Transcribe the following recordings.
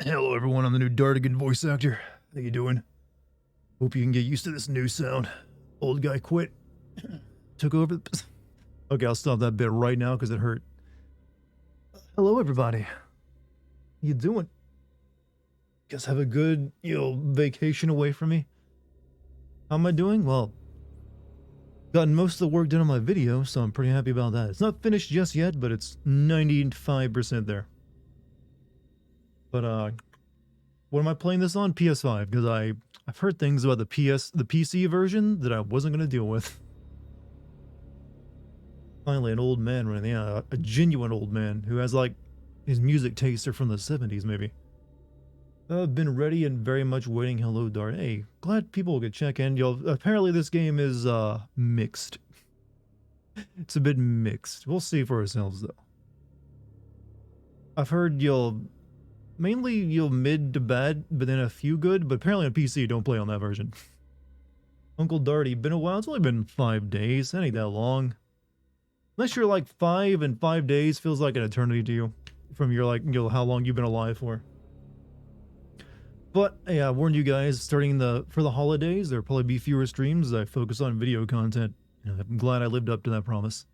Hello everyone, I'm the new Dartigan voice actor. How you doing? Hope you can get used to this new sound. Old guy quit. Took over the... Okay, I'll stop that bit right now because it hurt. Hello everybody. How you doing? Guess have a good, vacation away from me. How am I doing? Well, gotten most of the work done on my video, so I'm pretty happy about that. It's not finished just yet, but it's 95% there. But, what am I playing this on? PS5, because I've heard things about the PC version that I wasn't going to deal with. Finally, an old man running, yeah, a genuine old man who has, like, his music tastes are from the 70s, maybe. I've been ready and very much waiting. Hello, Dart. Hey, glad people could check in. Apparently this game is, mixed. It's a bit mixed. We'll see for ourselves, though. I've heard mainly mid to bad, but then a few good, but apparently on PC, don't play on that version. Uncle Darty, been a while. It's only been 5 days. That ain't that long. Unless you're like 5 and 5 days feels like an eternity to you from your how long you've been alive for. But yeah, I warned you guys, starting for the holidays, there'll probably be fewer streams as I focus on video content. I'm glad I lived up to that promise.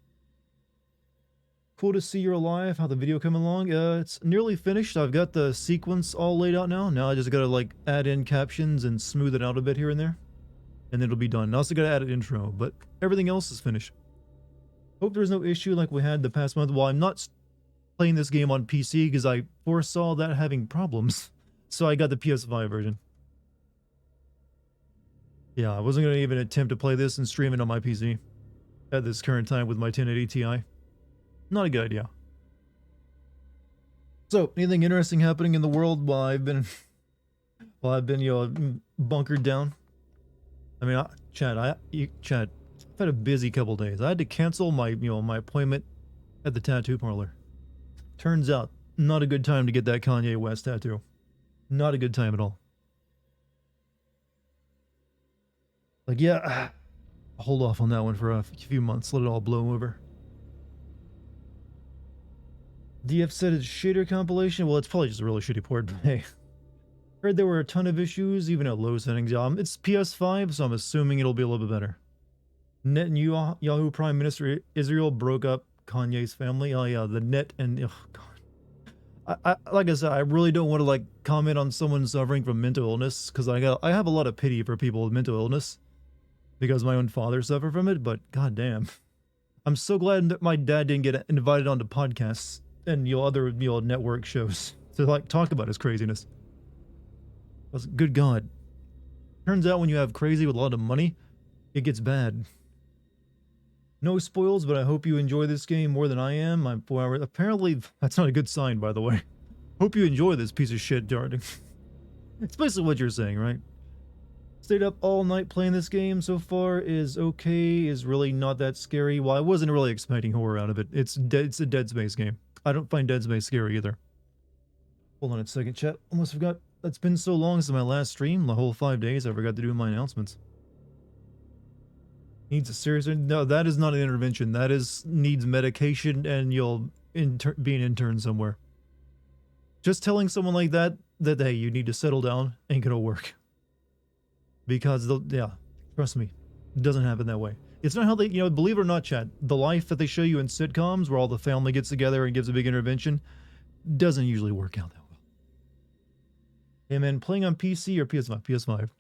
Cool to see you're alive. How the video coming along? It's nearly finished. I've got the sequence all laid out now. Now I just gotta like add in captions and smooth it out a bit here and there, and then it'll be done. I also gotta add an intro, but everything else is finished. Hope there's no issue like we had the past month. Well, I'm not playing this game on PC because I foresaw that having problems, so I got the PS5 version. Yeah, I wasn't gonna even attempt to play this and stream it on my PC at this current time with my 1080 Ti. Not a good idea. So, anything interesting happening in the world while I've been, bunkered down? I mean, Chad, I've had a busy couple days. I had to cancel my, my appointment at the tattoo parlor. Turns out, not a good time to get that Kanye West tattoo. Not a good time at all. Like, yeah, I'll hold off on that one for a few months. Let it all blow over. DF said it's shader compilation. Well, it's probably just a really shitty port, but hey. Heard there were a ton of issues, even at low settings. It's PS5, so I'm assuming it'll be a little bit better. Netanyahu Prime Minister Israel broke up Kanye's family. Oh yeah, the net and oh god. I like I said, I really don't want to like comment on someone suffering from mental illness because I have a lot of pity for people with mental illness because my own father suffered from it. But goddamn, I'm so glad that my dad didn't get invited onto podcasts and other network shows to like talk about his craziness. Good God. Turns out when you have crazy with a lot of money, it gets bad. No spoils, but I hope you enjoy this game more than I am. I'm 4 hours. Apparently, that's not a good sign, by the way. Hope you enjoy this piece of shit, Darting. It's basically what you're saying, right? Stayed up all night playing this game so far is okay, is really not that scary. Well, I wasn't really expecting horror out of it. It's a Dead Space game. I don't find Dead Space scary either. Hold on a second, chat. Almost forgot. It's been so long since my last stream. The whole 5 days I forgot to do my announcements. Needs a serious... No, that is not an intervention. That needs medication and you'll be an intern somewhere. Just telling someone like that, hey, you need to settle down, ain't gonna work. Because, yeah, trust me, it doesn't happen that way. It's not how they, believe it or not, chat, the life that they show you in sitcoms where all the family gets together and gives a big intervention doesn't usually work out that well. Hey man, playing on PC or PS5? PS5.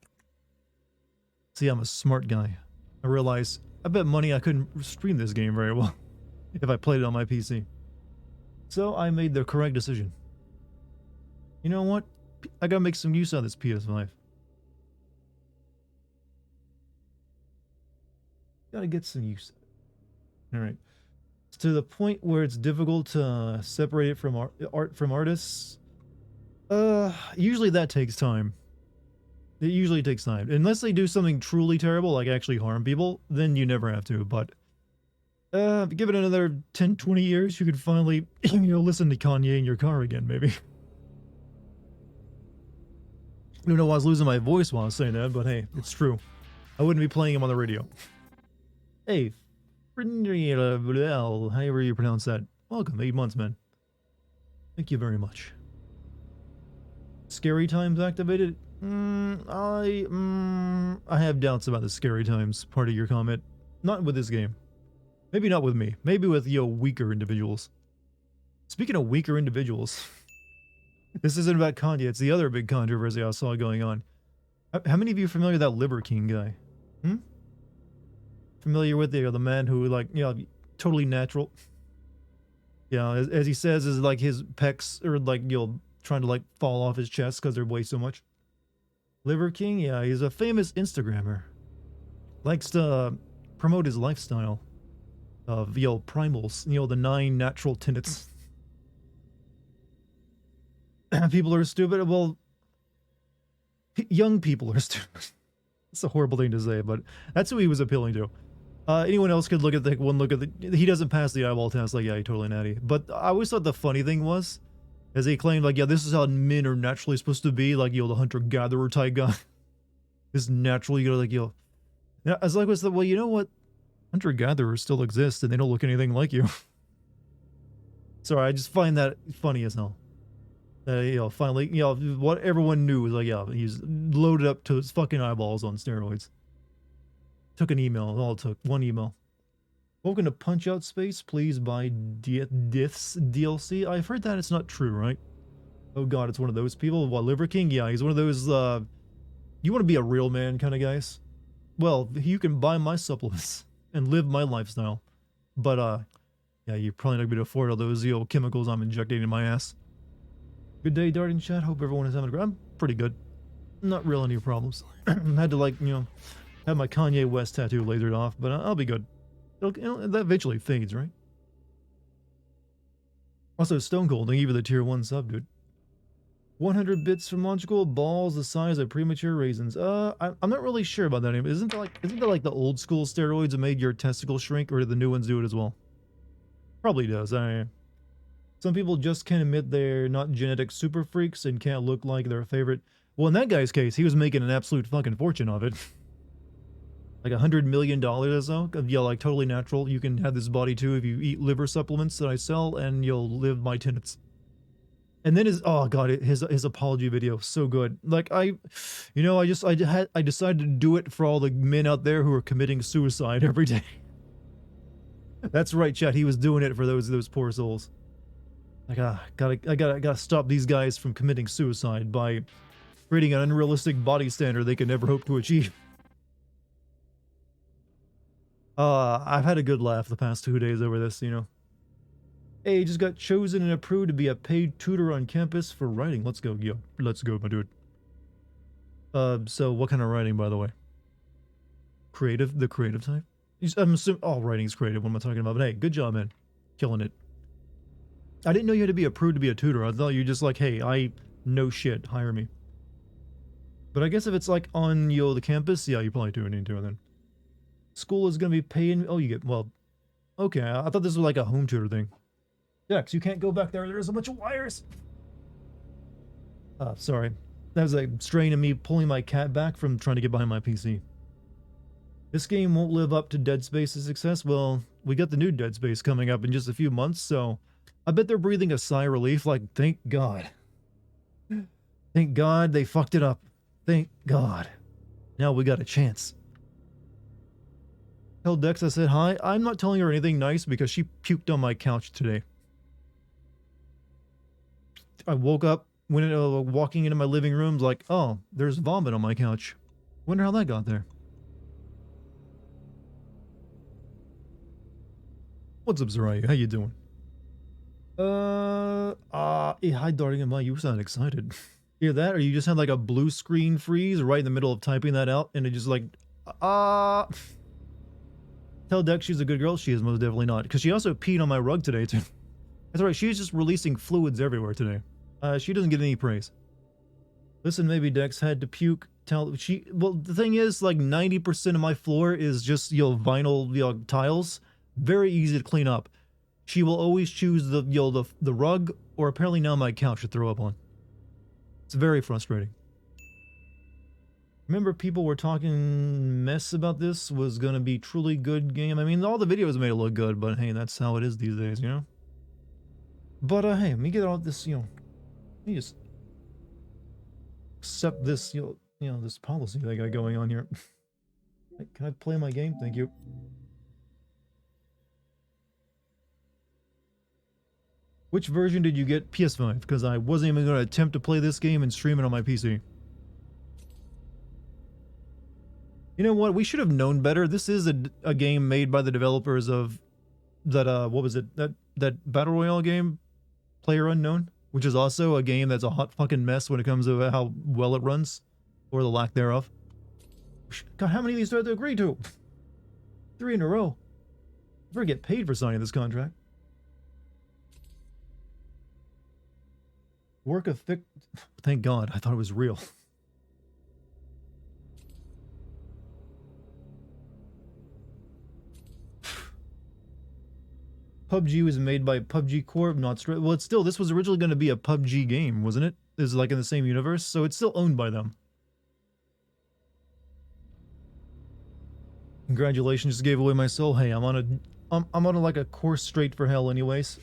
See, I'm a smart guy. I realize I bet money I couldn't stream this game very well if I played it on my PC. So I made the correct decision. You know what? I gotta make some use out of this PS5. Gotta get some use. Alright. To the point where it's difficult to separate it from art from artists. Usually that takes time. It usually takes time. Unless they do something truly terrible, like actually harm people, then you never have to. But give it another 10, 20 years, you could finally, listen to Kanye in your car again, maybe. I don't know why I was losing my voice while I was saying that, but hey, it's true. I wouldn't be playing him on the radio. Hey, however you pronounce that. Welcome, 8 months, man. Thank you very much. Scary times activated? I have doubts about the scary times part of your comment. Not with this game. Maybe not with me. Maybe with, weaker individuals. Speaking of weaker individuals, this isn't about Kanye. It's the other big controversy I saw going on. How many of you are familiar with that Liver King guy? Familiar with the man who, like, totally natural? Yeah, as he says, is like his pecs are like, trying to like fall off his chest because they're way so much. Liver King, yeah, he's a famous Instagrammer. Likes to promote his lifestyle of, primals, the 9 natural tenets. People are stupid. Well, young people are stupid. It's a horrible thing to say, but that's who he was appealing to. Anyone else could look at he doesn't pass the eyeball test, like, yeah, he totally natty. But I always thought the funny thing was, as he claimed, like, yeah, this is how men are naturally supposed to be, like, the hunter-gatherer type guy. This naturally, like, as like was the, well, you know what? Hunter-gatherers still exist, and they don't look anything like you. Sorry, I just find that funny as hell. Finally, what everyone knew was like, yeah, he's loaded up to his fucking eyeballs on steroids. Took an email, all it took, one email. Welcome to Punch-Out Space, please buy Dith's DLC. I've heard that it's not true, right? Oh god, it's one of those people. What, Liver King? Yeah, he's one of those, you want to be a real man kind of guys? Well, you can buy my supplements and live my lifestyle. But, yeah, you're probably not going to be able to afford all those, chemicals I'm injecting in my ass. Good day, Dartigan chat. Hope everyone is having a great. I'm pretty good. Not real any problems. Had to, like, have my Kanye West tattoo lasered off, but I'll be good. That eventually fades, right? Also, Stone Cold, thank you for the tier 1 sub, dude. 100 bits from logical balls the size of premature raisins. I'm not really sure about that anymore. Isn't that like the old school steroids that made your testicles shrink, or do the new ones do it as well? Probably does. Some people just can't admit they're not genetic super freaks and can't look like their favorite. Well, in that guy's case, he was making an absolute fucking fortune of it. Like $100 million or so. Yeah, like totally natural. You can have this body too if you eat liver supplements that I sell, and you'll live my tenets. And then oh god, his apology video, so good. Like I decided to do it for all the men out there who are committing suicide every day. That's right, chat. He was doing it for those poor souls. Like, I gotta stop these guys from committing suicide by creating an unrealistic body standard they can never hope to achieve. I've had a good laugh the past 2 days over this, Hey, just got chosen and approved to be a paid tutor on campus for writing. Let's go, let's go, my dude. So what kind of writing, by the way? Creative, the creative type? I'm assuming all writing's creative. What am I talking about? But hey, good job, man. Killing it. I didn't know you had to be approved to be a tutor. I thought you just like, hey, I know shit, hire me. But I guess if it's like on, the campus, yeah, you probably do need to then. School is going to be paying, oh, you get, well, okay, I thought this was like a home tutor thing. Yeah, because you can't go back there, there's a bunch of wires. Sorry. That was a strain of me pulling my cat back from trying to get behind my PC. This game won't live up to Dead Space's success. Well, we got the new Dead Space coming up in just a few months, so I bet they're breathing a sigh of relief, like, thank God. Thank God they fucked it up. Thank God. Now we got a chance. Tell Dex I said hi. I'm not telling her anything nice because she puked on my couch today. I woke up, walking into my living room, like, oh, there's vomit on my couch. Wonder how that got there. What's up, Zariah? How you doing? Hey, hi, Dartigan. You sound excited. Hear that? Or you just had like a blue screen freeze right in the middle of typing that out, and it just like, Tell Dex she's a good girl. She is most definitely not. Because she also peed on my rug today, too. That's right, she's just releasing fluids everywhere today. She doesn't get any praise. Listen, maybe Dex had to puke. Well, the thing is, like 90% of my floor is just, vinyl, tiles. Very easy to clean up. She will always choose the rug, or apparently now my couch to throw up on. It's very frustrating. Remember people were talking mess about this was going to be truly good game. I mean, all the videos made it look good, but hey, that's how it is these days, But hey, let me get all this, let me just accept this, this policy they got going on here. Can I play my game? Thank you. Which version did you get? PS5, because I wasn't even going to attempt to play this game and stream it on my PC. You know what? We should have known better. This is a game made by the developers of that, what was it? That Battle Royale game, PlayerUnknown, which is also a game that's a hot fucking mess when it comes to how well it runs, or the lack thereof. God, how many of these do I have to agree to? 3 in a row. I better get paid for signing this contract. Work of fic. Thank God, I thought it was real. PUBG was made by PUBG Corp, not straight. Well, it's still, this was originally going to be a PUBG game, wasn't it? It's like in the same universe, so it's still owned by them. Congratulations, just gave away my soul. Hey, I'm on like a course straight for hell anyways.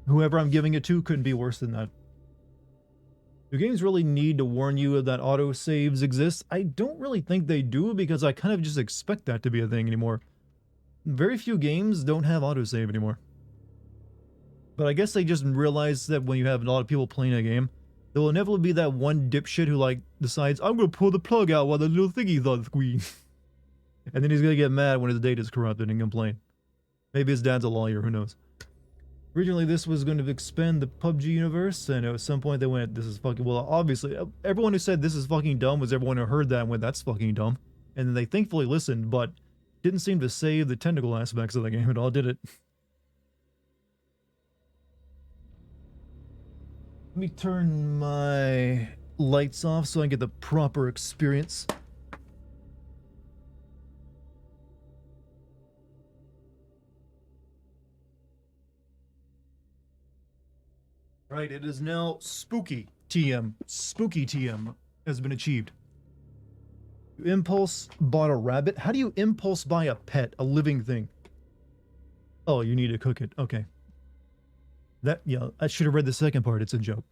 Whoever I'm giving it to couldn't be worse than that. Do games really need to warn you that autosaves exist? I don't really think they do, because I kind of just expect that to be a thing anymore. Very few games don't have autosave anymore. But I guess they just realize that when you have a lot of people playing a game, there will inevitably be that one dipshit who like decides, I'm gonna pull the plug out while the little thingy's on screen. And then he's gonna get mad when his data is corrupted and complain. Maybe his dad's a lawyer, who knows. Originally, this was going to expand the PUBG universe, and at some point they went, this is fucking... Well, obviously, everyone who said this is fucking dumb was everyone who heard that and went, that's fucking dumb. And then they thankfully listened, but didn't seem to save the technical aspects of the game at all, did it? Let me turn my lights off so I can get the proper experience. Right, it is now spooky TM. Spooky TM has been achieved. You impulse bought a rabbit. How do you impulse buy a pet, a living thing? Oh, you need to cook it. Okay. Yeah, I should have read the second part. It's a joke.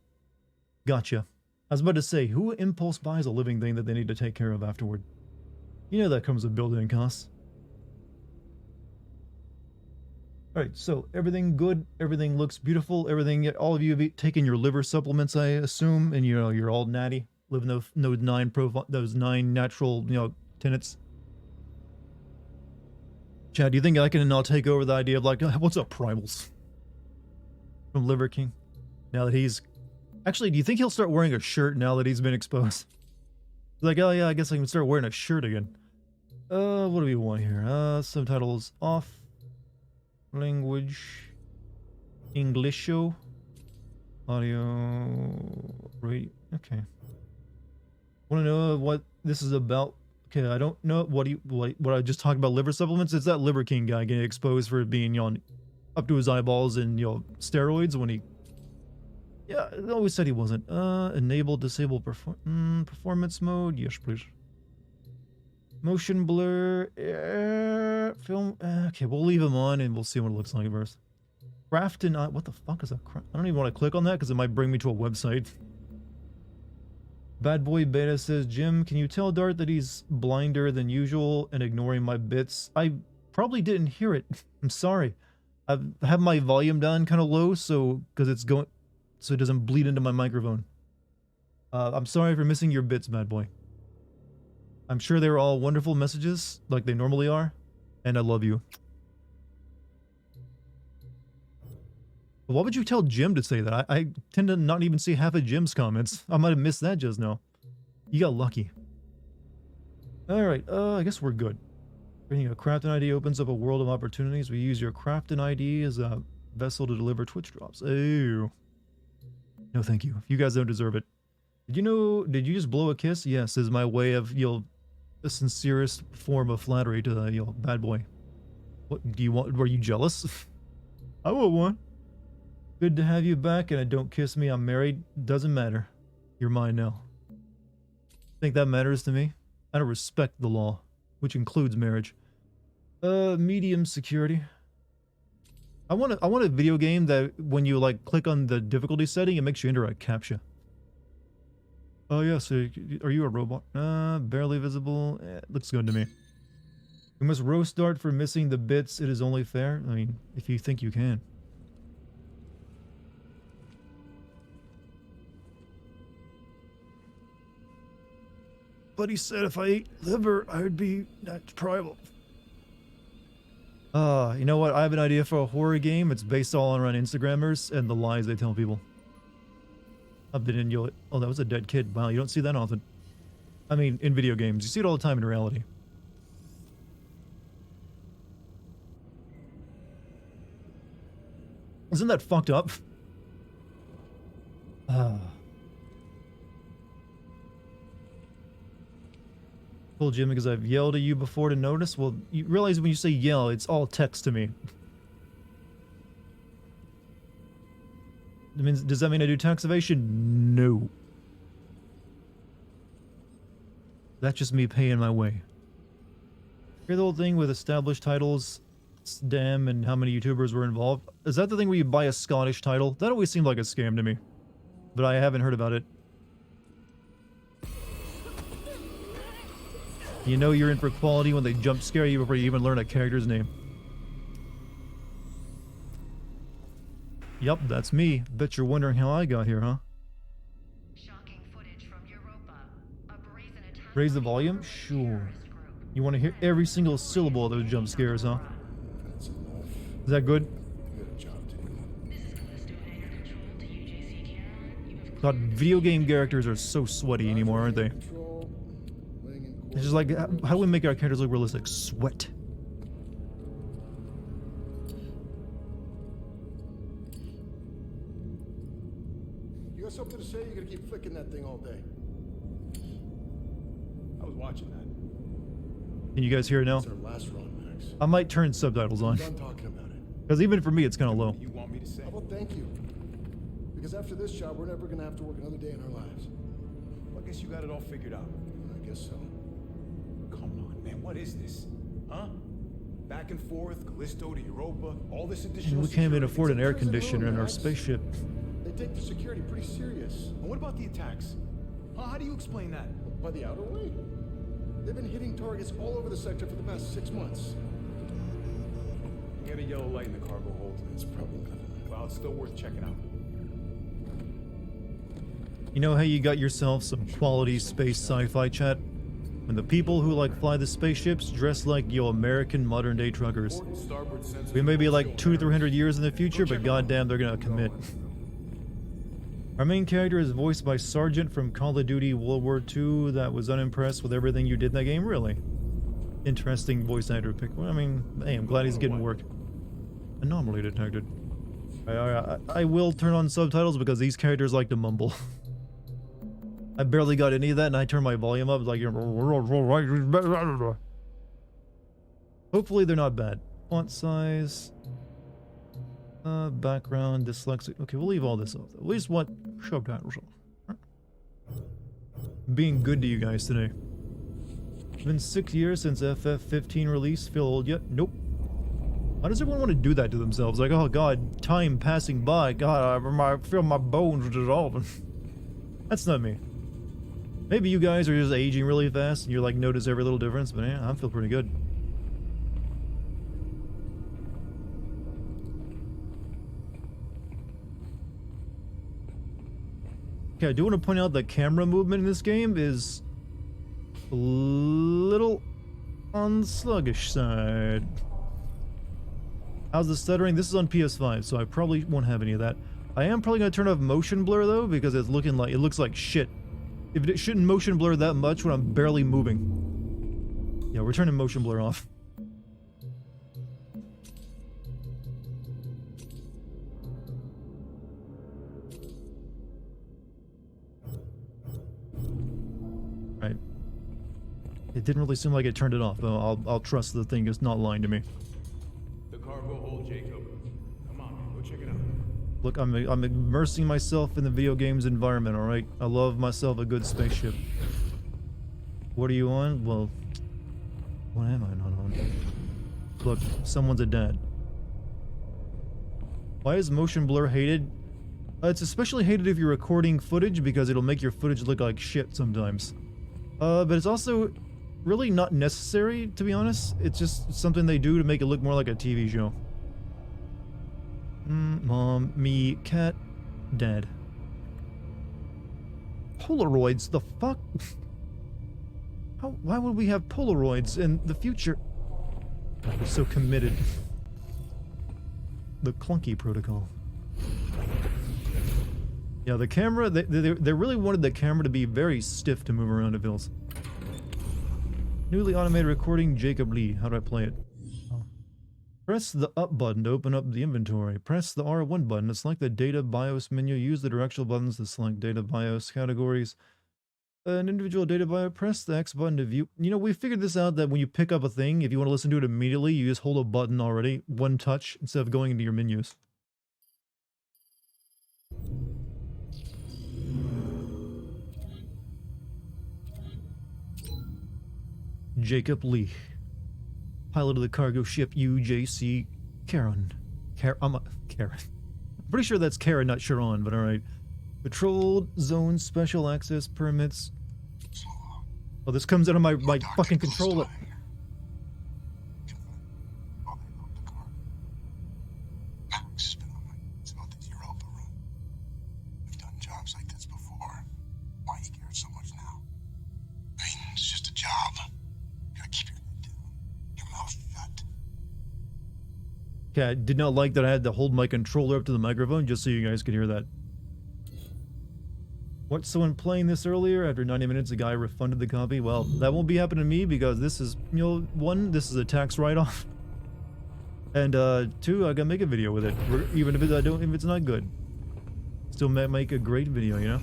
Gotcha. I was about to say, who impulse buys a living thing that they need to take care of afterward? You know that comes with building costs. Alright, so everything good, everything looks beautiful, everything, all of you have taken your liver supplements, I assume, and you're all natty, living those 9 natural, tenets. Chad, do you think I can now take over the idea of like, what's up, primals? From Liver King? Now that he's... Actually, do you think he'll start wearing a shirt now that he's been exposed? He's like, oh yeah, I guess I can start wearing a shirt again. What do we want here? Subtitles off. Language, English show, audio, radio. Okay. Want to know what this is about? Okay, I don't know what I just talked about liver supplements. It's that Liver King guy getting exposed for being up to his eyeballs in steroids when he. Yeah, it always said he wasn't. Enable disable performance mode. Yes, please. Motion blur, film. Okay, we'll leave him on and we'll see what it looks like first. Craft and what the fuck is that? I don't even want to click on that because it might bring me to a website. Bad Boy Beta says, Jim, can you tell Dart that he's blinder than usual and ignoring my bits? I probably didn't hear it. I'm sorry. I have my volume down kind of low, so because it's going, so it doesn't bleed into my microphone. I'm sorry for missing your bits, Bad Boy. I'm sure they were all wonderful messages, like they normally are, and I love you. But why would you tell Jim to say that? I tend to not even see half of Jim's comments. I might have missed that just now. You got lucky. Alright, I guess we're good. Creating a crafting ID opens up a world of opportunities. We use your crafting ID as a vessel to deliver Twitch drops. Oh. No thank you. You guys don't deserve it. Did you just blow a kiss? Yes, is my way of, the sincerest form of flattery to the, bad boy. What do you want? Were you jealous? I want one. Good to have you back, and don't kiss me. I'm married. Doesn't matter. You're mine now. Think that matters to me? I don't respect the law, which includes marriage. Medium security. I want a video game that when you click on the difficulty setting, it makes you enter a CAPTCHA. Oh yeah, so are you a robot? Barely visible. Looks good to me. We must roast Dart for missing the bits. It is only fair. I mean, if you think you can. But he said if I ate liver, I would be not tribal. You know what? I have an idea for a horror game. It's based all around Instagrammers and the lies they tell people. Oh, that was a dead kid. Wow, you don't see that often. I mean, in video games. You see it all the time in reality. Isn't that fucked up? Well, Jim, because I've yelled at you before to notice. Well, you realize when you say yell, it's all text to me. Does that mean I do tax evasion? No. That's just me paying my way. Hear the whole thing with established titles, scam, and how many YouTubers were involved? Is that the thing where you buy a Scottish title? That always seemed like a scam to me. But I haven't heard about it. You know you're in for quality when they jump scare you before you even learn a character's name. Yup, that's me. Bet you're wondering how I got here, huh? Shocking footage from Europa. A brazen attack. Raise the volume? Sure. You want to hear every single syllable of those jump scares, huh? That's enough. Is that good? Good job, team. This is Callisto Hangar Control to UJC Canada. You have God, video game characters are so sweaty anymore, aren't they? Control, laying in It's just like, how do we make our characters look realistic? Sweat. You got something to say? You're gonna keep flicking that thing all day. I was watching that. Can you guys hear it now? It's our last run, Max. I might turn subtitles on. I'm done talking about it. Because even for me, it's kind of low. You want me to say? How about thank you? Because after this job, we're never gonna have to work another day in our lives. Well, I guess you got it all figured out. I guess so. Come on, man. What is this? Huh? Back and forth, Callisto to Europa, all this additional We can't even security. afford an air Prison conditioner room, in our Max. spaceship. They take the security pretty serious. And what about the attacks? Huh? How do you explain that? By the outer way. They've been hitting targets all over the sector for the past 6 months. You got a yellow light in the cargo hold. It's probably nothing. Well, it's still worth checking out. You know how you got yourself some quality space sci-fi chat? When the people who like fly the spaceships dress like yo American modern day truckers. Starboard sensor. We may be like 200-300 years in the future, but goddamn, they're gonna commit. Our main character is voiced by Sergeant from Call of Duty World War II that was unimpressed with everything you did in that game. Really interesting voice actor pick. Well, I mean, hey, I'm glad he's getting work. Anomaly detected. I will turn on subtitles because these characters like to mumble. I barely got any of that, and I turned my volume up like. Hopefully they're not bad. Font size. Background, dyslexic. Okay, we'll leave all this off. At least what subtitles are. Being good to you guys today. It's been 6 years since FF15 release. Feel old yet? Nope. Why does everyone want to do that to themselves? Like, oh god, time passing by. God, I feel my bones dissolving. That's not me. Maybe you guys are just aging really fast and you're like notice every little difference, but yeah, I feel pretty good. Okay, I do want to point out that camera movement in this game is a little on the sluggish side. How's the stuttering? This is on PS5, so I probably won't have any of that. I am probably going to turn off motion blur though, because it looks like shit. If it shouldn't motion blur that much when I'm barely moving. Yeah, we're turning motion blur off. Right. It didn't really seem like it turned it off, but I'll trust the thing is not lying to me. The cargo hold, Jacob. Come on, man. Go check it out. Look, I'm immersing myself in the video games environment, alright? I love myself a good spaceship. What are you on? Well, what am I not on? Look, someone's a dad. Why is motion blur hated? It's especially hated if you're recording footage because it'll make your footage look like shit sometimes. But it's also really not necessary, to be honest. It's just something they do to make it look more like a TV show. Mom, me, cat, dad. Polaroids, the fuck? Why would we have Polaroids in the future? We're so committed. The clunky protocol. Yeah, the camera, they really wanted the camera to be very stiff to move around, it feels. Newly automated recording, Jacob Lee. How do I play it? Oh. Press the up button to open up the inventory. Press the R1 button to select the data BIOS menu. Use the directional buttons to select data BIOS categories. An individual data BIOS. Press the X button to view. You know, we figured this out that when you pick up a thing, if you want to listen to it immediately, you just hold a button already, one touch, instead of going into your menus. Jacob Lee, pilot of the cargo ship UJC Karen. Karen. I'm pretty sure that's Karen, not Sharon, but alright. Patrolled zone special access permits. Oh, this comes out of my fucking controller. Yeah, I did not like that I had to hold my controller up to the microphone just so you guys could hear that. What, someone playing this earlier? After 90 minutes, a guy refunded the copy? Well, that won't be happening to me because this is, you know, one, this is a tax write-off. And, two, I gotta make a video with it. Even if if it's not good. Still make a great video, you know?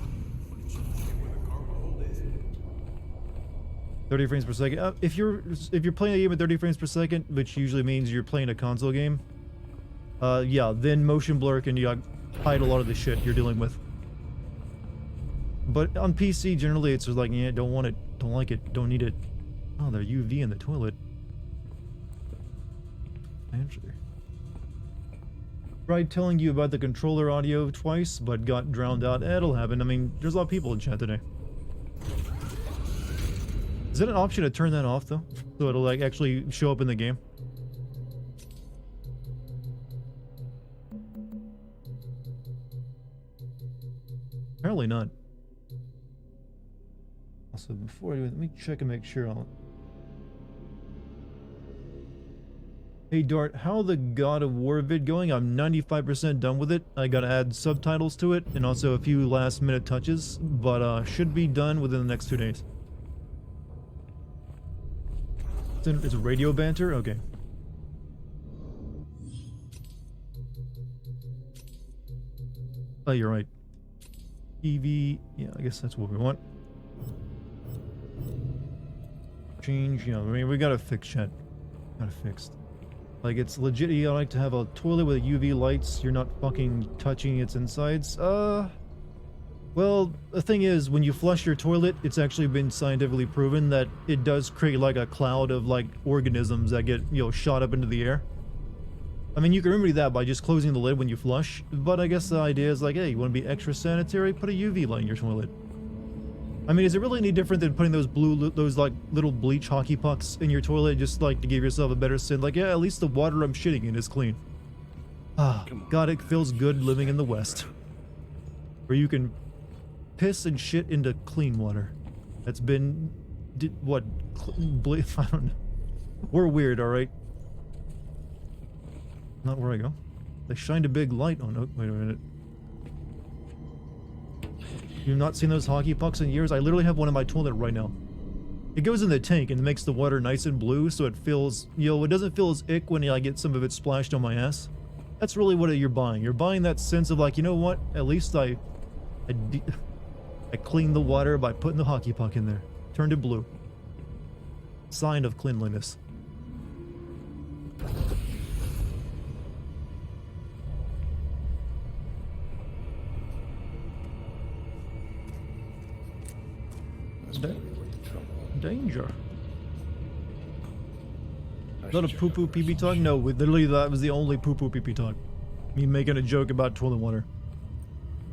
30 frames per second. If you're playing a game at 30 frames per second, which usually means you're playing a console game, yeah, then motion blur can hide a lot of the shit you're dealing with. But on PC, generally, it's just like, yeah, don't want it, don't like it, don't need it. Oh, they're UV in the toilet. Actually. Tried telling you about the controller audio twice, but got drowned out. It'll happen. I mean, there's a lot of people in chat today. Is it an option to turn that off, though? So it'll, like, actually show up in the game? Apparently not. Also, before I do it, let me check and make sure I'll... Hey Dart, how the God of War vid going? I'm 95% done with it. I gotta add subtitles to it, and also a few last minute touches, but should be done within the next 2 days. It's a radio banter? Okay. Oh, you're right. TV, yeah, I guess that's what we want. Change, yeah, I mean, we gotta fix chat. Got it fixed. Like, it's legit idiotic to have a toilet with UV lights. You're not fucking touching its insides. Well, the thing is, when you flush your toilet, it's actually been scientifically proven that it does create, like, a cloud of, like, organisms that get, you know, shot up into the air. I mean, you can remedy that by just closing the lid when you flush, but I guess the idea is like, hey, you want to be extra sanitary? Put a UV light in your toilet. I mean, is it really any different than putting those like little bleach hockey pucks in your toilet just like to give yourself a better scent? Like, yeah, at least the water I'm shitting in is clean. Ah, God, it feels good living in the West, where you can piss and shit into clean water. That's been, I don't know. We're weird, all right. Not where I go. They shined a big light on. Oh, wait a minute. You've not seen those hockey pucks in years? I literally have one in my toilet right now. It goes in the tank and makes the water nice and blue, so it feels, you know, it doesn't feel as ick when I get some of it splashed on my ass. That's really what you're buying. You're buying that sense of like, you know what? At least I cleaned the water by putting the hockey puck in there. Turned it blue. Sign of cleanliness. Danger. Not a poo-poo pee-pee talk? No, literally that was the only poo-poo pee-pee talk. Me making a joke about toilet water.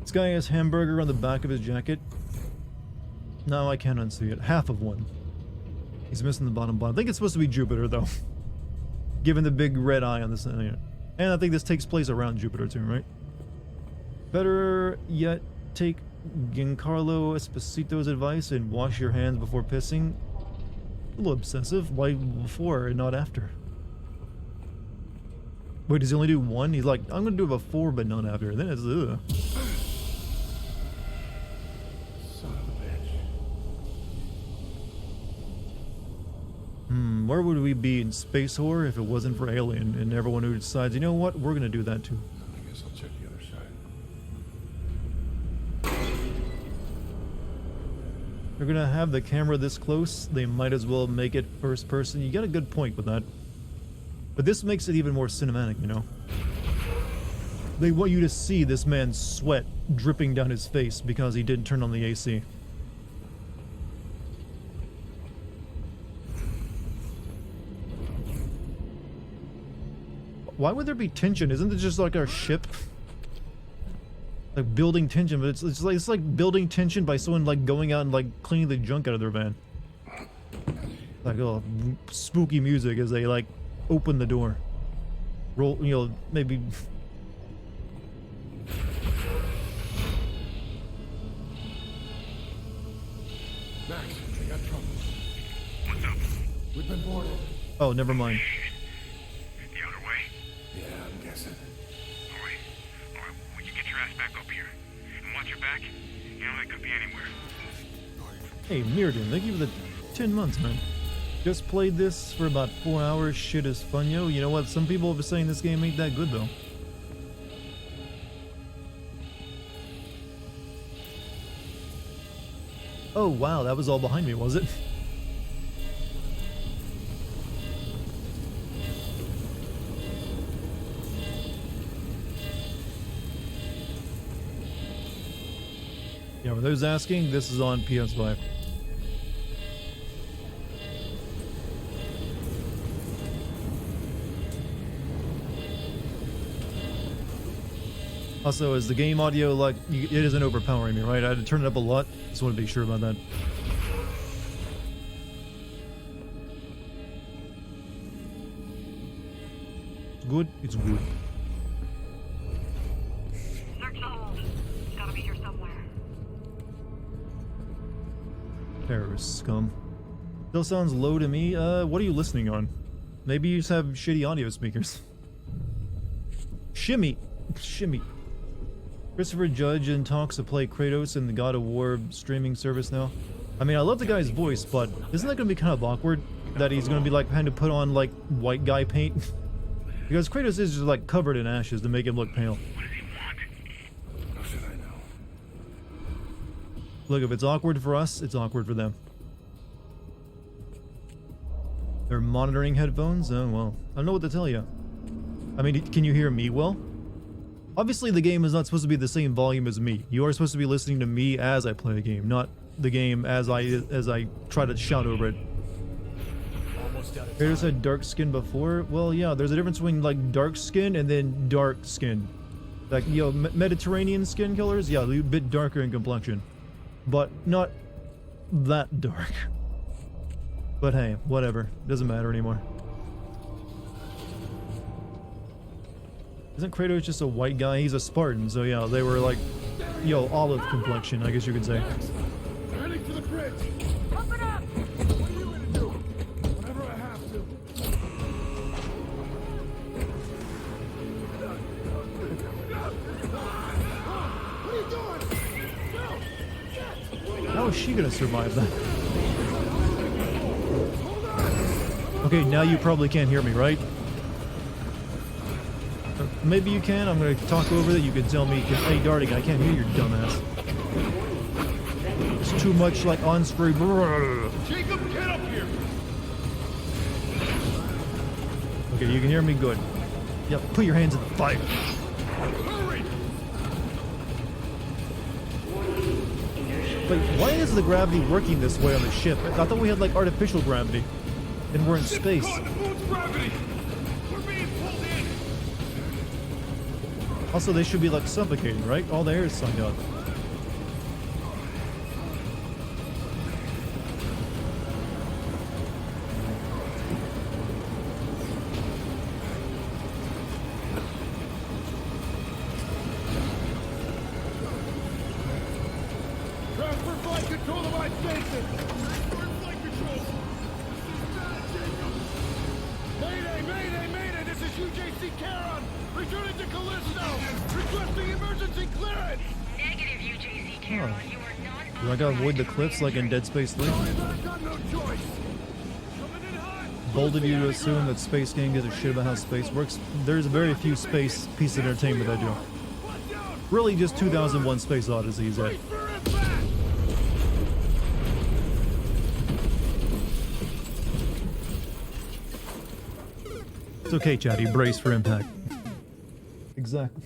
This guy has hamburger on the back of his jacket. No, I can't unsee it. Half of one. He's missing the bottom bar. I think it's supposed to be Jupiter, though. Given the big red eye on this. And I think this takes place around Jupiter, too, right? Better yet, take Giancarlo Esposito's advice and wash your hands before pissing. A little obsessive. Why before and not after? Wait, does he only do one? He's like, I'm gonna do it before, but not after. Then it's ugh. Son of a bitch. Where would we be in space horror if it wasn't for Alien and everyone who decides, you know what, we're gonna do that too. I guess I'll check the other side. They're gonna have the camera this close, they might as well make it first person. You got a good point with that. But this makes it even more cinematic, you know? They want you to see this man's sweat dripping down his face because he didn't turn on the AC. Why would there be tension? Isn't it just like our ship? Like building tension, but it's like building tension by someone like going out and like cleaning the junk out of their van. Like, oh, spooky music as they like open the door. Roll, you know, maybe. Max, I got trouble. What's up? We've been boarded. Oh, never mind. The other way? Yeah, I'm guessing. Alright. Alright, when you get your ass back up here. And watch your back. You know, they could be anywhere. Hey, Mirrodin, thank you for the 10 months, man. Just played this for about 4 hours. Shit is fun, yo. You know what? Some people have been saying this game ain't that good, though. Oh, wow. That was all behind me, was it? Yeah, for those asking, this is on PS5. Also, is the game audio like, it isn't overpowering me, right? I had to turn it up a lot. Just want to be sure about that. It's good. It's good. Search the hold. It's gotta be here somewhere. Terrorist scum. Still sounds low to me. What are you listening on? Maybe you just have shitty audio speakers. Shimmy. Shimmy. Christopher Judge in talks to play Kratos in the God of War streaming service now. I mean, I love the guy's voice, but isn't that going to be kind of awkward? That he's going to be like having to put on like white guy paint? Because Kratos is just like covered in ashes to make him look pale. What does he want? How should I know? Look, if it's awkward for us, it's awkward for them. They're monitoring headphones? Oh, well. I don't know what to tell you. I mean, can you hear me well? Obviously, the game is not supposed to be the same volume as me. You are supposed to be listening to me as I play a game, not the game as I try to shout over it. Kratos had dark skin before? Well, yeah, there's a difference between, like, dark skin and then dark skin. Like, you know, Mediterranean skin colors? Yeah, they're a bit darker in complexion. But not that dark. But hey, whatever. Doesn't matter anymore. Isn't Kratos just a white guy? He's a Spartan, so yeah, they were like, yo, olive complexion, I guess you could say. We're heading for the bridge. Open up! What are you gonna do? Whatever I have to. What are you doing? How is she gonna survive that? Okay, now you probably can't hear me, right? Maybe you can. I'm gonna talk over that. You can tell me, hey, Dartigan, I can't hear your dumbass. It's too much like on-screen. Jacob, get up here. Okay, you can hear me good. Yep, put your hands in the fire. Hurry. Wait, why is the gravity working this way on the ship? I thought we had like artificial gravity, and we're in space. Caught in the moon's gravity. We're being pulled in. Also, they should be like suffocating, right? All the air is sucked up. Transfer flight control to my station! Transfer flight control! Mayday, mayday, mayday! This is UJC Caron! Returning to Callisto! Requesting emergency clearance! Negative, UJC Caron. Oh. You are not Do I gotta avoid the authorized to cliffs like in re-enter. Dead Space 3? Sorry, but I've got no choice! Coming in hot! Bold of you to assume that space game gives a shit about how space works. There's very few space pieces of entertainment that do. Watch out! Really just 2001 Space Odyssey is it. Brace for impact! It's okay, Chatty. Brace for impact. Exactly.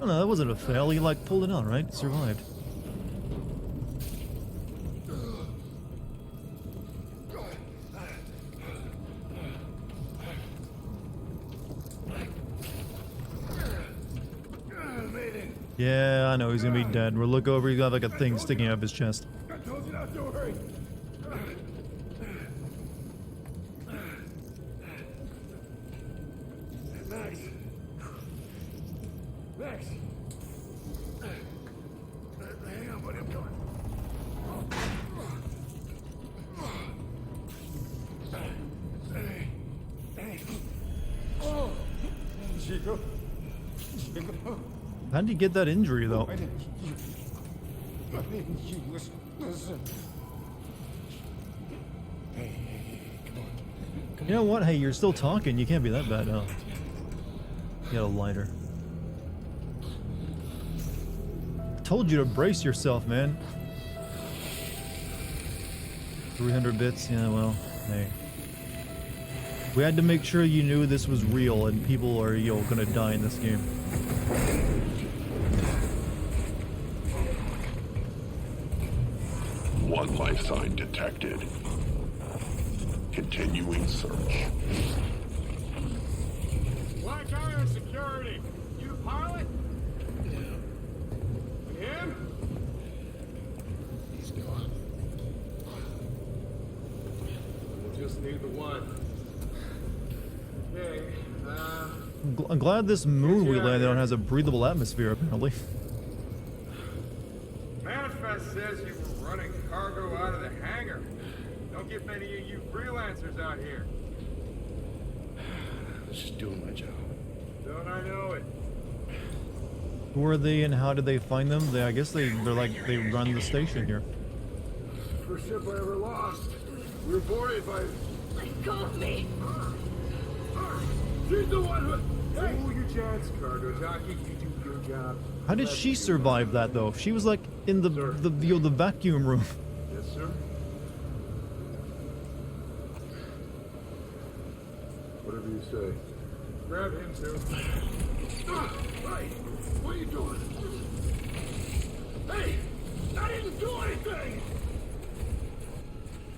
Oh no, that wasn't a fail. He like pulled it out, right? Survived. Yeah, I know he's gonna be dead. We'll look over, he's got like a thing sticking out of his chest. I told you not to worry! Max! Max! Hang on, buddy, I'm coming. Hey. Oh! Chico? Chico? How did he get that injury though? I didn't you listen. Hey, come on. You know what? Hey, you're still talking. You can't be that bad, huh? You got a lighter. Told you to brace yourself, man. 300 bits? Yeah, well, hey. We had to make sure you knew this was real and people are, gonna die in this game. One life sign detected. Continuing search. Black Iron Security. You the pilot? And him? He's gone. We'll just need the one. Okay, I'm glad this moon we landed on has a breathable atmosphere, apparently. Manifest says you were running cargo out of the hangar. Don't get many of you freelancers out here. I was just doing my job. Don't I know it? Who are they and how did they find them? I guess they run the station here. First ship I ever lost. We were boarded by... Let go of me. She's the one who... Hey! Fool your jets, cargo jockey. You do your job. How did she survive that though? She was like in the vacuum room. Yes, sir. Whatever you say. Grab him, too. Hey! What are you doing? Hey! I didn't do anything!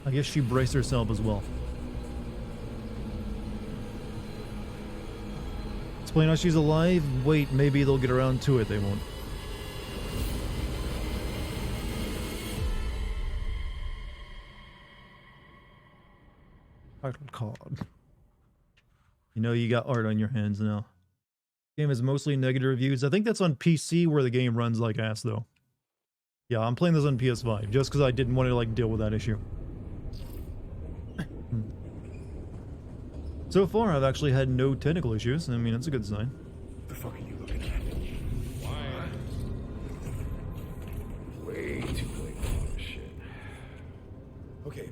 I guess she braced herself as well. Explain how she's alive? Wait, maybe they'll get around to it. They won't. Title card. You know you got art on your hands now. Game is mostly negative reviews. I think that's on PC where the game runs like ass though. Yeah, I'm playing this on PS5 just because I didn't want to like deal with that issue. So far, I've actually had no technical issues. I mean, that's a good sign. The fuck are you looking at? Why? Way too late for all this shit. Okay,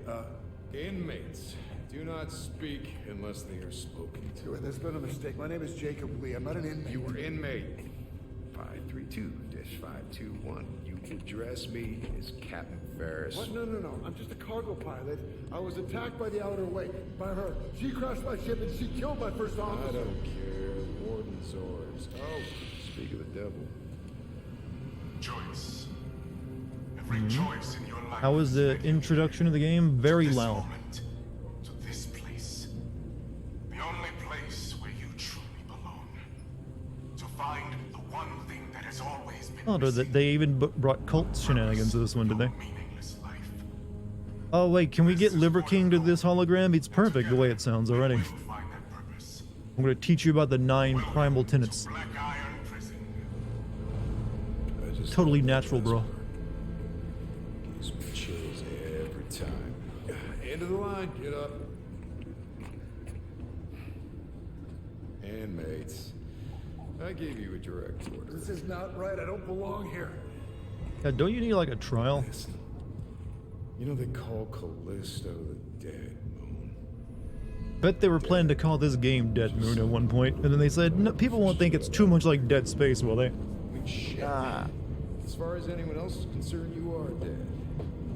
inmates. Do not speak unless they are spoken to. There's been a mistake. My name is Jacob Lee. I'm not an inmate. You were inmate. 532-521. You address me as Captain Ferris. What? No. I'm just a cargo pilot. I was attacked by the Outer Way. By her. She crashed my ship and she killed my first I officer. don't care. Warden's orders. Oh, speak of the devil. Choice. Every choice in your life. How was the introduction of the game? Very This loud. moment, to this place. The only place where you truly belong. To find the has always been Oh, they even brought cult shenanigans to this one, did they? meaningless life. Oh wait, can we get Liver King to this hologram? It's perfect the way it sounds already. We'll find that purpose. I'm gonna teach you about the 9 primal tenets. Black Iron Prison. I just Totally love that natural, last bro. part. Gives me chills every time. End of the line, get up. Handmaids, I gave you a direct order. This is not right. I don't belong here. Yeah, don't you need like a trial? Listen, you know they call Callisto the Dead Moon. Bet they were planning to call this game Dead Moon at one point, and then they said, no, people won't think it's too much like Dead Space, will they? I mean, shit. As far as anyone else is concerned, you are dead.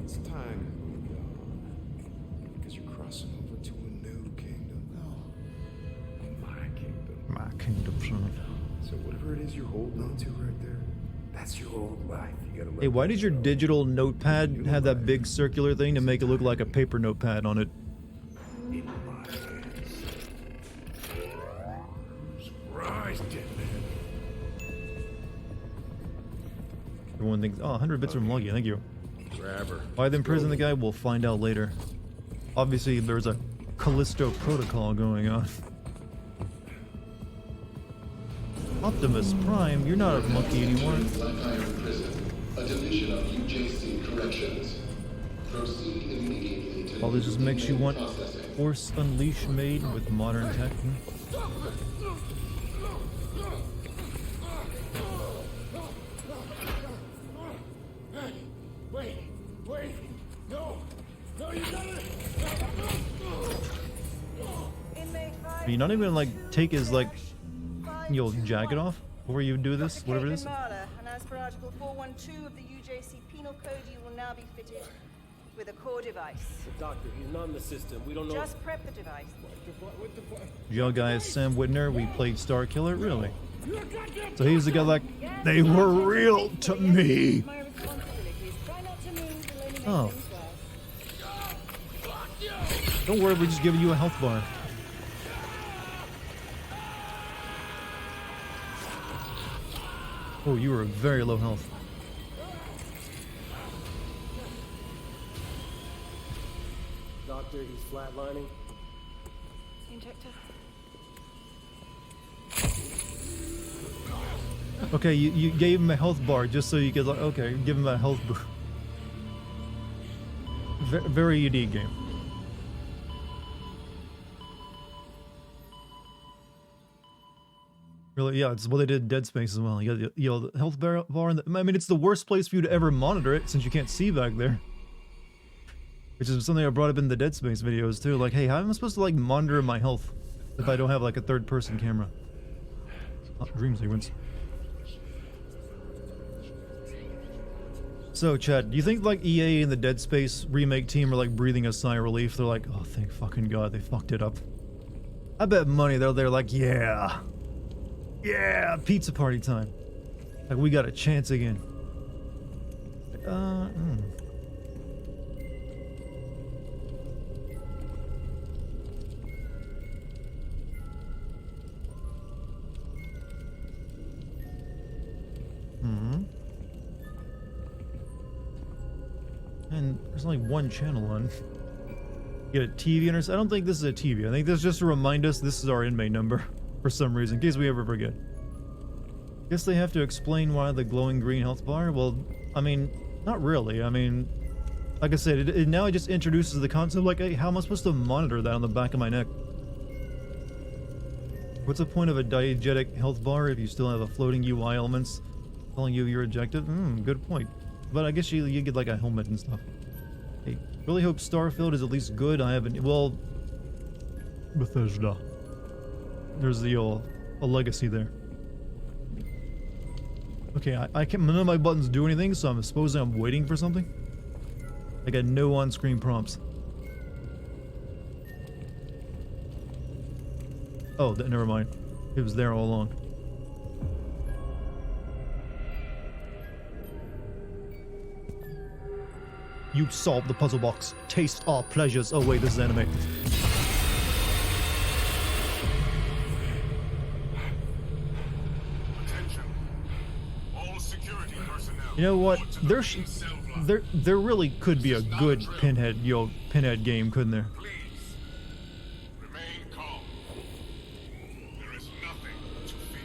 It's time to move on. Because you're crossing over to a new kingdom. No. My kingdom. My kingdom, son. So whatever it is you're holding on to right there, that's your old life. You gotta let Hey, why that does your go. digital notepad have that big circular thing to make it look like a paper notepad on it? In my hands. Surprise, dead man. Everyone thinks, oh, 100 bits from Lucky, thank you. Grab her. Why they imprison the guy, we'll find out later. Obviously, there's a Callisto protocol going on. Optimus Prime, you're not a monkey anymore. Black Iron Prison, a division of UJC Corrections. Proceed immediately to All this just makes you want processing. Force Unleashed made with modern tech. Hmm. Wait, no, you gotta. Are you not even like take his like your jacket off before you do this, whatever it is? And as per Article 412 of the UJC Penal Code, you will now be fitted with a core device. Doctor, he's not in the system. We don't know. Just prep the device. Yo guys, Sam Whitner, we played Star Killer, really? So he's the guy like, they were real to me. My responsibilities. Try not to move and only make Oh. things worse. Don't worry, we're just giving you a health bar. Oh, you were very low health. Doctor, he's flatlining. Injector. Okay, you gave him a health bar just so you could like, okay, give him a health boost. Very unique game. Really, yeah, it's what they did in Dead Space as well. You got the health bar, and I mean, it's the worst place for you to ever monitor it since you can't see back there. Which is something I brought up in the Dead Space videos too. Like, hey, how am I supposed to like monitor my health if I don't have like a third-person camera? Oh, dream sequence. So, Chad, do you think like EA and the Dead Space remake team are like breathing a sigh of relief? They're like, oh, thank fucking God, they fucked it up. I bet money they're like, yeah, pizza party time. Like we got a chance again. And there's only one channel on. Get a TV on. I don't think this is a TV. I think this is just to remind us this is our inmate number for some reason, in case we ever forget. Guess they have to explain why the glowing green health bar. Well, I mean, not really. I mean, like I said, it now it just introduces the concept like, hey, how am I supposed to monitor that on the back of my neck? What's the point of a diegetic health bar if you still have a floating UI elements telling you you're ejected? Good point. But I guess you get like a helmet and stuff. Hey, really hope Starfield is at least good. I haven't. Well, Bethesda. There's the a legacy there. Okay, I can't. None of my buttons do anything, so I'm supposing I'm waiting for something. I got no on-screen prompts. Oh, never mind. It was there all along. You solved the puzzle box. Taste our pleasures. Oh wait, this is anime. Attention. All security personnel. You know what? Report to the main cell block. There really could be a good Pinhead game, couldn't there? Please, remain calm. There is nothing to fear.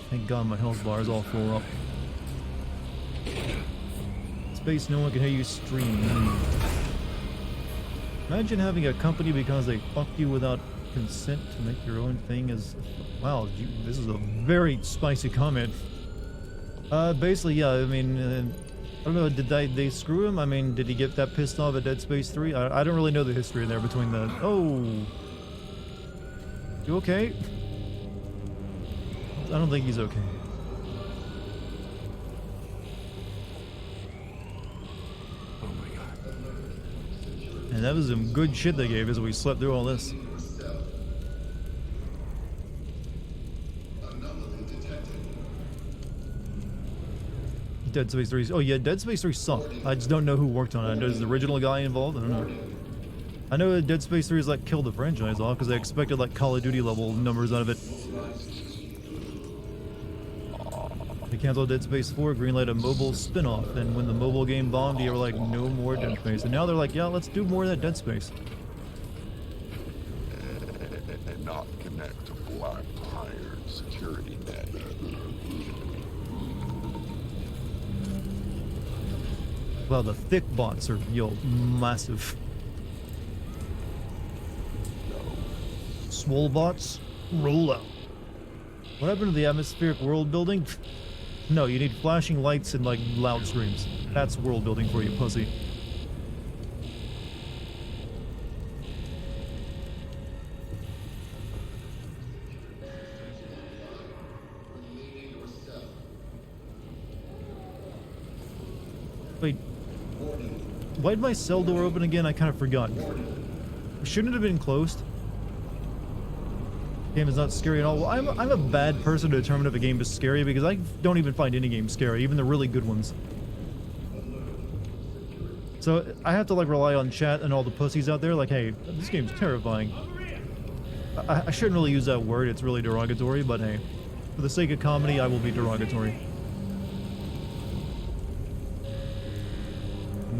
Thank God my health bar is all full up. Space, no one can hear you stream. Imagine having a company because they fucked you without consent to make your own thing is... Wow, this is a very spicy comment. Basically, yeah, I mean, I don't know, did they screw him? I mean, did he get that pissed off at Dead Space 3? I don't really know the history there between the... Oh! You okay? I don't think he's okay. And that was some good shit they gave us. We slept through all this. Dead Space 3. Oh yeah, Dead Space 3 sucked. I just don't know who worked on it. Is the original guy involved? I don't know. I know that Dead Space 3 is like killed the franchise off because they expected like Call of Duty level numbers out of it. They canceled Dead Space 4, greenlight a mobile spin-off, and when the mobile game bombed, you were like, no more Dead Space. And now they're like, yeah, let's do more of that Dead Space. And not connect to Black Iron security net. Well, the thick bots are, massive. Swole bots, roll out. What happened to the atmospheric world building? No, you need flashing lights and, like, loud screams. That's world building for you, pussy. Wait. Why'd my cell door open again? I kind of forgot. Shouldn't it have been closed? Game is not scary at all. Well, I'm a bad person to determine if a game is scary because I don't even find any game scary, even the really good ones. So I have to like rely on chat and all the pussies out there like, hey, this game's terrifying. I shouldn't really use that word, it's really derogatory, but hey, for the sake of comedy, I will be derogatory.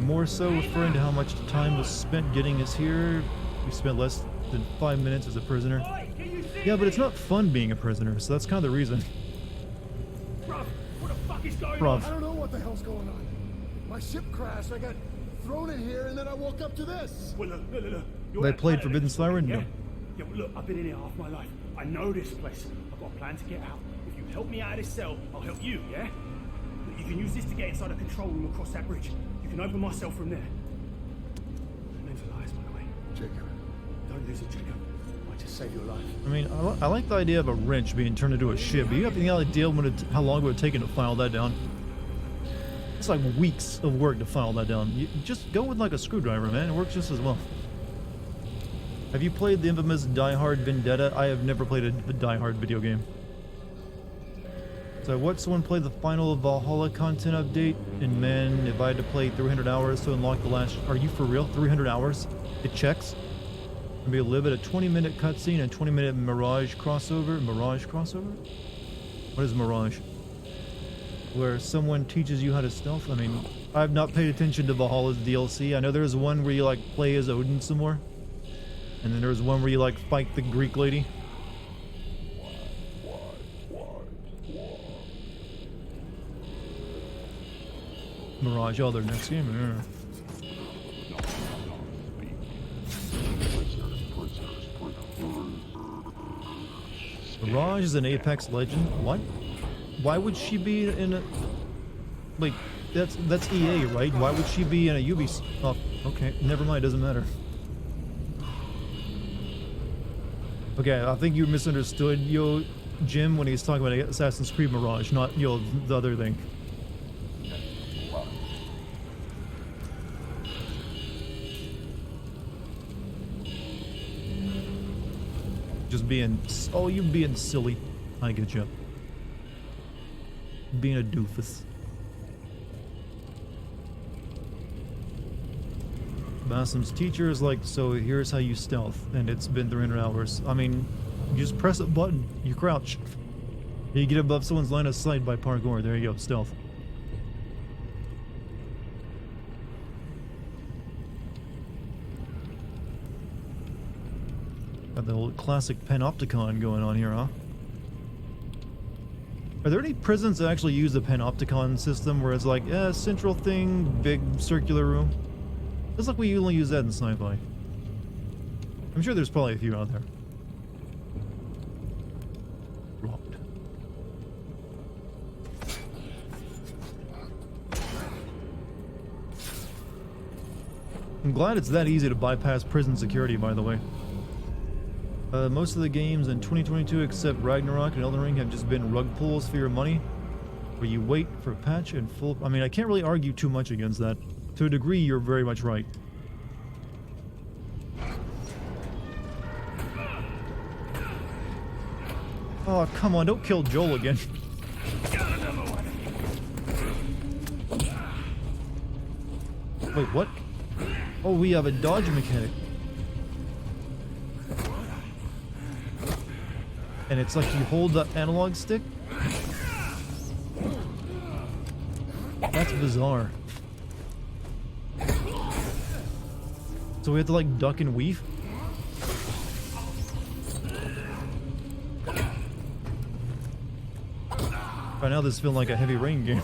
More so referring to how much time was spent getting us here. We spent less than 5 minutes as a prisoner. Yeah, but it's not fun being a prisoner, so that's kind of the reason. Bruv, what the fuck is going on? I don't know what the hell's going on. My ship crashed, I got thrown in here, and then I woke up to this. Well, look. They played Forbidden Siren? No. Yeah, well, look, I've been in here half my life. I know this place. I've got a plan to get out. If you help me out of this cell, I'll help you, yeah? Look, you can use this to get inside a control room across that bridge. You can open my cell from there. Name's Elias, by the way. Jacob. Don't lose it, Jacob. Might just save your life. I mean, I like the idea of a wrench being turned into a ship, but you have any idea how long it would have taken to file that down? It's like weeks of work to file that down. You just go with like a screwdriver, man. It works just as well. Have you played the infamous Die Hard Vendetta? I have never played a Die Hard video game. So what, someone played the final Valhalla content update? And man, if I had to play 300 hours to unlock the last... Are you for real? 300 hours? It checks? And be able to live at a 20-minute cutscene and 20-minute Mirage crossover? Mirage crossover? What is Mirage? Where someone teaches you how to stealth? I mean, I've not paid attention to Valhalla's DLC. I know there's one where you like play as Odin some more. And then there's one where you like fight the Greek lady. Mirage, oh, their next game? Yeah. Mirage is an Apex legend? What? Why would she be in a... Wait, that's EA, right? Why would she be in a Ubisoft? Oh, okay, never mind, doesn't matter. Okay, I think you misunderstood, Jim, when he was talking about Assassin's Creed Mirage, not, the other thing. Just being... Oh, you being silly. I get you. Being a doofus. Bassam's teacher is like, so here's how you stealth, and it's been 300 hours. I mean, you just press a button, you crouch. You get above someone's line of sight by parkour. There you go, stealth. Got the old classic panopticon going on here, huh? Are there any prisons that actually use the panopticon system where it's like, central thing, big circular room? Looks like we only use that in sci-fi. I'm sure there's probably a few out there. Locked. I'm glad it's that easy to bypass prison security, by the way. Most of the games in 2022 except Ragnarok and Elden Ring have just been rug pulls for your money, where you wait for a patch and full... I mean, I can't really argue too much against that. To a degree, you're very much right. Oh, come on, don't kill Joel again. Wait, what? Oh, we have a dodge mechanic. And it's like you hold the analog stick? That's bizarre. So we have to like duck and weave? Right now this is feeling like a heavy rain game.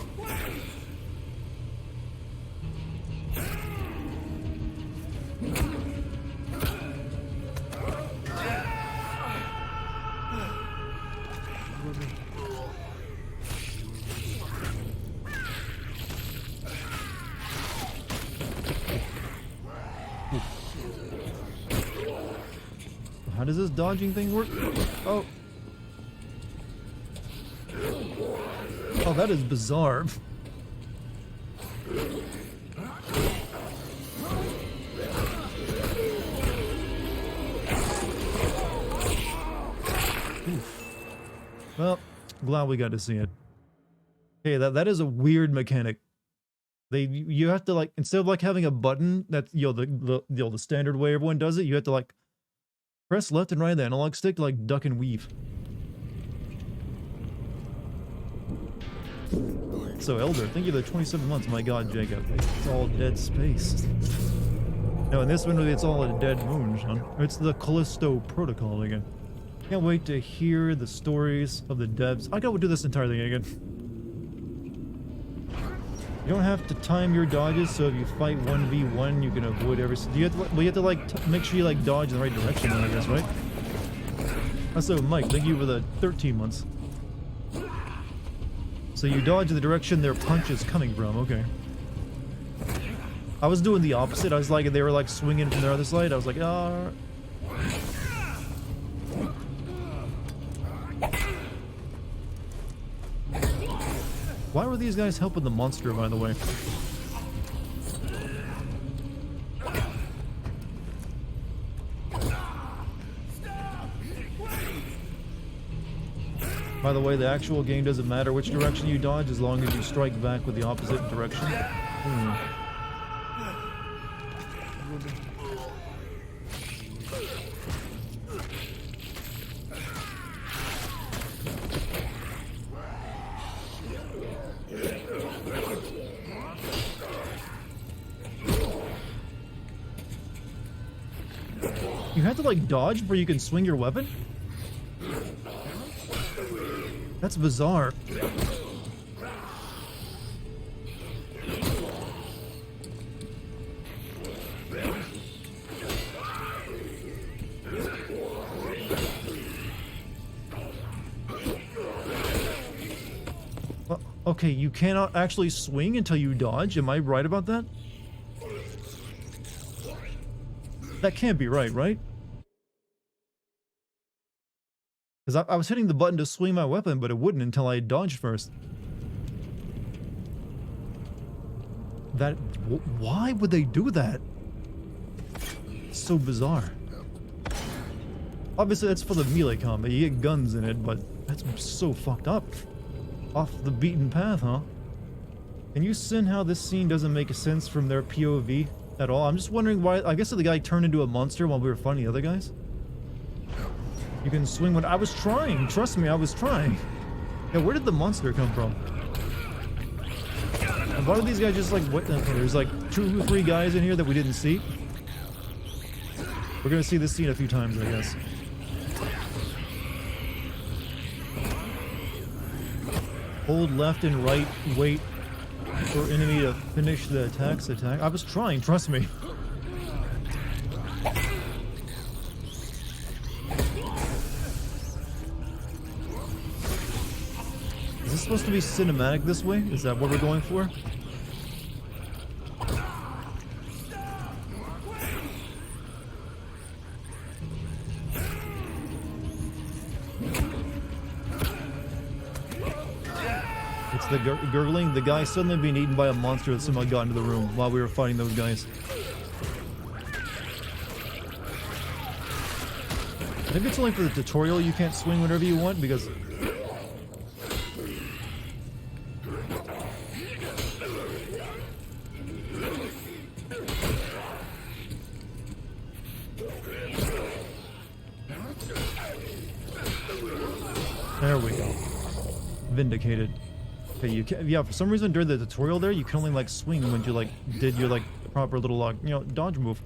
How does this dodging thing work? Oh. Oh, that is bizarre. Well, glad we got to see it. Okay, that is a weird mechanic. You have to like, instead of like having a button that's the standard way everyone does it, you have to like press left and right of the analog stick to like duck and weave. So Elder, thank you for the 27 months. My god, Jacob. It's all dead space. No, in this one it's all a dead moon, Sean. It's the Callisto protocol again. Can't wait to hear the stories of the devs. I gotta do this entire thing again. You don't have to time your dodges, so if you fight 1v1, you can avoid every... You have to like make sure you like dodge in the right direction, I guess, right? Also, Mike, thank you for the 13 months. So you dodge in the direction their punch is coming from, okay. I was doing the opposite. I was like, they were like swinging from the other side. I was like, ah. Why were these guys helping the monster, by the way? By the way, the actual game doesn't matter which direction you dodge as long as you strike back with the opposite direction. You have to like dodge before you can swing your weapon? That's bizarre. Okay, you cannot actually swing until you dodge. Am I right about that? That can't be right, right? Because I was hitting the button to swing my weapon, but it wouldn't until I dodged first. Why would they do that? It's so bizarre. Obviously, that's for the melee combat. You get guns in it, but that's so fucked up. Off the beaten path, huh? Can you send how this scene doesn't make sense from their POV at all? I'm just wondering why. I guess the guy turned into a monster while we were fighting the other guys. You can swing when I was trying. Trust me, I was trying. Yeah, where did the monster come from? And why are these guys just like, what? Okay, there's like 2 or 3 guys in here that we didn't see. We're gonna see this scene a few times, I guess. Hold left and right, wait for enemy to finish the attack. I was trying, trust me. Is this supposed to be cinematic this way? Is that what we're going for? It's the gurgling, the guy suddenly being eaten by a monster that somehow got into the room while we were fighting those guys. Maybe it's only for the tutorial you can't swing whenever you want, because... There we go. Vindicated. Okay, you can, yeah, for some reason during the tutorial there, you can only like swing when you like did your like proper little like, you know, dodge move.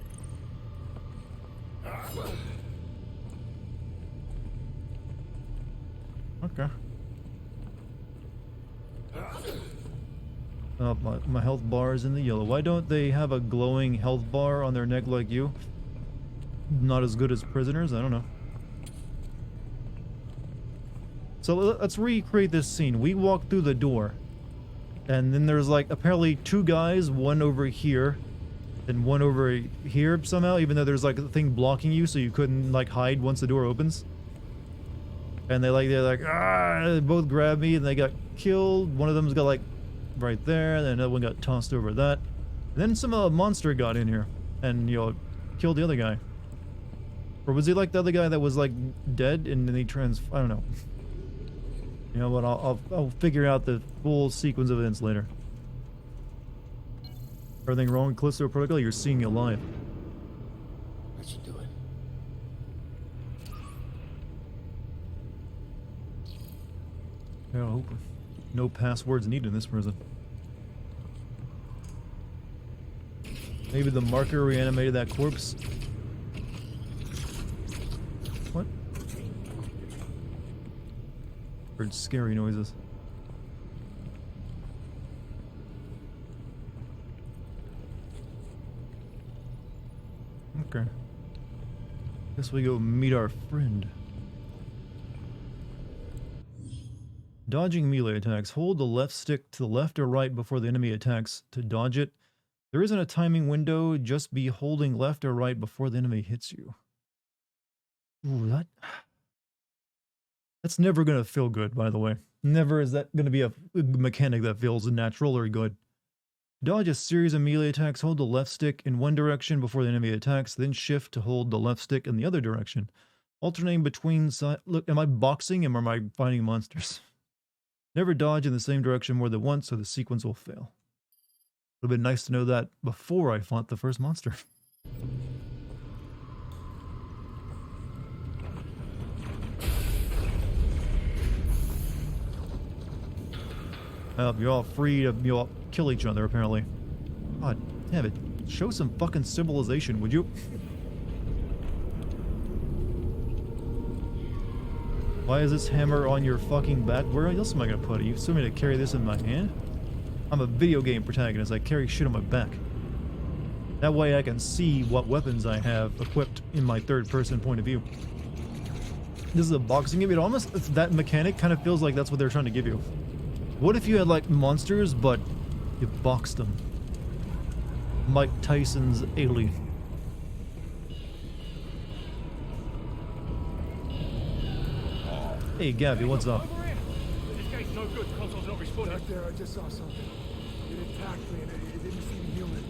Okay. Oh, my health bar is in the yellow. Why don't they have a glowing health bar on their neck like you? Not as good as prisoners? I don't know. So let's recreate this scene. We walk through the door, and then there's like apparently 2 guys, one over here, and one over here somehow, even though there's like a thing blocking you so you couldn't like hide once the door opens. And they're like, ah, they both grabbed me and they got killed. One of them's got like right there, and then another one got tossed over that. And then some monster got in here and, you know, killed the other guy. Or was he like the other guy that was like dead and then he I don't know. You know what, I'll figure out the full sequence of events later. Everything wrong with Callisto Protocol? You're seeing it live. That should do it. Yeah, I hope no passwords needed in this prison. Maybe the marker reanimated that corpse? What? Heard scary noises. Okay. Guess we go meet our friend. Dodging melee attacks. Hold the left stick to the left or right before the enemy attacks to dodge it. There isn't a timing window, just be holding left or right before the enemy hits you. Ooh, that's never going to feel good, by the way. Never is that going to be a mechanic that feels natural or good. Dodge a series of melee attacks, hold the left stick in one direction before the enemy attacks, then shift to hold the left stick in the other direction. Alternating between sides. Look, am I boxing or am I fighting monsters? Never dodge in the same direction more than once, so the sequence will fail. It would have been nice to know that before I fought the first monster. You're all free to, you all kill each other, apparently. God damn it. Show some fucking civilization, would you? Why is this hammer on your fucking back? Where else am I gonna put it? You assume me to carry this in my hand? I'm a video game protagonist. I carry shit on my back. That way I can see what weapons I have equipped in my third-person point of view. This is a boxing game. It almost, that mechanic kind of feels like that's what they're trying to give you. What if you had, like, monsters, but you boxed them? Mike Tyson's Alien. Hey, Gabby, what's up? This gate's no good. Console's not responding. Back there, I just saw something. It attacked me and it didn't seem human.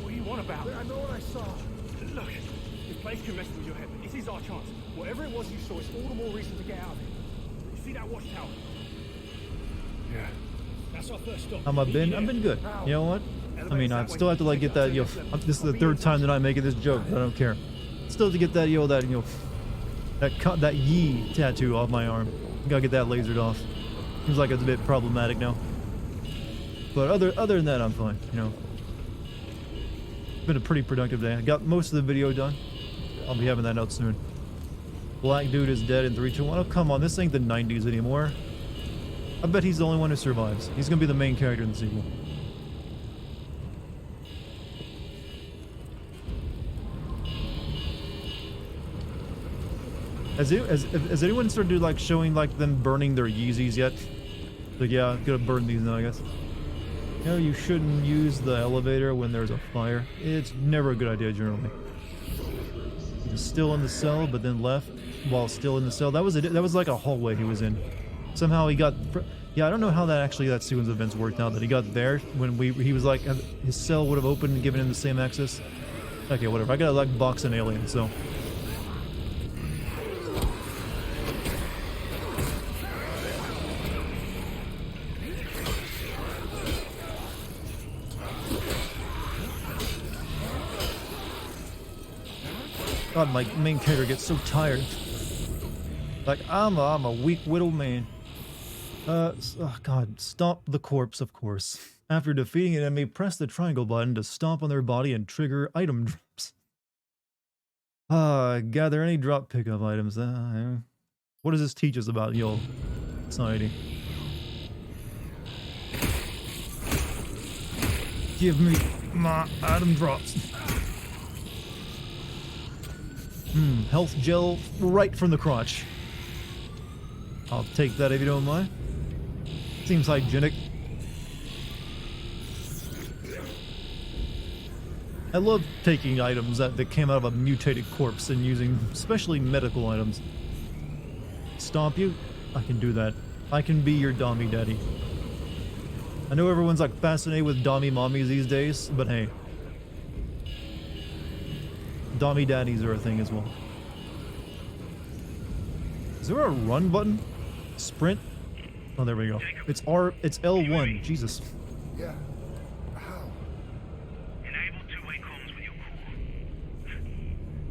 What do you want about? I know what I saw. Look, this place can mess with your head, but this is our chance. Whatever it was you saw, it's all the more reason to get out of here. You see that watchtower? Yeah. That's our first stop. I've been good. You know what? I mean, I still have to like get that, you know, this is the third time that I'm making this joke, but I don't care. Still have to get that, that Yi tattoo off my arm. Gotta get that lasered off. Seems like it's a bit problematic now. But other than that, I'm fine, you know. It's been a pretty productive day. I got most of the video done. I'll be having that out soon. Black dude is dead in 3, 2, 1. Oh, come on, this ain't the 90s anymore. I bet he's the only one who survives. He's gonna be the main character in the sequel. Has anyone started like showing like them burning their Yeezys yet? Like, yeah, I'm gonna burn these now, I guess. No, you shouldn't use the elevator when there's a fire. It's never a good idea generally. He was still in the cell, but then left while still in the cell. That was like a hallway he was in. Somehow he got. Yeah, I don't know how that sequence of events worked out. That he got there when he was like his cell would have opened and given him the same access. Okay, whatever. I gotta like box an alien, so. God, my main character gets so tired. Like, I'm a weak-willed man. Oh God, stomp the corpse, of course. After defeating an enemy, press the triangle button to stomp on their body and trigger item drops. Gather any drop pickup items. What does this teach us about your society? Give me my item drops. Health gel right from the crotch. I'll take that if you don't mind. Seems hygienic. I love taking items that came out of a mutated corpse and using especially medical items. Stomp you? I can do that. I can be your Dommy Daddy. I know everyone's like fascinated with Dommy Mommies these days, but hey. Dommy Daddies are a thing as well. Is there a run button? Sprint? Oh, there we go. It's L1. Jesus. Yeah. How? Enable two-way comms with your core.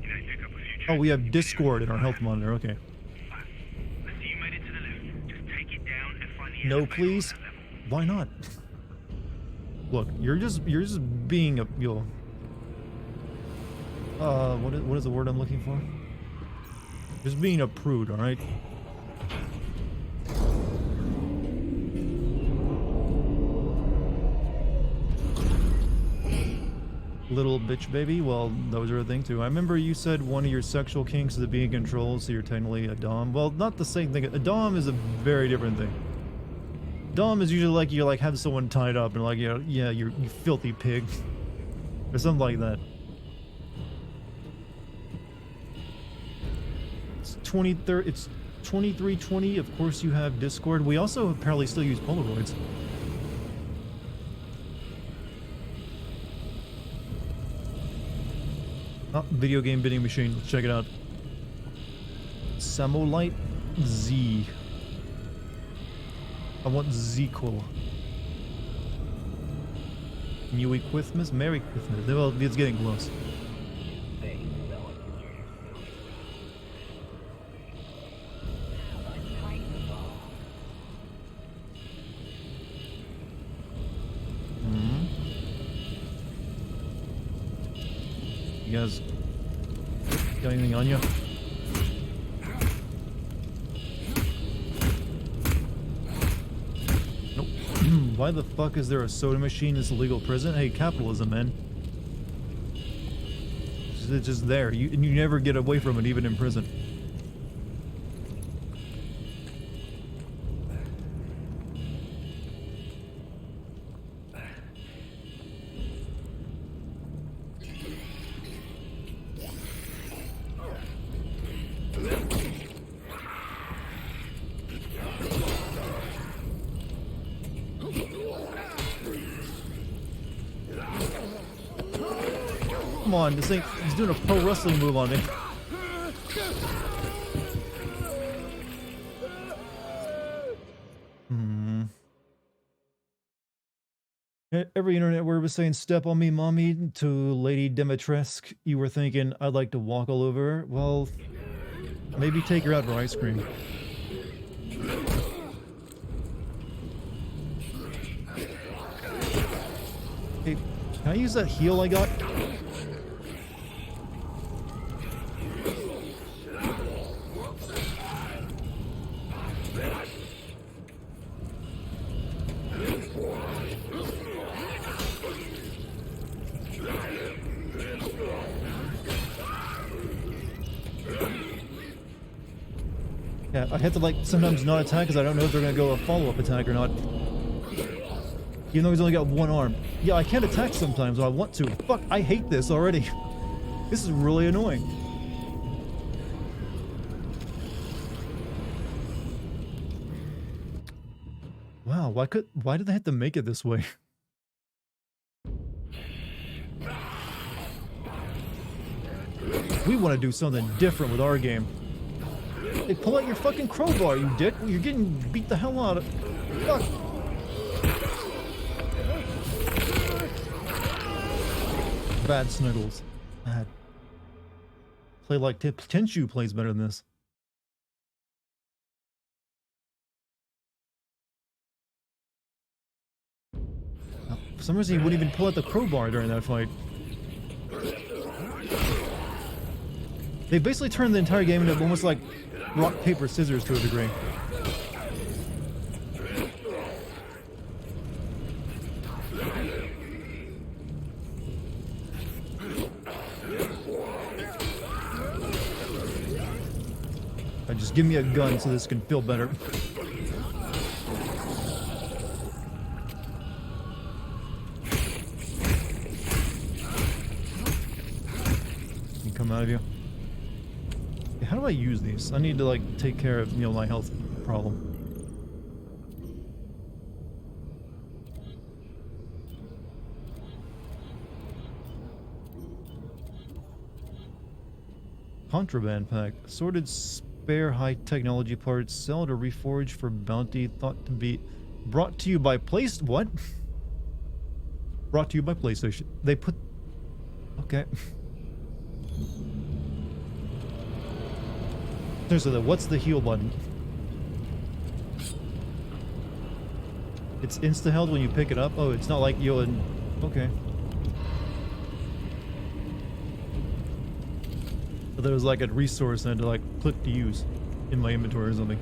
You know, pick up a few. Oh, we have Discord in our health monitor. Okay. I see you made it to the left. Just take it down and find the No, please. Why not? Look, you're just being a what is the word I'm looking for? Just being a prude, all right? Little bitch baby. Well, those are a thing too. I remember you said one of your sexual kinks is being controlled, so you're technically a dom. Well, not the same thing. A dom is a very different thing. Dom is usually like you like have someone tied up and like yeah, you filthy pig, or something like that. It's 2320. Of course, you have Discord. We also apparently still use Polaroids. Oh, video game bidding machine. Let's check it out. Samolite Z. I want Z-Cola. New Equithmas? Merry Equithmas. Well, it's getting close. You guys got anything on you? Nope. Why the fuck is there a soda machine in this illegal prison? Hey, capitalism, man. It's just there. You never get away from it, even in prison. Come on, this thing, he's doing a pro wrestling move on me. Every internet word was saying, step on me, mommy, to Lady Dimitrescu. You were thinking, I'd like to walk all over her. Well, maybe take her out for ice cream. Hey, can I use that heal I got? Yeah, I have to like sometimes not attack because I don't know if they're gonna go a follow-up attack or not. Even though he's only got one arm. Yeah, I can't attack sometimes when I want to. Fuck, I hate this already. This is really annoying. Wow, why did they have to make it this way? We want to do something different with our game. Hey, pull out your fucking crowbar, you dick. You're getting beat the hell out of... Fuck. Bad Snuggles. Bad. Play like Tenshu plays better than this. Oh, for some reason he wouldn't even pull out the crowbar during that fight. They basically turned the entire game into almost like rock, paper, scissors to a degree. Just give me a gun so this can feel better. Can come out of you. How do I use these? I need to like take care of, you know, my health problem. Contraband pack. Assorted spare high technology parts. Sell to reforge for bounty. Thought to be brought to you by what? Brought to you by PlayStation. They put... Okay. Seriously, what's the heal button? It's insta-held when you pick it up? Oh, it's not like you'll... Okay. But there was like a resource I had to like click to use in my inventory or something.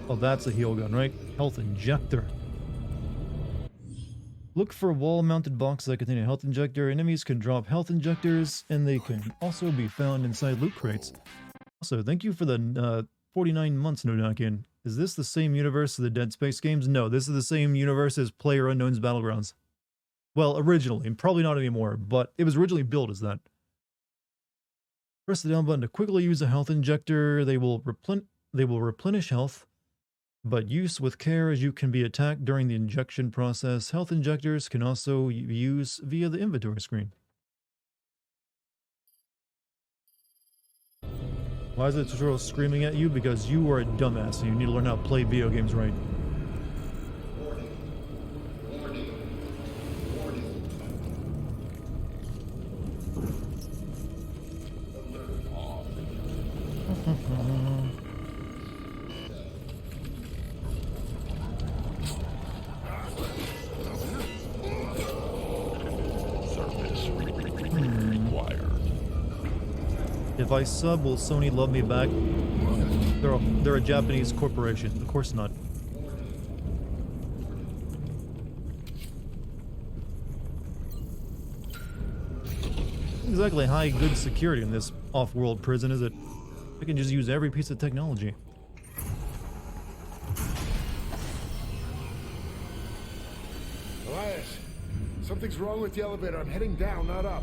Oh, that's a heal gun, right? Health injector. Look for wall-mounted boxes that contain a health injector. Enemies can drop health injectors, and they can also be found inside loot crates. Also, thank you for the 49 months, Dartigan. Is this the same universe as the Dead Space games? No, this is the same universe as PlayerUnknown's Battlegrounds. Well, originally, and probably not anymore, but it was originally built as that. Press the down button to quickly use a health injector. They will replenish health, but use with care as you can be attacked during the injection process. Health injectors can also be used via the inventory screen. Why is the tutorial screaming at you? Because you are a dumbass and you need to learn how to play video games right. If I sub, will Sony love me back? They're a Japanese corporation. Of course not. Exactly high good security in this off-world prison, is it? I can just use every piece of technology. Elias, something's wrong with the elevator. I'm heading down, not up.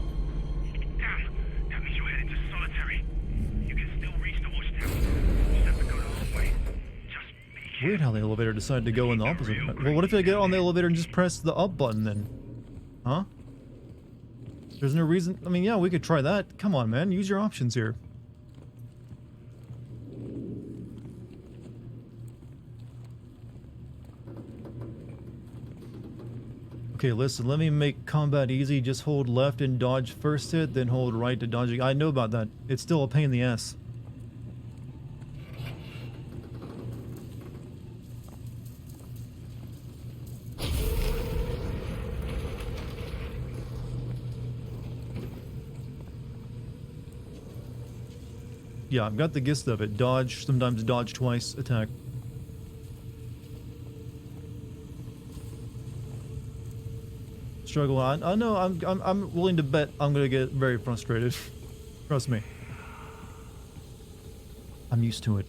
Weird how the elevator decided to go in the opposite. Well, what if I get on the elevator and just press the up button then? Huh? There's no reason. I mean, yeah, we could try that. Come on, man. Use your options here. Okay, listen, let me make combat easy. Just hold left and dodge first hit, then hold right to dodge. I know about that. It's still a pain in the ass. yeah, I've got the gist of it. Dodge, sometimes dodge twice, attack. Struggle on. I know. I'm willing to bet I'm gonna get very frustrated. Trust me. I'm used to it.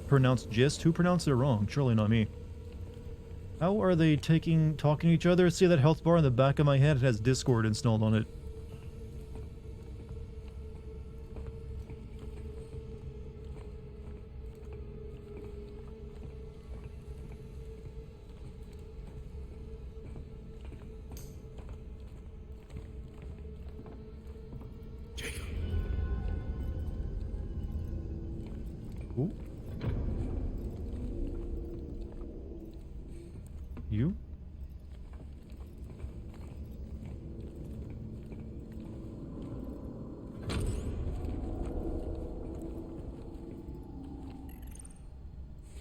Pronounced gist? Who pronounced it wrong? Surely not me. How are they talking to each other? See that health bar in the back of my head? It has Discord installed on it. Ooh. You?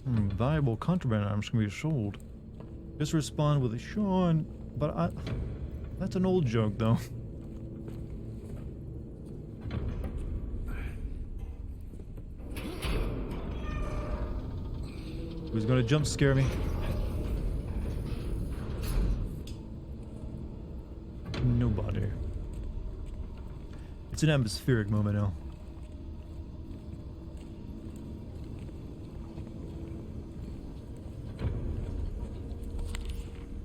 Valuable contraband items can be sold. Just respond with a Sean, but that's an old joke though. Who's gonna jump scare me? Nobody. It's an atmospheric moment now.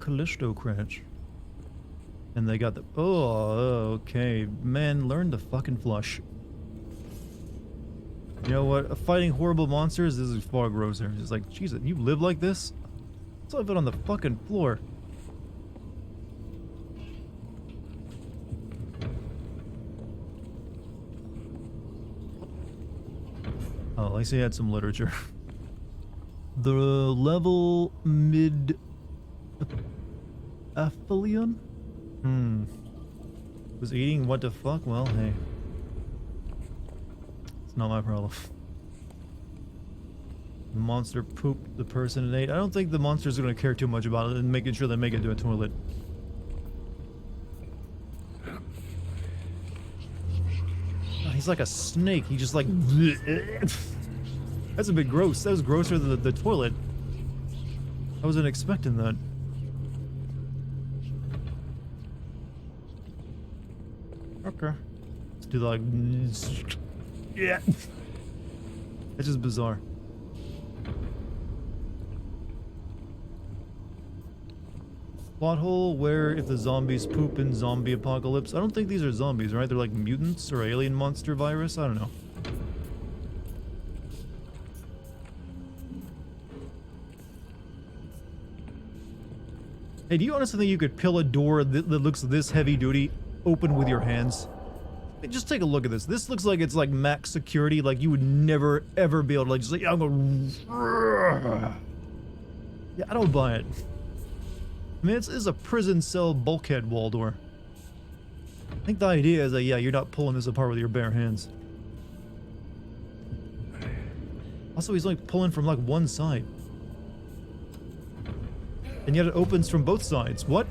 Callisto crash. And they got the... Oh, okay. Man, learn to fucking flush. You know what? Fighting horrible monsters, this is far grosser. It's like, Jesus, you live like this? Let's live it on the fucking floor. Oh, at least he had some literature. The level mid... Aphelion? Was eating what the fuck? Well, hey. It's not my problem. The monster pooped the person it ate. I don't think the monster's gonna care too much about it and making sure they make it to a toilet. Oh, he's like a snake. He just like... That's a bit gross. That was grosser than the toilet. I wasn't expecting that. Okay. Let's do like... Yeah. That's just bizarre. Plot hole where if the zombies poop in zombie apocalypse. I don't think these are zombies, right? They're like mutants or alien monster virus. I don't know. Hey, do you honestly think you could pill a door that looks this heavy duty open with your hands? Hey, just take a look at this. This looks like it's like max security. Like you would never ever be able to like just like I'm gonna... Yeah, I don't buy it. I mean, it's a prison cell bulkhead wall door. I think the idea is that yeah, you're not pulling this apart with your bare hands. Also, he's like pulling from like one side. And yet it opens from both sides. What?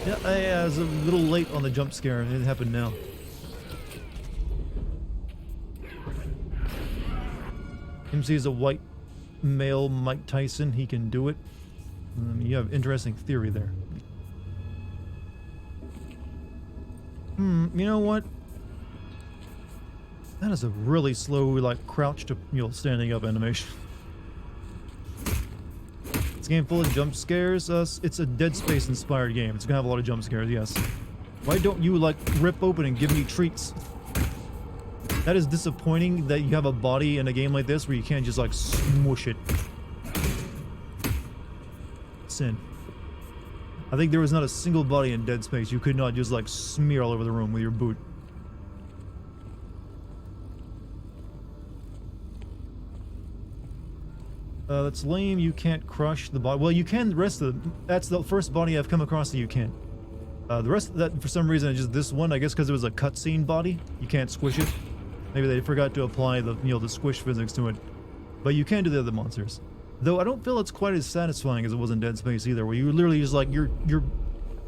Yeah, I was a little late on the jump scare. It happened now. Him sees a white male Mike Tyson. He can do it. You have interesting theory there. You know what? That is a really slow, like, crouch to, you know, standing up animation. This game full of jump scares. It's a Dead Space inspired game. It's gonna have a lot of jump scares, yes. Why don't you, like, rip open and give me treats? That is disappointing that you have a body in a game like this where you can't just, like, smoosh it. Sin. I think there was not a single body in Dead Space you could not just, like, smear all over the room with your boot. That's lame. You can't crush the body. Well, you can the rest of the... That's the first body I've come across that you can. The rest of that, for some reason, is just this one. I guess because it was a cutscene body. You can't squish it. Maybe they forgot to apply the, you know, the squish physics to it. But you can do the other monsters. Though I don't feel it's quite as satisfying as it was in Dead Space either, where you were literally just like, you're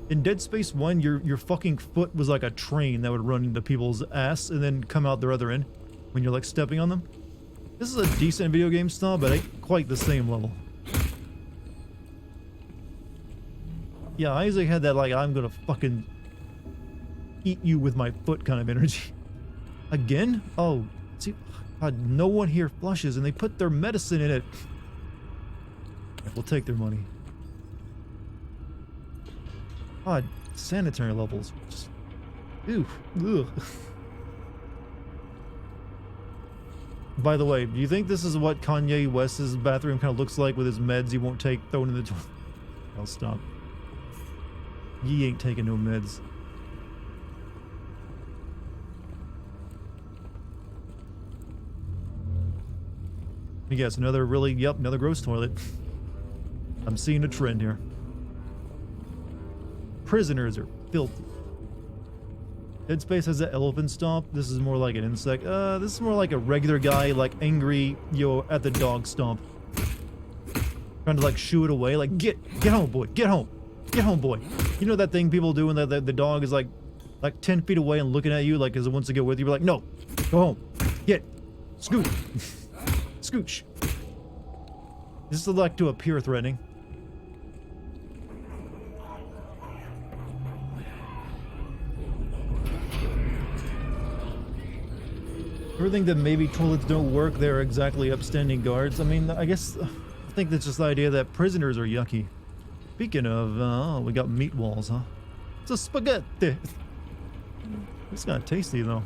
in Dead Space 1, your fucking foot was like a train that would run into people's ass and then come out their other end when you're like stepping on them. This is a decent video game style, but ain't quite the same level. Yeah, Isaac had that like, I'm gonna fucking eat you with my foot kind of energy. Again? Oh, see, God, no one here flushes and they put their medicine in it. We'll take their money. God, sanitary levels. Just, ew, ugh. By the way, do you think this is what Kanye West's bathroom kind of looks like with his meds he won't take thrown in the toilet? I'll stop. Ye ain't taking no meds. Yes, another really, yep, another gross toilet. I'm seeing a trend here. Prisoners are filthy. Dead Space has that elephant stomp. This is more like an insect. This is more like a regular guy, like angry, yo, at the dog stomp. Trying to like shoo it away, like get home, boy, get home, boy. You know that thing people do when the dog is like 10 feet away and looking at you, like as it wants to get with you. You're like, no, go home, get, scoot, scooch. This is like to appear threatening. Ever think that maybe toilets don't work? They're exactly upstanding guards. I mean, I guess I think that's just the idea that prisoners are yucky. Speaking of, oh, we got meat walls, huh? It's a spaghetti. It's kind of tasty though.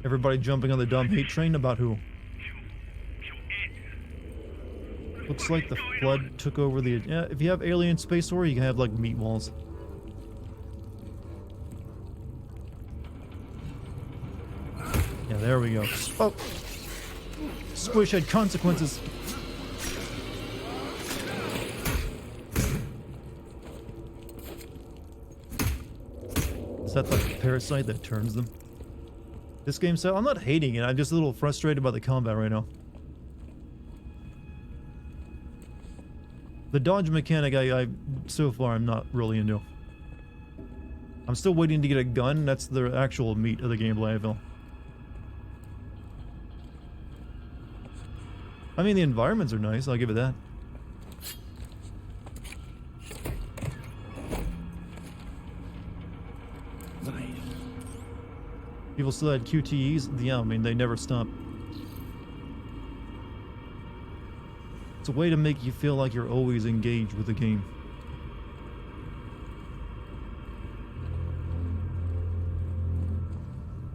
Everybody jumping on the dumb hate train about who? Looks like the flood took over the... Yeah, if you have alien space war, you can have like meat walls. Yeah, there we go. Oh! Squish had consequences. Is that the parasite that turns them? This game style, I'm not hating it, I'm just a little frustrated by the combat right now. The dodge mechanic, I so far I'm not really into. I'm still waiting to get a gun, that's the actual meat of the gameplay, I feel. I mean, the environments are nice, I'll give it that. People still had QTEs? Yeah, I mean, they never stop. It's a way to make you feel like you're always engaged with the game.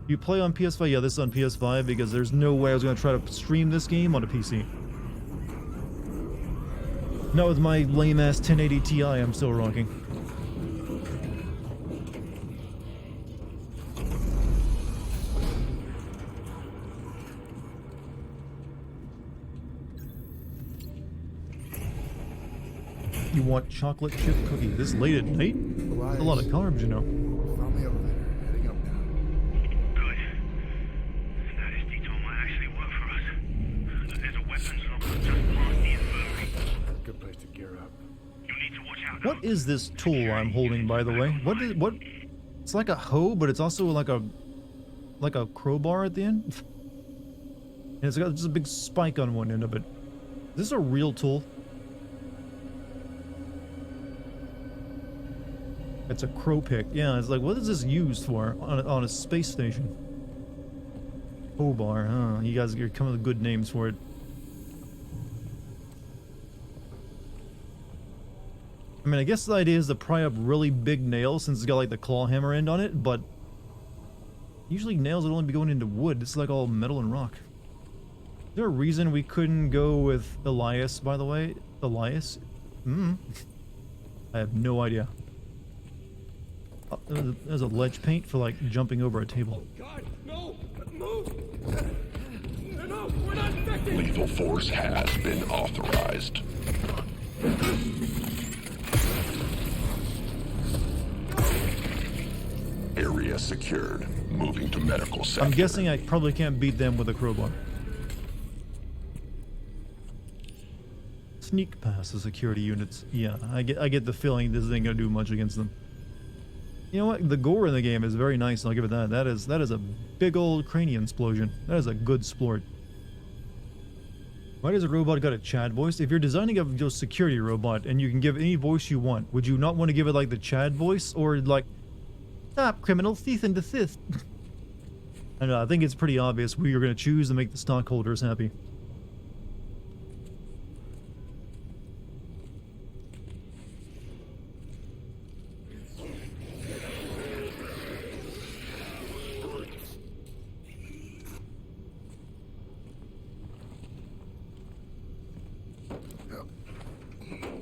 You play on PS5? Yeah, this is on PS5 because there's no way I was going to try to stream this game on a PC. Not with my lame-ass 1080 Ti I'm still rocking. You want chocolate chip cookie this late at night? That's a lot of carbs, you know. Found the elevator, heading up now. Good. Status detour might actually work for us. There's a weapons locker just past the infirmary. Good place to gear up. You need to watch out. What is this tool I'm holding, by the way? What? It's like a hoe, but it's also like a crowbar at the end. And it's got just a big spike on one end of it. Is this a real tool? It's a crow pick. Yeah, it's like, what is this used for on a space station? Crowbar, huh? You guys are coming with good names for it. I mean, I guess the idea is to pry up really big nails since it's got like the claw hammer end on it, but usually nails would only be going into wood. This is like all metal and rock. Is there a reason we couldn't go with Elias, by the way? Elias? I have no idea. Oh, there's a ledge paint for like jumping over a table. God, no! Move! No, we're not! not infected! Lethal force has been authorized. Area secured. Moving to medical sector. I'm guessing I probably can't beat them with a crowbar. Sneak past the security units. Yeah, I get the feeling this ain't gonna do much against them. You know what? The gore in the game is very nice. I'll give it that. That is a big old cranium explosion. That is a good splort. Why does a robot got a Chad voice? If you're designing a security robot and you can give any voice you want, would you not want to give it like the Chad voice or like, stop criminal, cease and desist? I know. I think it's pretty obvious who you're gonna choose to make the stockholders happy.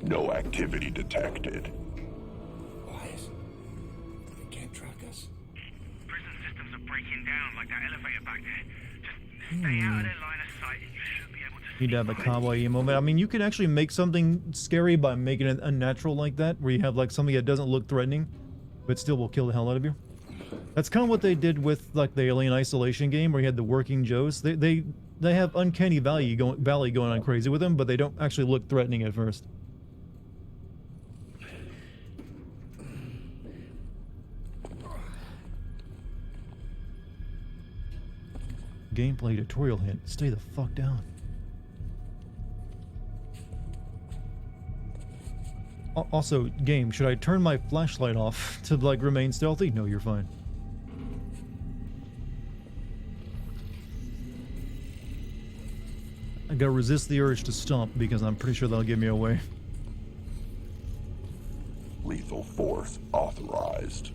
No activity detected. Quiet. They can't track us. Prison systems are breaking down like that elevator back there. Just stay out of their line of sight and you should be able to You'd have a kawaii moment. I mean, you can actually make something scary by making it unnatural like that, where you have like something that doesn't look threatening, but still will kill the hell out of you. That's kind of what they did with like the Alien Isolation game, where you had the working Joes. They have uncanny valley going on crazy with them, but they don't actually look threatening at first. Gameplay tutorial hint. Stay the fuck down. Also, game, should I turn my flashlight off to like remain stealthy? No, you're fine. I gotta resist the urge to stomp because I'm pretty sure that'll give me away. Lethal force authorized.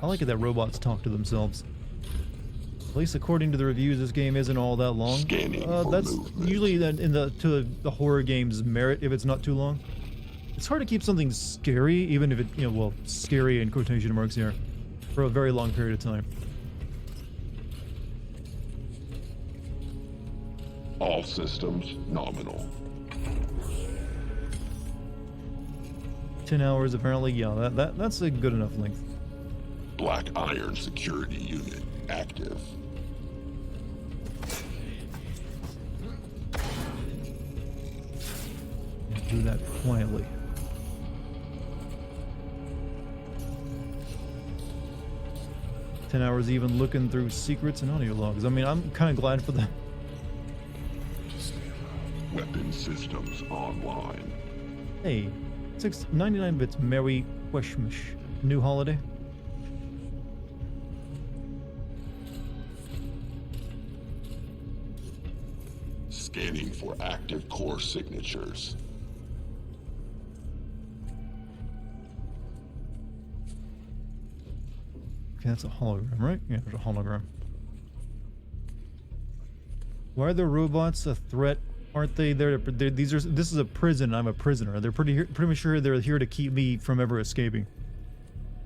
I like it that robots talk to themselves. At least according to the reviews, this game isn't all that long. Scanning for that's movement. usually to the horror game's merit if it's not too long. It's hard to keep something scary, even if it, you know, well, scary in quotation marks here, for a very long period of time. All systems nominal. 10 hours apparently, yeah, that's a good enough length. Black iron security unit active. Do that quietly. $10 even looking through secrets and audio logs. I mean, I'm kind of glad for that. Weapon systems online. Hey, 99 bits Merry Christmas. New holiday. Scanning for active core signatures. Okay, that's a hologram, right? Yeah, there's a hologram. Why are the robots a threat? Aren't they there to... This is a prison. I'm a prisoner. They're pretty much sure they're here to keep me from ever escaping.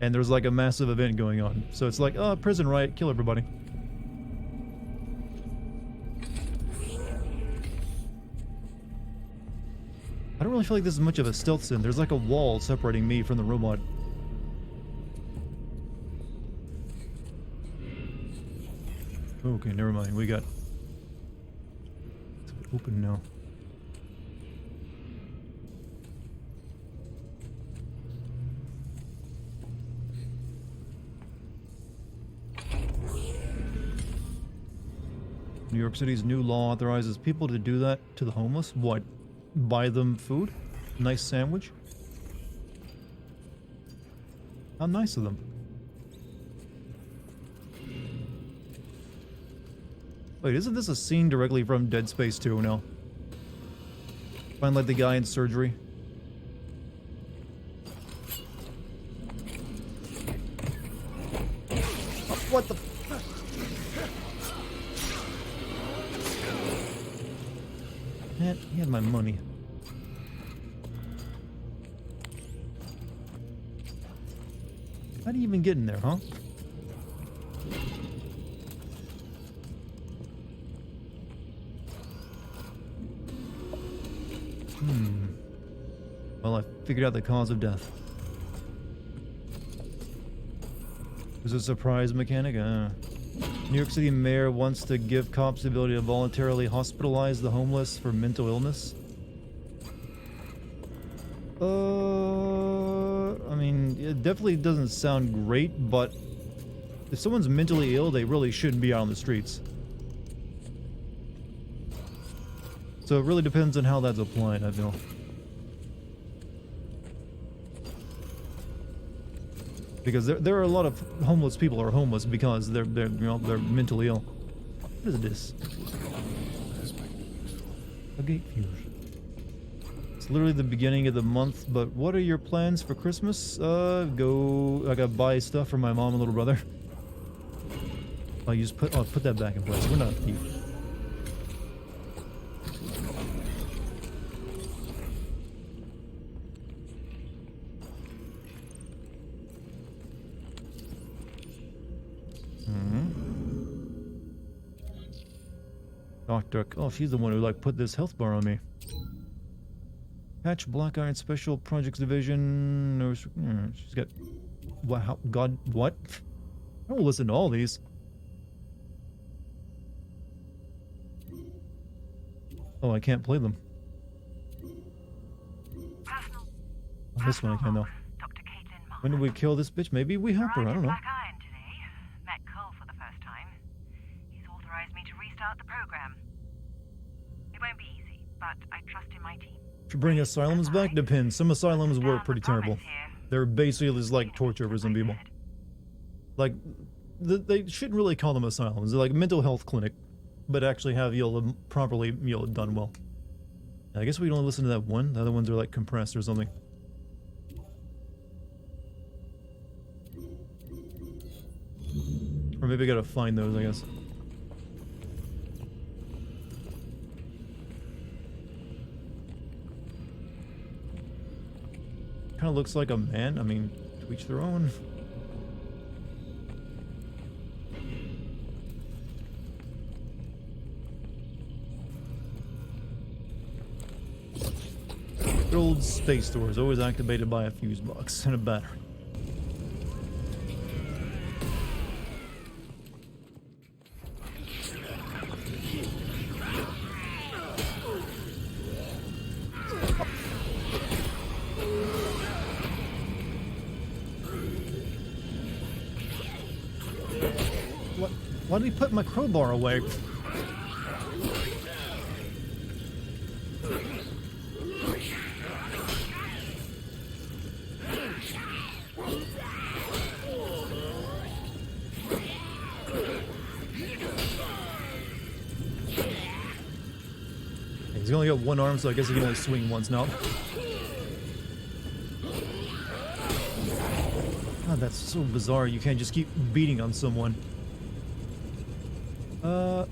And there's like a massive event going on. So it's like, oh, prison riot, kill everybody. I don't really feel like this is much of a stealth sin. There's like a wall separating me from the robot. Okay, never mind. We got... It's open now. New York City's new law authorizes people to do that to the homeless. What? Buy them food? Nice sandwich? How nice of them. Wait, isn't this a scene directly from Dead Space 2 now? Find like the guy in surgery. Oh, what the... Man, he had my money. How do you even get in there, huh? Well, I figured out the cause of death. It was a surprise mechanic. New York City mayor wants to give cops the ability to voluntarily hospitalize the homeless for mental illness. I mean, it definitely doesn't sound great, but if someone's mentally ill, they really shouldn't be out on the streets. So it really depends on how that's applied, I feel. Because there are a lot of homeless people who are homeless because they're mentally ill. What is this? A gate fuse. It's literally the beginning of the month, but what are your plans for Christmas? I gotta buy stuff for my mom and little brother. Put that back in place. We're not thief. Doctor, oh, she's the one who put this health bar on me. Patch Black Iron Special Projects Division. No, she's got. Wow, God, what? I don't listen to all these. Oh, I can't play them. Oh, this one I can though. When did we kill this bitch? Maybe we help her. I don't know. Met Cole for the first time. He's authorized me to restart the program. It won't be easy, but I trust in my team. To bring asylums back depends. Some asylums were pretty terrible. They're basically just like torture for some people. Like, they shouldn't really call them asylums. They're like a mental health clinic, but actually have properly done well. I guess we don't listen to that one. The other ones are like compressed or something. Or maybe I gotta find those, I guess. Kind of looks like a man. I mean, to each their own. Good old space doors, always activated by a fuse box and a battery. Why did he put my crowbar away? He's only got one arm, so I guess he can only swing once now. God, that's so bizarre. You can't just keep beating on someone.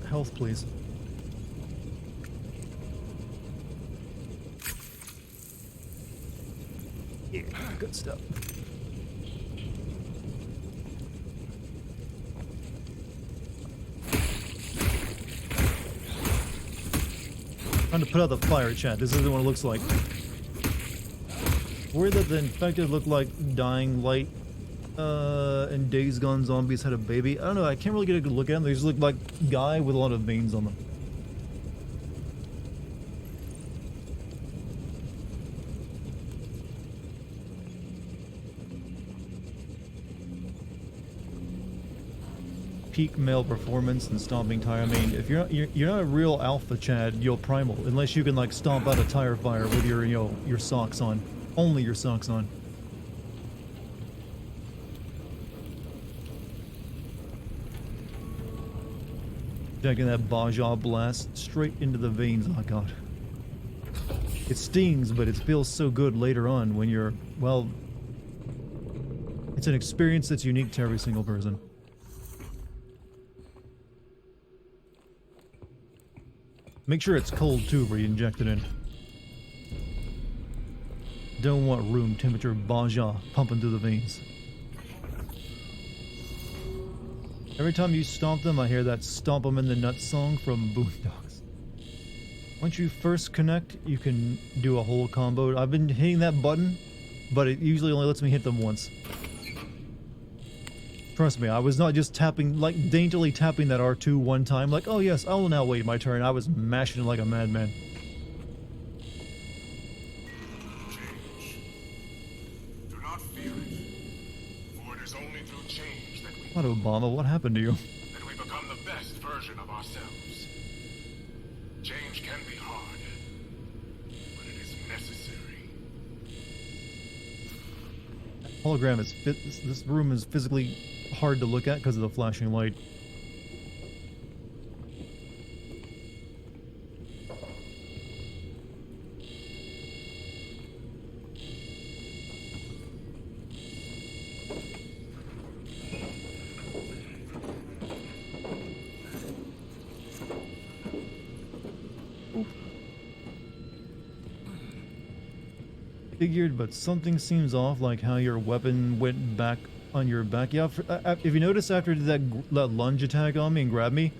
Health, please. Yeah, good stuff. Trying to put out the fire, chat. This is what it looks like. Where did the infected look like dying light? And Days Gone zombies had a baby. I don't know, I can't really get a good look at them. They just look like a guy with a lot of veins on them. Peak male performance and stomping tire. I mean, if you're not a real alpha, Chad, you'll primal unless you can like stomp out a tire fire with your your socks on. Only your socks on. Taking that Baja blast straight into the veins. Oh god. It stings, but it feels so good later on when you're, well, it's an experience that's unique to every single person. Make sure it's cold too where you inject it in. Don't want room temperature Baja pumping through the veins. Every time you stomp them, I hear that Stomp 'em in the Nuts song from Boondocks. Once you first connect, you can do a whole combo. I've been hitting that button, but it usually only lets me hit them once. Trust me, I was not just tapping, like daintily tapping that R2 one time, like, oh yes, I will now wait my turn. I was mashing it like a madman. Change. Do not fear it, for it is only through change that we What, Obama? What happened to you? that we become the best version of ourselves. Change can be hard, but it is necessary. Hologram is this room is physically hard to look at because of the flashing light. Figured, but something seems off, like how your weapon went back on your back. Yeah, if you notice, after it did that lunge attack on me and grabbed me,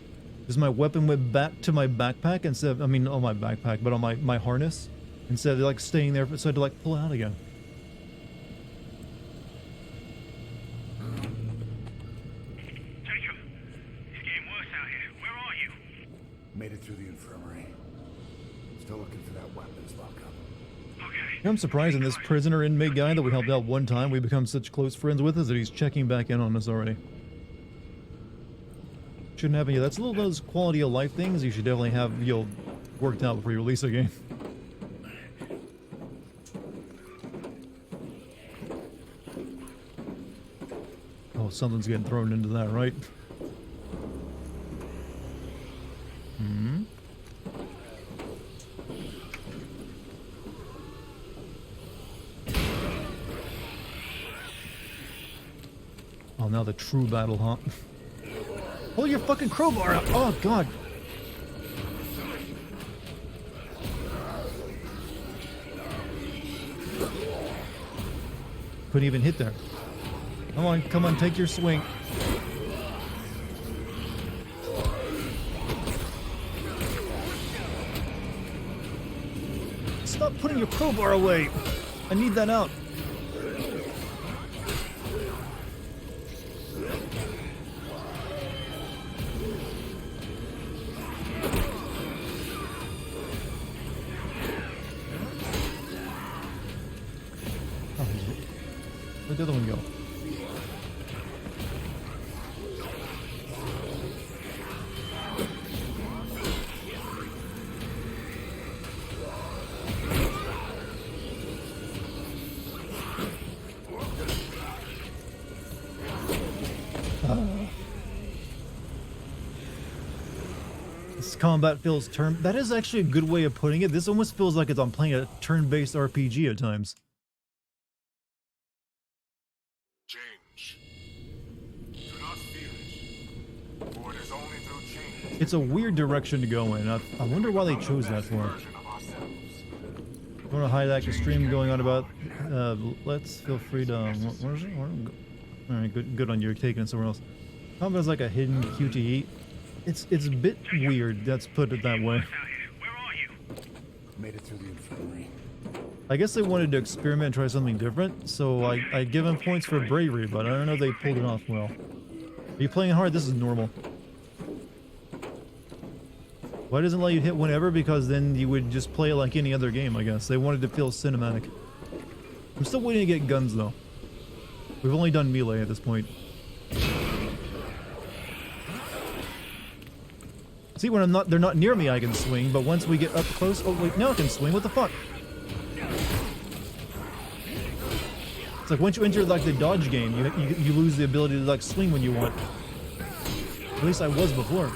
because my weapon went back to my backpack instead of, I mean, on my backpack, but on my harness, instead of like staying there, so I had to like pull it out again. Jacob, it's getting worse out here. Where are you? Made it through the infirmary. Still looking for that weapons lockup. I'm surprised in this prisoner inmate guy that we helped out one time, we become such close friends with us that he's checking back in on us already. Shouldn't happen yet. That's little those quality of life things you should definitely have, worked out before you release a game. Oh, something's getting thrown into that, right? Hmm. Oh, now the true battle, huh? Pull your fucking crowbar out! Oh, God! Couldn't even hit there. Come on, take your swing. Stop putting your crowbar away! I need that out. Where'd the other one go? This combat feels that is actually a good way of putting it. This almost feels like I'm playing a turn-based RPG at times. Change. Do not fear it, for it is only through change. It's a weird direction to go in. I wonder why they chose that for. I want to hide that stream going on about. Let's feel free to. Where is it? All right, good on you. You're taking it somewhere else. How about like a hidden QTE? It's a bit weird. Let's put it that way. Made it through the infirmary. I guess they wanted to experiment and try something different, so I give them points for bravery, but I don't know if they pulled it off well. Are you playing hard? This is normal. Why doesn't it let you hit whenever? Because then you would just play it like any other game, I guess. They wanted to feel cinematic. I'm still waiting to get guns, though. We've only done melee at this point. See, when they're not near me, I can swing, but once we get up close, oh wait, now I can swing, what the fuck? It's like once you enter like the dodge game, you lose the ability to like swing when you want. At least I was before.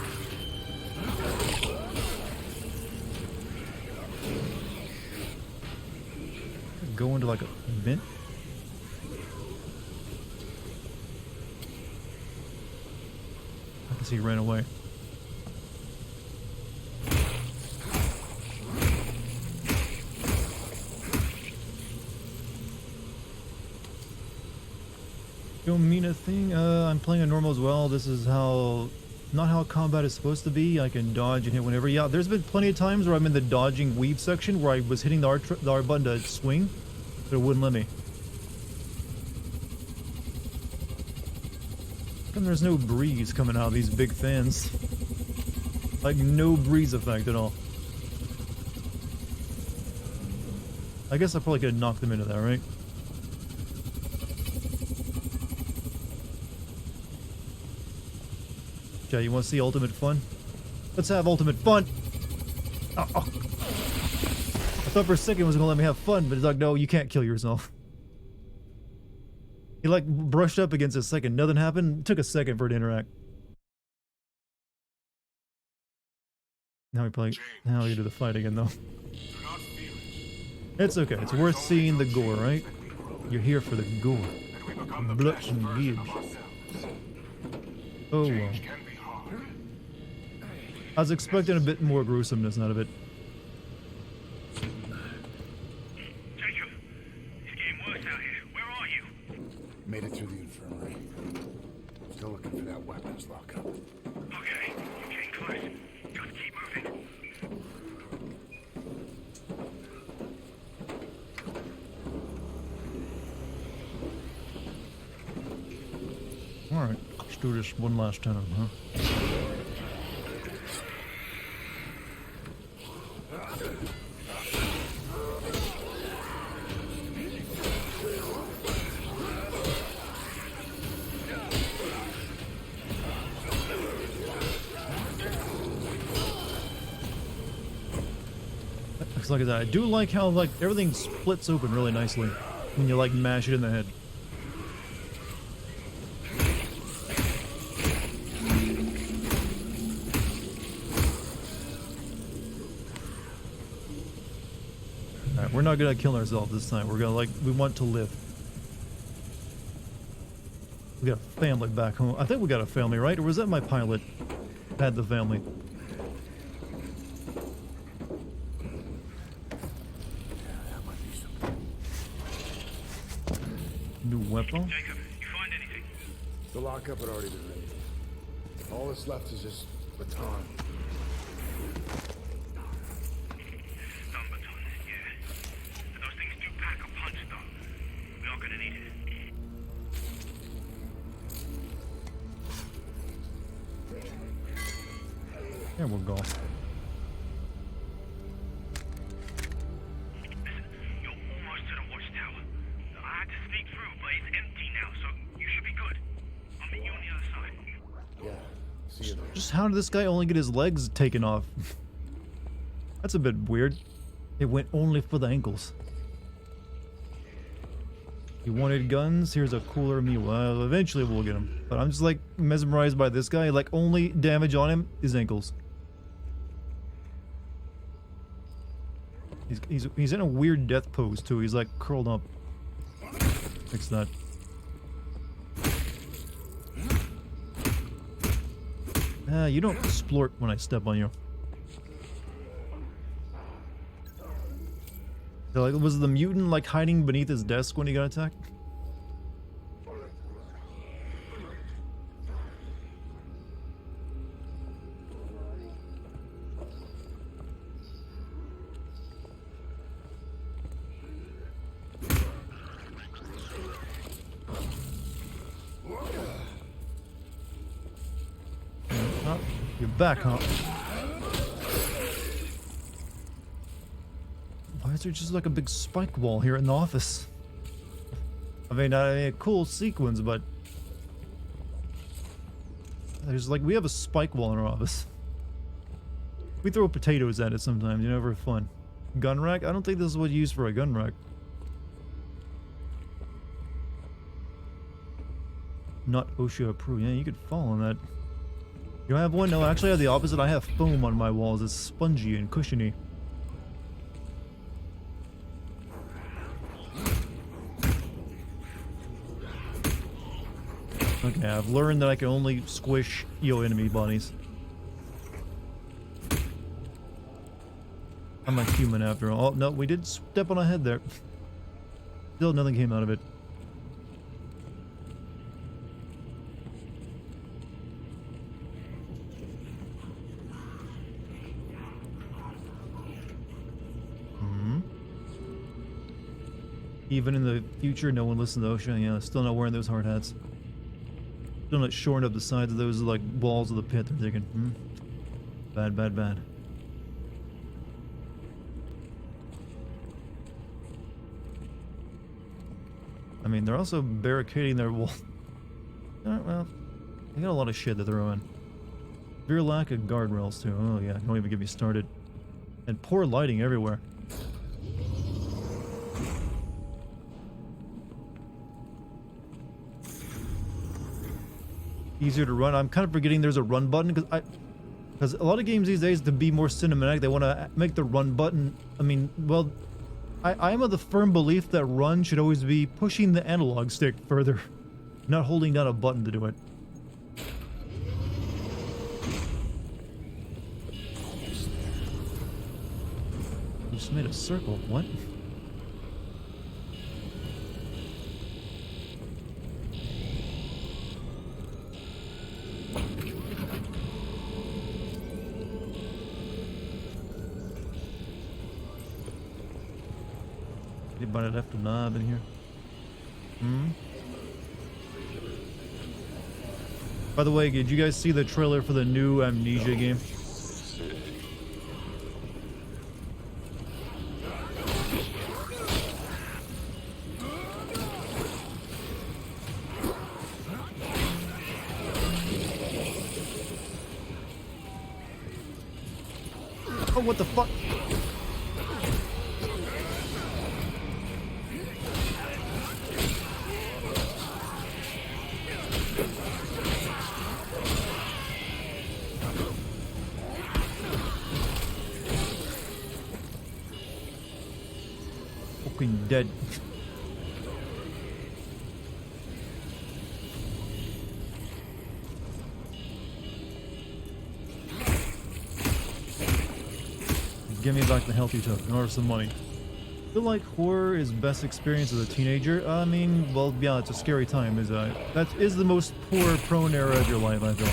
Go into like a vent. I can see he ran away. Don't mean a thing. I'm playing a normal as well. This is how not how combat is supposed to be. I can dodge and hit whenever. Yeah, there's been plenty of times where I'm in the dodging weave section where I was hitting the R button to swing, but it wouldn't let me. And there's no breeze coming out of these big fans. Like, no breeze effect at all. I guess I probably could have knocked them into that, right? Okay, you want to see ultimate fun? Let's have ultimate fun! Oh, oh. I thought for a second it was going to let me have fun, but it's like, no, you can't kill yourself. He like brushed up against a second, nothing happened. It took a second for it to interact. Now we play. Now we do the fight again, though. It's okay. It's worth seeing the gore, right? You're here for the gore, blood and gibs. Oh well. I was expecting a bit more gruesomeness out of it. Jacob, it's getting worse out here. Where are you? Made it through the infirmary. Still looking for that weapons lockup. Okay, you're getting close. Just keep moving. Alright, let's do this one last time, huh? Like that. I do like how like everything splits open really nicely when you like mash it in the head. Alright, we're not gonna kill ourselves this time. We're gonna like we want to live. We got a family back home. I think we got a family, right? Or was that my pilot had the family? New weapon? Jacob, you find anything? The lockup had already been raided. All that's left is just baton. Some baton, yeah. But those things do pack a punch, though. We are gonna need it. There we go. Just how did this guy only get his legs taken off? That's a bit weird. It went only for the ankles. You wanted guns? Here's a cooler meal. Well, eventually we'll get him. But I'm just like mesmerized by this guy. Like only damage on him is ankles. He's in a weird death pose too. He's like curled up. Fix that. You don't splort when I step on you. So, like, was the mutant like hiding beneath his desk when he got attacked? You're back, huh? Why is there just like a big spike wall here in the office? I mean, a cool sequence, but there's like, we have a spike wall in our office. We throw potatoes at it sometimes, you know, for fun. Gun rack? I don't think this is what you use for a gun rack. Not OSHA approved. Yeah, you could fall on that. You don't have one? No, actually I have the opposite. I have foam on my walls. It's spongy and cushiony. Okay, I've learned that I can only squish enemy bodies. I'm a human after all. Oh, no, we did step on a head there. Still nothing came out of it. Even in the future, no one listens to OSHA. Yeah, still not wearing those hard hats. Still not shoring up the sides of those like walls of the pit. They're digging. Bad, bad, bad. I mean, they're also barricading their wall. Well, they got a lot of shit to throw in. Severe lack of guardrails too. Oh yeah, don't even get me started. And poor lighting everywhere. Easier to run. I'm kind of forgetting there's a run button because a lot of games these days, to be more cinematic, they want to make the run button. I mean, well, I am of the firm belief that run should always be pushing the analog stick further, not holding down a button to do it. Just made a circle. What? Anybody left a knob in here? By the way, did you guys see the trailer for the new Amnesia game? Oh, what the fuck? Fucking dead. Give me back the health you took in order for some money. I feel like horror is best experienced as a teenager. I mean, well, yeah, it's a scary time. That is the most horror prone era of your life, I feel.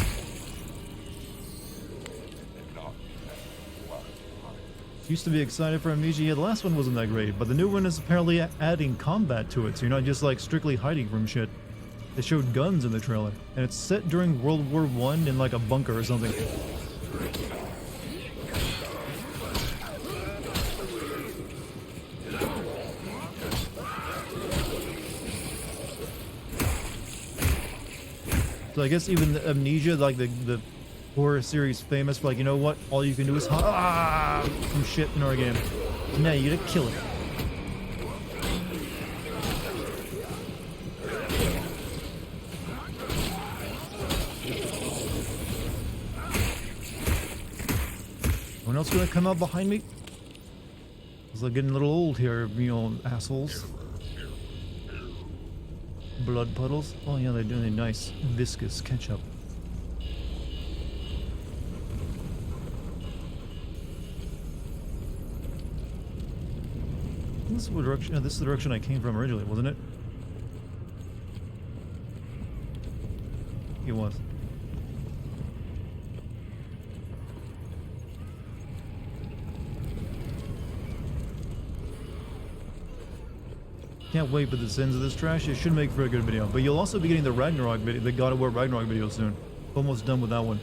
Used to be excited for Amnesia. Yeah, the last one wasn't that great, but the new one is apparently adding combat to it, so you're not just like strictly hiding from shit. They showed guns in the trailer, and it's set during World War I in like a bunker or something. So I guess even the Amnesia, like the horror series famous for like, you know what, all you can do is some shit in our game. Now you gotta kill it. Anyone else gonna come out behind me? It's like getting a little old here, you know, assholes. Blood puddles. Oh yeah, they're doing nice viscous ketchup. This is the direction. This is the direction I came from originally, wasn't it? It was. Can't wait for the sins of this trash. It should make for a good video. But you'll also be getting the Ragnarok video, the God of War Ragnarok video soon. Almost done with that one.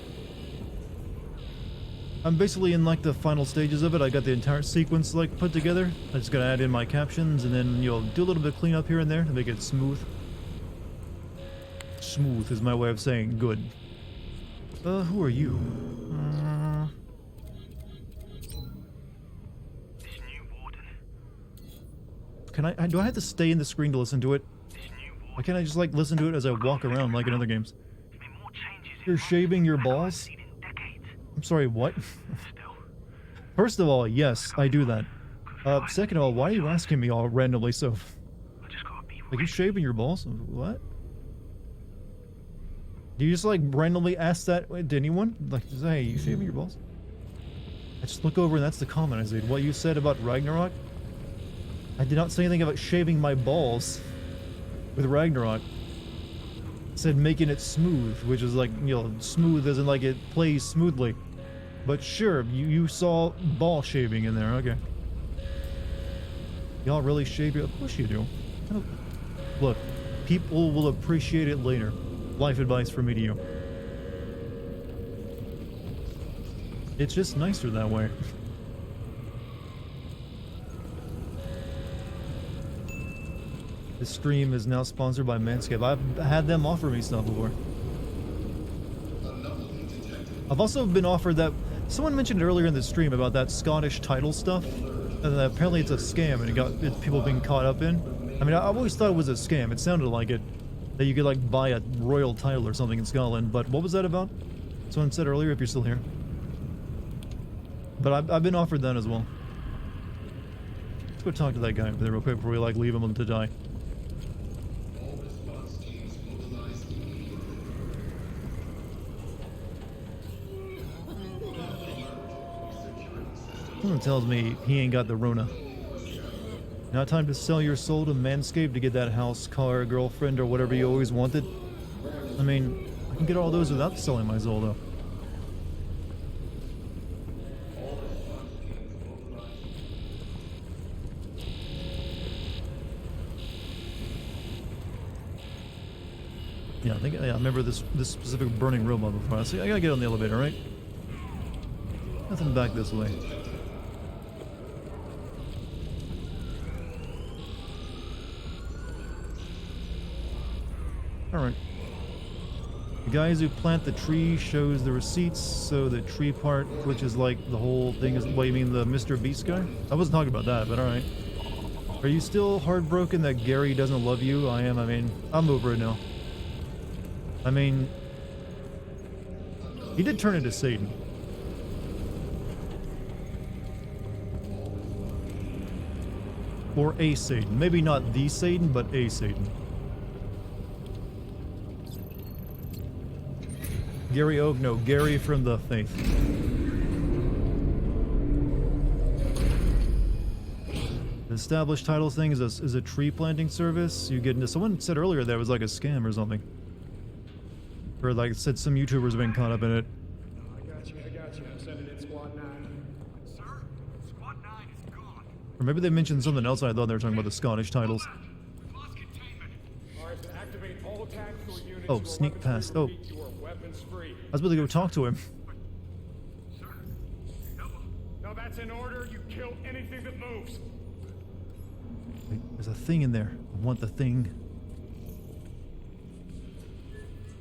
I'm basically in like the final stages of it. I got the entire sequence like put together. I just gotta add in my captions and then you'll do a little bit of cleanup here and there to make it smooth. Smooth is my way of saying good. Who are you? Can I do I have to stay in the screen to listen to it? Why can't I just like listen to it as I walk around like in other games? You're shaving your balls? I'm sorry, what? First of all, yes, I do that. Second of all, why are you asking me all randomly so? Like, you shaving your balls? What? Do you just like randomly ask that to anyone? Like, hey, you shaving your balls? I just look over and that's the comment I said. What you said about Ragnarok? I did not say anything about shaving my balls with Ragnarok. I said making it smooth, which is like, you know, smooth as in like it plays smoothly. But sure, you saw ball shaving in there, okay. Y'all really shave your... Of course you do. Look, people will appreciate it later. Life advice from me to you. It's just nicer that way. This stream is now sponsored by Manscaped. I've had them offer me stuff before. I've also been offered that... Someone mentioned earlier in the stream about that Scottish title stuff. And that apparently it's a scam and it got people being caught up in. I mean, I've always thought it was a scam. It sounded like it. That you could like buy a royal title or something in Scotland. But what was that about? Someone said earlier if you're still here. But I've been offered that as well. Let's go talk to that guy over there real quick before we like leave him to die. Someone tells me he ain't got the Rona. Now time to sell your soul to Manscaped to get that house, car, girlfriend, or whatever you always wanted. I mean, I can get all those without selling my soul, though. Yeah, I remember this specific burning robot before. So I gotta get on the elevator, right? Nothing back this way. Alright. The guys who plant the tree shows the receipts, so the tree part, which is like the whole thing is... What, you mean the Mr. Beast guy? I wasn't talking about that, but alright. Are you still heartbroken that Gary doesn't love you? I am, I mean, I'm over it now. I mean... He did turn into Satan. Or a Satan. Maybe not the Satan, but a Satan. Gary Oak? No, Gary from the Faith. The established title thing is a tree planting service. You get into... Someone said earlier that it was like a scam or something. Or like said some YouTubers have been caught up in it. I got you. I'm sending in Squad 9. Sir, Squad 9 is gone. Or maybe they mentioned something else and I thought they were talking about the Scottish titles. We've lost containment. All right, then activate all tactical units. Oh, sneak past. Oh. I was about to go talk to him. Sir, no, that's an order. You kill anything that moves. Wait, there's a thing in there. I want the thing.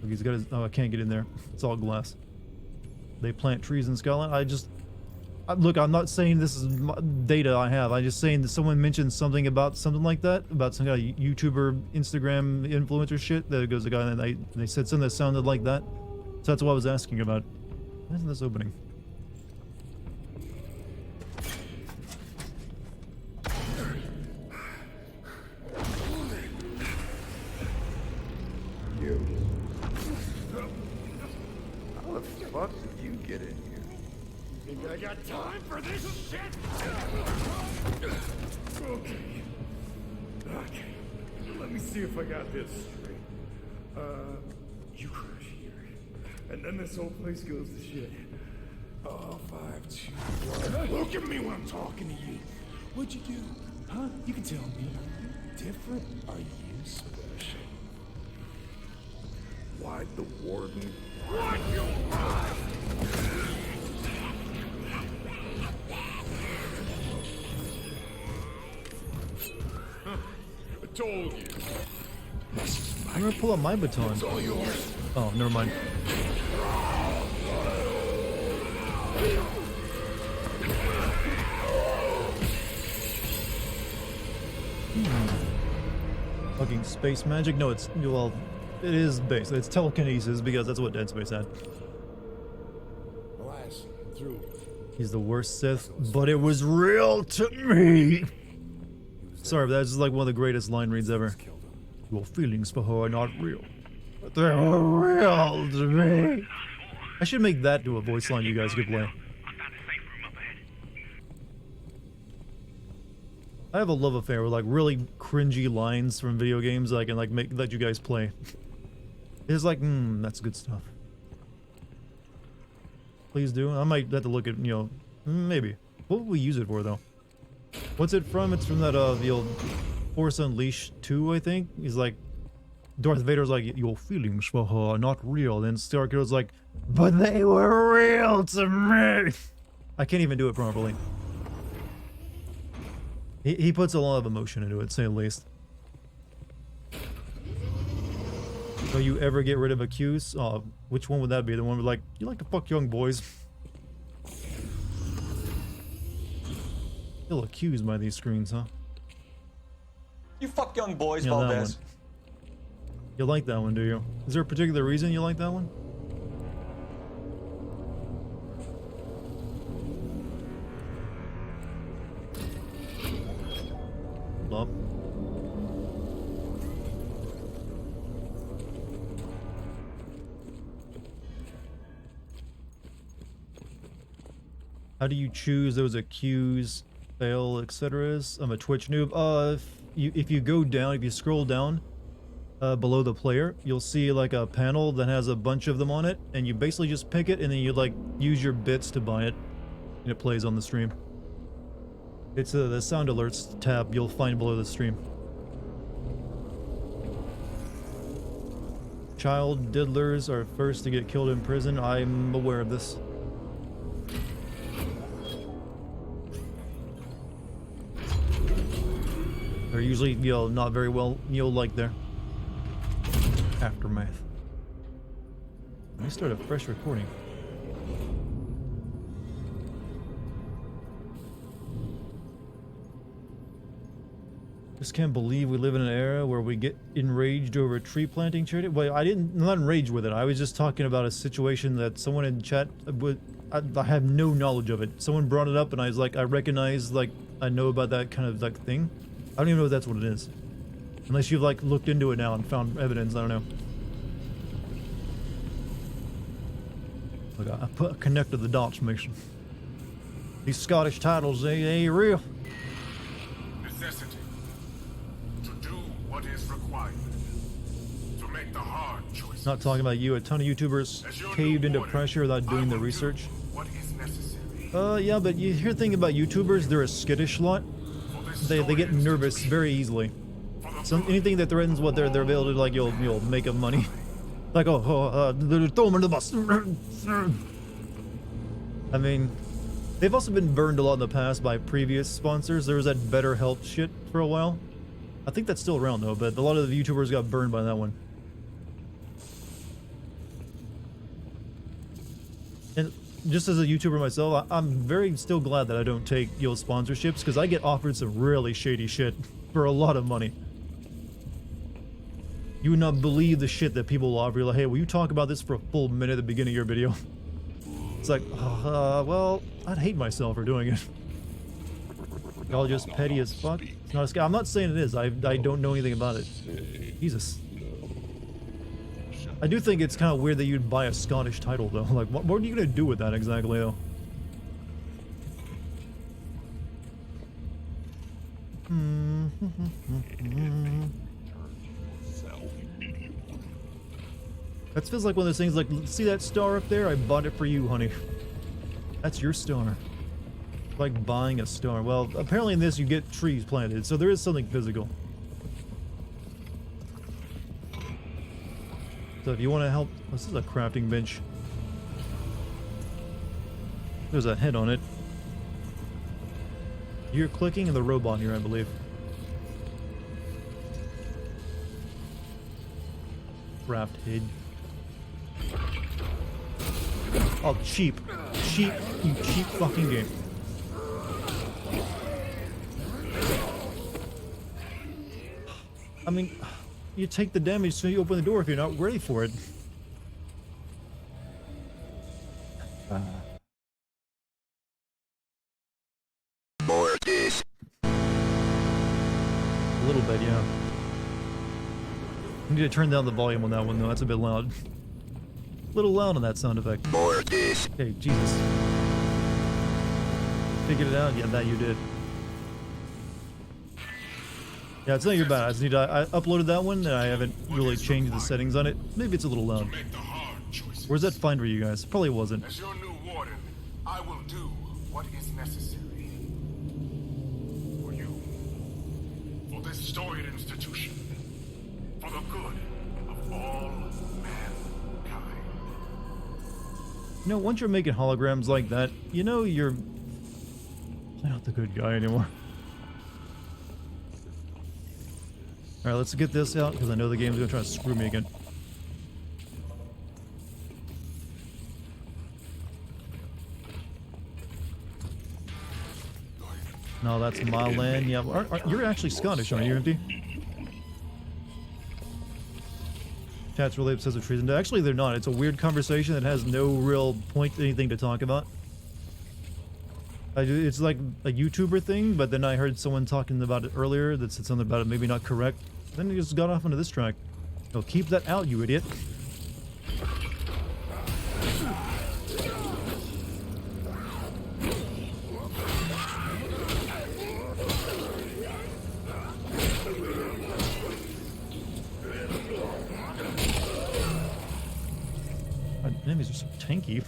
Look, he's got his... Oh, I can't get in there. It's all glass. They plant trees in Scotland. Look, I'm not saying this is data I have. I'm just saying that someone mentioned something about something like that. About some kind of YouTuber, Instagram influencer shit. There goes a guy and they said something that sounded like that. So that's what I was asking about. Why isn't this opening? You. How the fuck did you get in here? Think I got time for this shit? Okay. Let me see if I got this straight. You crash here. And then this whole place goes to shit. Oh, 5, 2, 1. Look at me when I'm talking to you. What'd you do? Huh? You can tell me. Are you different? Are you special? Why'd the warden... Why'd you run? I told you. I'm gonna pull out my baton. It's all yours. Oh, never mind. Fucking space magic? No, it's... Well, it is base. It's telekinesis because that's what Dead Space had. Alas, through. He's the worst Sith, but it was real to me. Sorry, but that's just like one of the greatest line reads ever. Your feelings for her are not real, but they're real to me. I should make that to a voice line you guys could play. I have a love affair with like really cringy lines from video games that I can like let you guys play. It's like, that's good stuff. Please do. I might have to look at, maybe. What would we use it for though? What's it from? It's from that the old Force Unleashed 2, I think. He's like, Darth Vader's like, your feelings were not real, and Starkill's like, but they were real to me. I can't even do it properly. He puts a lot of emotion into it, to say the least. So you ever get rid of accused? Oh, which one would that be? The one with like, you like to fuck young boys? Still accused by these screens, huh? You fuck young boys, Yeah, that Valdez. one. You like that one, do you? Is there a particular reason you like that one? Hold up. How do you choose those accuse, fail, etc.? I'm a Twitch noob. If you go down, if you scroll down below the player, you'll see like a panel that has a bunch of them on it, and you basically just pick it, and then you like use your bits to buy it, and it plays on the stream. It's the sound alerts tab you'll find below the stream. Child diddlers are first to get killed in prison. I'm aware of this. They're usually, you know, not very well, liked there. Aftermath. Let me start a fresh recording. Just can't believe we live in an era where we get enraged over a tree planting charity. Well, I'm not enraged with it. I was just talking about a situation that someone in chat would. I have no knowledge of it. Someone brought it up, and I was like, I recognize, like, I know about that kind of like thing. I don't even know if that's what it is. Unless you've like looked into it now and found evidence, I don't know. Look, I connected the dots, Mason. These Scottish titles, they ain't real. Necessity. To do what is required. To make the hard choices. Not talking about you. A ton of YouTubers caved into pressure without doing the research. What is necessary. Yeah, but you hear the thing about YouTubers, they're a skittish lot. They get nervous very easily. So anything that threatens what they're able to, like, you'll make up money. Like, throw them under the bus. I mean, they've also been burned a lot in the past by previous sponsors. There was that BetterHelp shit for a while. I think that's still around though, but a lot of the YouTubers got burned by that one. And just as a YouTuber myself, I'm very still glad that I don't take sponsorships, because I get offered some really shady shit for a lot of money. You would not believe the shit that people will offer you. Like, hey, will you talk about this for a full minute at the beginning of your video? It's like, well, I'd hate myself for doing it. Y'all just petty as fuck. It's not a scam. I'm not saying it is. I don't know anything about it. Jesus. I do think it's kind of weird that you'd buy a Scottish title, though. Like, what are you going to do with that exactly, though? That feels like one of those things, like, see that star up there? I bought it for you, honey. That's your star. Like buying a star. Well, apparently in this you get trees planted, so there is something physical. So if you want to help... This is a crafting bench. There's a head on it. You're clicking in the robot here, I believe. Craft head. Oh, cheap. Cheap, you cheap fucking game. I mean, you take the damage so you open the door if you're not ready for it. More of this. A little bit, yeah. I need to turn down the volume on that one, though. That's a bit loud. A little loud on that sound effect. More of this. Okay, Jesus. Figured it out? Yeah, that you did. Yeah, it's not your bad. I just need to, I uploaded that one, and I haven't really changed the settings on it. Maybe it's a little loud. Where's that fine for you guys? Probably wasn't. As your new warden, I will do what is necessary. this storied institution for the good of all mankind. You know, once you're making holograms like that, you know you're not the good guy anymore. Alright, let's get this out, because I know the game's gonna try to screw me again. No, that's my land. Yeah, you're actually Scottish, aren't you, Empty? Chat's really obsessed with treason. Actually, they're not. It's a weird conversation that has no real point to anything to talk about. It's like a YouTuber thing, but then I heard someone talking about it earlier that said something about it maybe not correct. Then he just got off onto this track. Oh, keep that out, you idiot. My enemies are so tanky.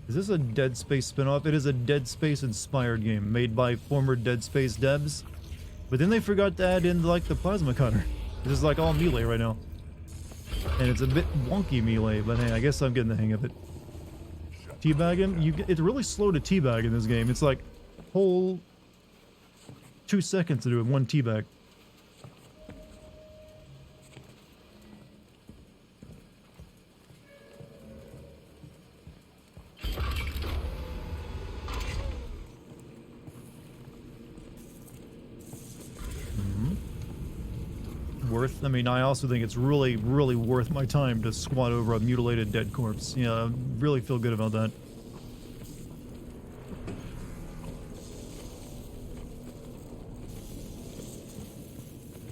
Is this a Dead Space spin-off? It is a Dead Space inspired game made by former Dead Space devs. But then they forgot to add in like the plasma cutter. This is like all melee right now. And it's a bit wonky melee, but hey, I guess I'm getting the hang of it. Teabag him? It's really slow to teabag in this game. It's like whole 2 seconds to do it, one teabag. I mean, I also think it's really, really worth my time to squat over a mutilated dead corpse. Yeah, I really feel good about that.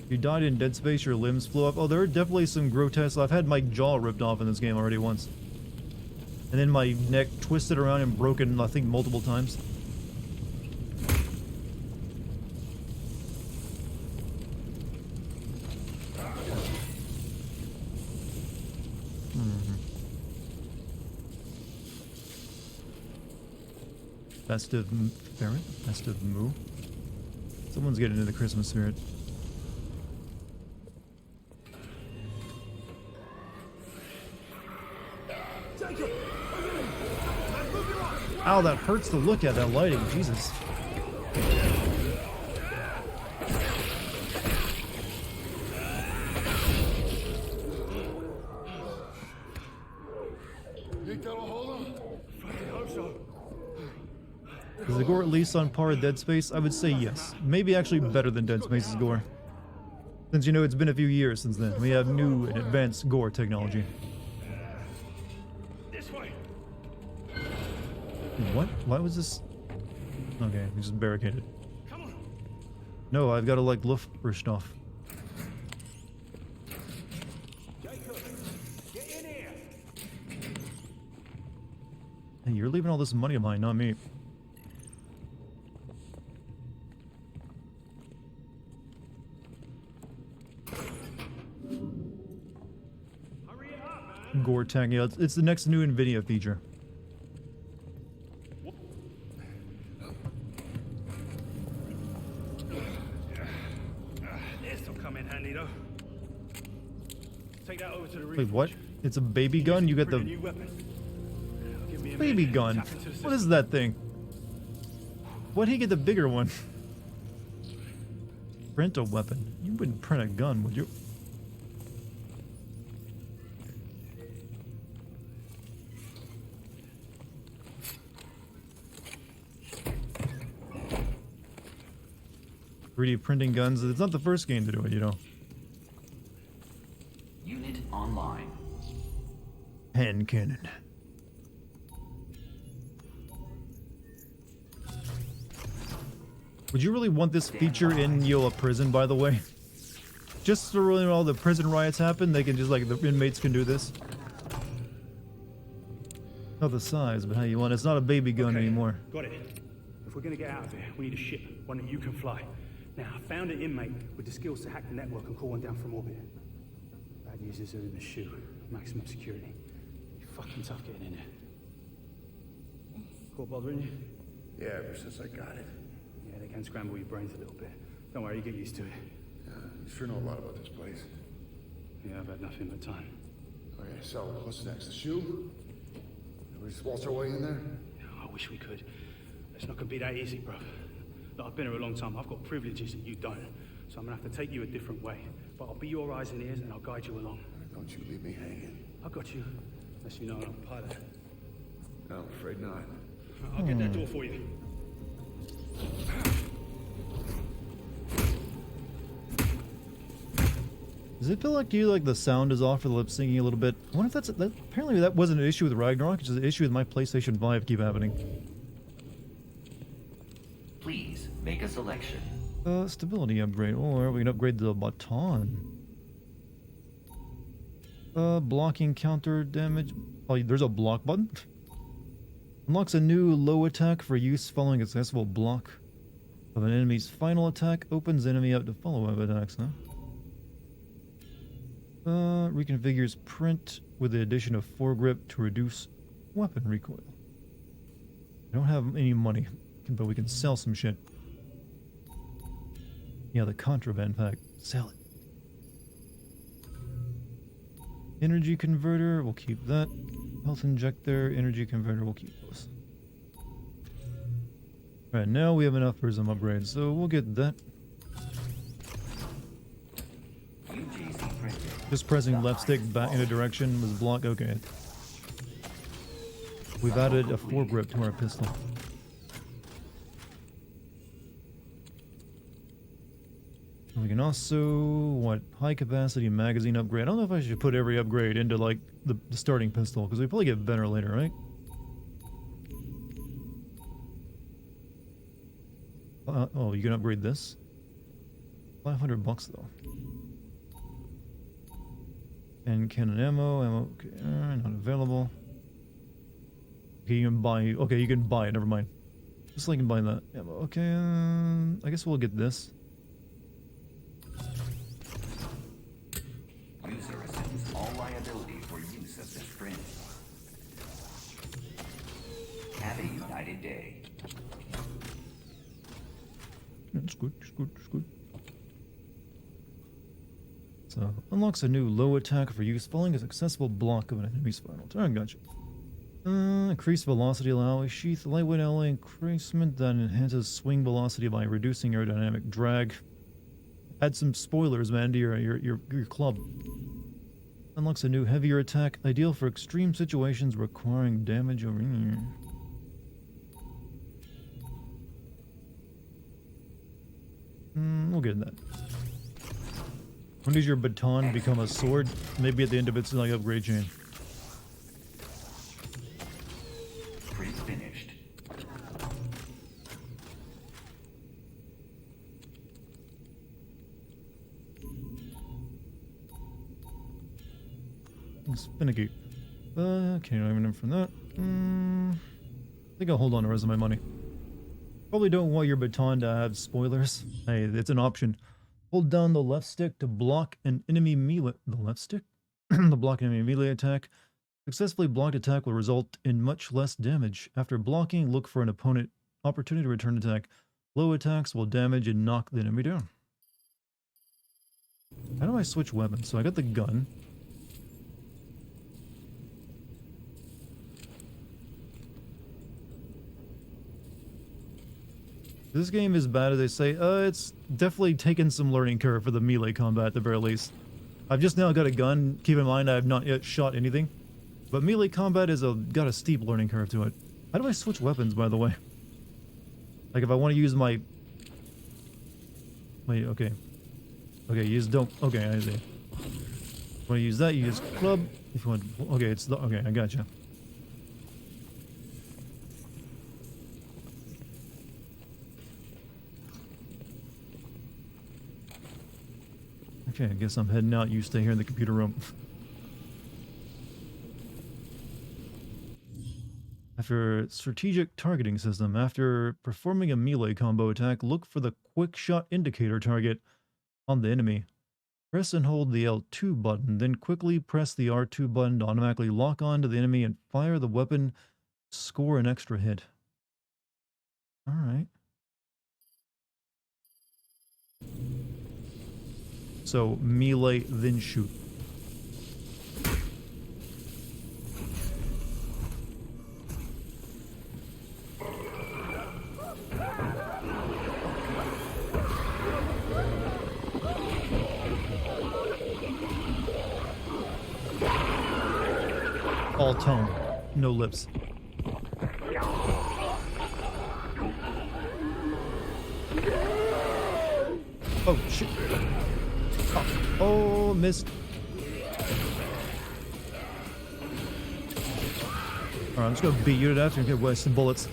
You died in Dead Space, your limbs flew up. Oh, there are definitely some grotesque... I've had my jaw ripped off in this game already once. And then my neck twisted around and broken, I think, multiple times. Festive ferret? Festive moo? Someone's getting into the Christmas spirit. Ow, that hurts to look at, that lighting, Jesus. Is the gore at least on par with Dead Space? I would say yes. Maybe actually better than Dead Space's gore. Since, you know, it's been a few years since then. We have new and advanced gore technology. This way. What? Why was this? Okay, we just barricaded. Come on. No, I've got to, like, Luftbrüche. Jacob, get in here. Hey, you're leaving all this money behind, not me. Gore tag, yeah, it's the next new NVIDIA feature. This will come in handy though. Take that over to the Wait, what? It's a baby gun? You get the baby gun? What is that thing? Why'd he get the bigger one? Print a weapon. You wouldn't print a gun, would you? Printing guns. It's not the first game to do it, you know. Unit online. Hand cannon. Would you really want this feature in, you know, a prison, by the way? Just so when all the prison riots happen, they can just, like, the inmates can do this. Not the size, but how you want. It's not a baby gun anymore. Got it. If we're gonna get out of here, we need a ship, one that you can fly. Now, I found an inmate with the skills to hack the network and call one down from orbit. Bad news is they're in the shoe. Maximum security. You fucking tough getting in here. Caught bothering you? Yeah, ever since I got it. Yeah, they can scramble your brains a little bit. Don't worry, you get used to it. You sure know a lot about this place. Yeah, I've had nothing but time. Okay, so what's next? The shoe? We just waltz our way in there? Yeah, I wish we could. It's not gonna be that easy, bruv. Look, I've been here a long time. I've got privileges that you don't. So I'm gonna have to take you a different way. But I'll be your eyes and ears and I'll guide you along. Don't you leave me hanging. I got you. Unless you know I'm a pilot. No, I'm afraid not. I'll get that door for you. Does it feel like to you like the sound is off for the lip syncing a little bit? I wonder if apparently that wasn't an issue with Ragnarok, it's just an issue with my PlayStation 5 keep happening. Please make a selection. Stability upgrade, or we can upgrade the baton. Blocking counter damage. Oh, there's a block button. Unlocks a new low attack for use following a successful block of an enemy's final attack. Opens enemy up to follow-up attacks, huh? Reconfigures print with the addition of foregrip to reduce weapon recoil. I don't have any money, but we can sell some shit. Yeah, the contraband pack. Sell it. Energy converter, we'll keep that. Health injector, energy converter, we'll keep those. Alright, now we have enough for some upgrades, so we'll get that. Just pressing left stick back in a direction was block. Okay. We've added a foregrip to our pistol. We can also, high capacity magazine upgrade. I don't know if I should put every upgrade into like the starting pistol, because we probably get better later, right? Oh, you can upgrade this? $500 though. And cannon ammo, okay, not available. Okay, you can buy, okay, you can buy it, never mind. Just like you can buy that ammo, okay, I guess we'll get this. User assumes all liability for use of this print. Have a united day. It's good, it's good, it's good. So, unlocks a new low attack for use following a successful block of an enemy's final turn. Gotcha. Increased velocity alloy sheath, lightweight alloy increasement that enhances swing velocity by reducing aerodynamic drag. Add some spoilers, man, to your club. Unlocks a new heavier attack, ideal for extreme situations requiring damage over here. We'll get that. When does your baton become a sword? Maybe at the end of its like upgrade chain. Print finished. It's finicky. Okay, not even in from that. I think I'll hold on to the rest of my money. Probably don't want your baton to have spoilers. Hey, it's an option. Hold down the left stick to block an enemy melee. The left stick? The block enemy melee attack. Successfully blocked attack will result in much less damage. After blocking, look for an opponent opportunity to return attack. Low attacks will damage and knock the enemy down. How do I switch weapons? So I got the gun. This game is bad as they say. It's definitely taken some learning curve for the melee combat at the very least. I've just now got a gun. Keep in mind I have not yet shot anything. But melee combat is got a steep learning curve to it. How do I switch weapons, by the way? Like if I want to use my... Wait, okay. Okay, you just don't... Okay, I see. If you want to use that, you use club. If you want... Okay, it's the... Okay, I gotcha. Okay, I guess I'm heading out. You stay here in the computer room. After strategic targeting system, after performing a melee combo attack, look for the quick shot indicator target on the enemy. Press and hold the L2 button, then quickly press the R2 button to automatically lock on to the enemy and fire the weapon. Score an extra hit. Alright. So, melee, then shoot. All tone, no lips. Oh, shit. Oh, missed. Alright, I'm just gonna beat you to death and get wasting bullets.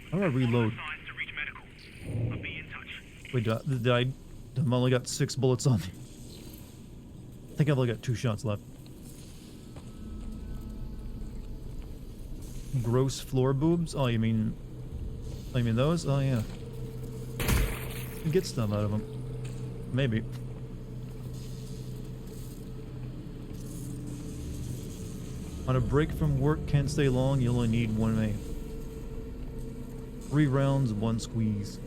How do I reload? Wait, did I? I've only got 6 bullets on me. I think I've only got 2 shots left. Gross floor boobs? Oh, you mean those? Oh, yeah. Get stuff out of them. Maybe. On a break from work, can't stay long, you only need 1 aim. 3 rounds, 1 squeeze.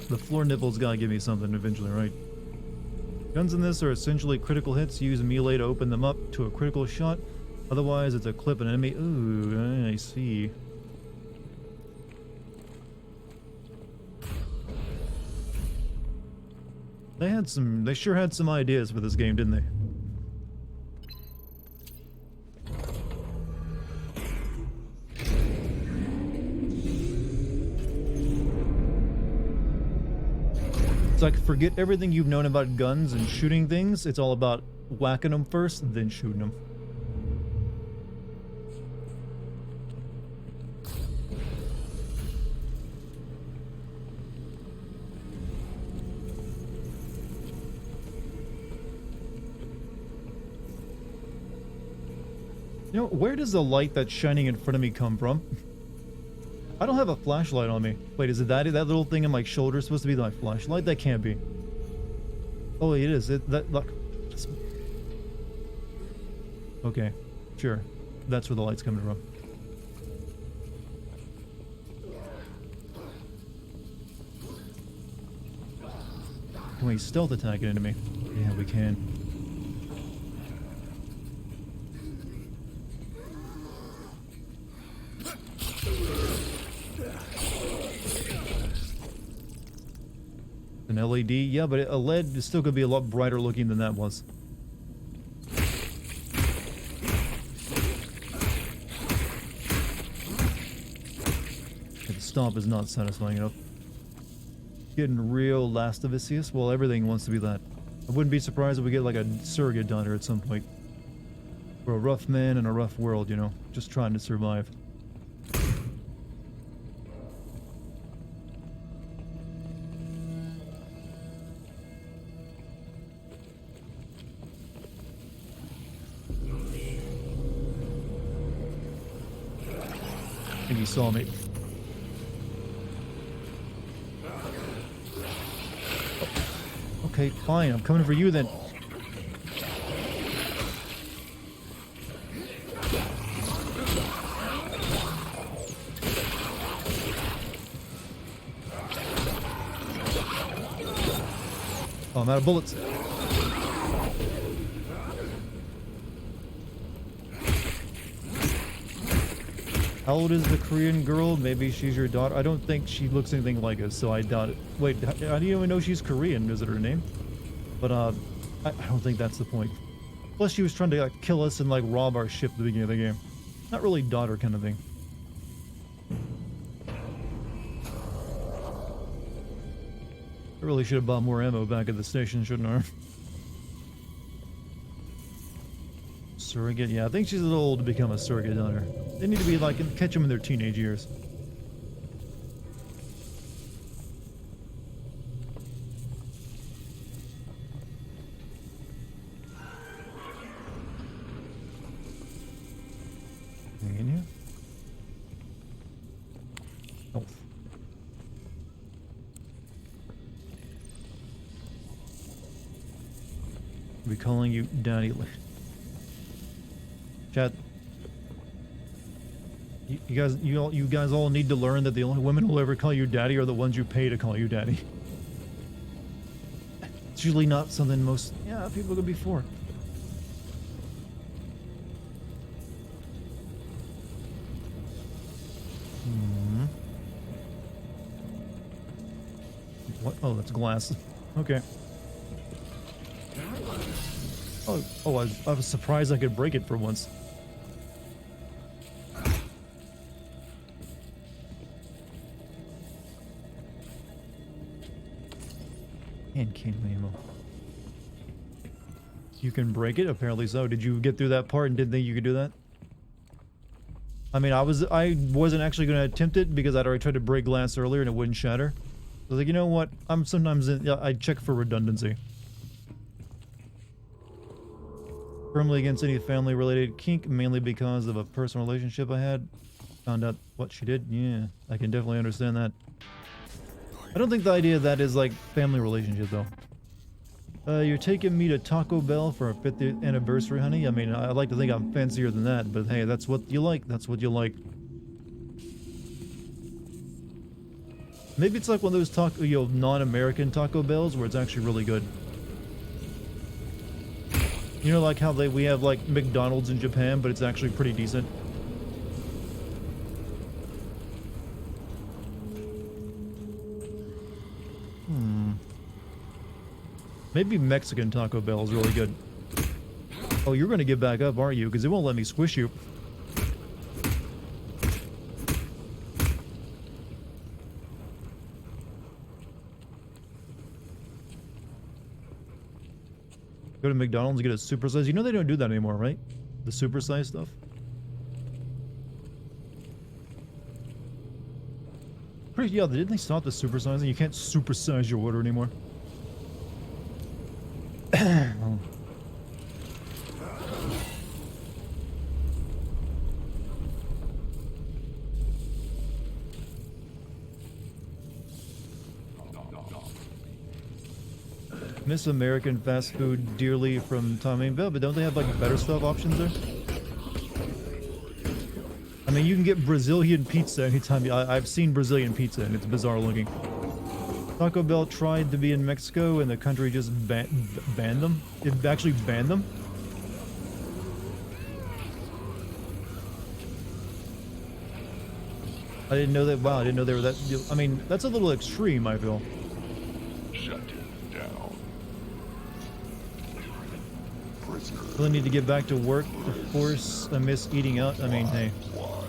The floor nipples gotta give me something eventually, right? Guns in this are essentially critical hits. Use melee to open them up to a critical shot. Otherwise, it's a clip an enemy. Ooh, I see. They sure had some ideas for this game, didn't they? It's like, forget everything you've known about guns and shooting things. It's all about whacking them first, then shooting them. You know, where does the light that's shining in front of me come from? I don't have a flashlight on me. Wait, is it that little thing on my shoulder supposed to be my flashlight? That can't be. Oh, it is. Look. Okay, sure. That's where the light's coming from. Can we stealth attack it into me? Yeah, we can. An LED? Yeah, but a LED is still going to be a lot brighter looking than that was. The stomp is not satisfying enough. Getting real Last of Us. Well, everything wants to be that. I wouldn't be surprised if we get like a surrogate daughter at some point. We're a rough man in a rough world, you know, just trying to survive. I think he saw me. Okay, fine. I'm coming for you then. Oh, I'm out of bullets. How old is the Korean girl? Maybe she's your daughter. I don't think she looks anything like us, so I doubt it. Wait, how do you even know she's Korean? Is it her name? But I don't think that's the point. Plus, she was trying to like kill us and like rob our ship at the beginning of the game. Not really daughter kind of thing. I really should have bought more ammo back at the station, shouldn't I? Surrogate? Yeah, I think she's a little old to become a surrogate daughter. They need to be like, catch them in their teenage years. Anything in here? Oh. I'll be calling you Daddy. Chat. You guys all need to learn that the only women who'll ever call you daddy are the ones you pay to call you daddy. It's usually not something most people could be for. What? Oh, that's glass. Okay. Oh, I was surprised I could break it for once. And can't ammo. You can break it? Apparently so. Did you get through that part and didn't think you could do that? I mean, I wasn't actually going to attempt it because I'd already tried to break glass earlier and it wouldn't shatter. So I was like, you know what? I check for redundancy. Firmly against any family-related kink, mainly because of a personal relationship I had. Found out what she did. Yeah, I can definitely understand that. I don't think the idea of that is like family relationship though. You're taking me to Taco Bell for our 50th anniversary, honey. I mean, I like to think I'm fancier than that, but hey, that's what you like. That's what you like. Maybe it's like one of those non-American Taco Bells where it's actually really good. You know, like how we have like McDonald's in Japan, but it's actually pretty decent. Maybe Mexican Taco Bell is really good. Oh, you're gonna get back up, aren't you? Because it won't let me squish you. Go to McDonald's and get a supersize. You know they don't do that anymore, right? The supersize stuff. Yeah, didn't they stop the supersizing? You can't supersize your order anymore. Oh. Miss American fast food dearly from Tommy and Bell, but don't they have like better stuff options there? I mean, you can get Brazilian pizza anytime. I've seen Brazilian pizza and it's bizarre looking. Taco Bell tried to be in Mexico and the country just banned them. It actually banned them. I didn't know that. Wow, I didn't know they were that. I mean, that's a little extreme, I feel. Shut it down. Prisoner. Really need to get back to work. Of course, I miss eating out. I mean, hey,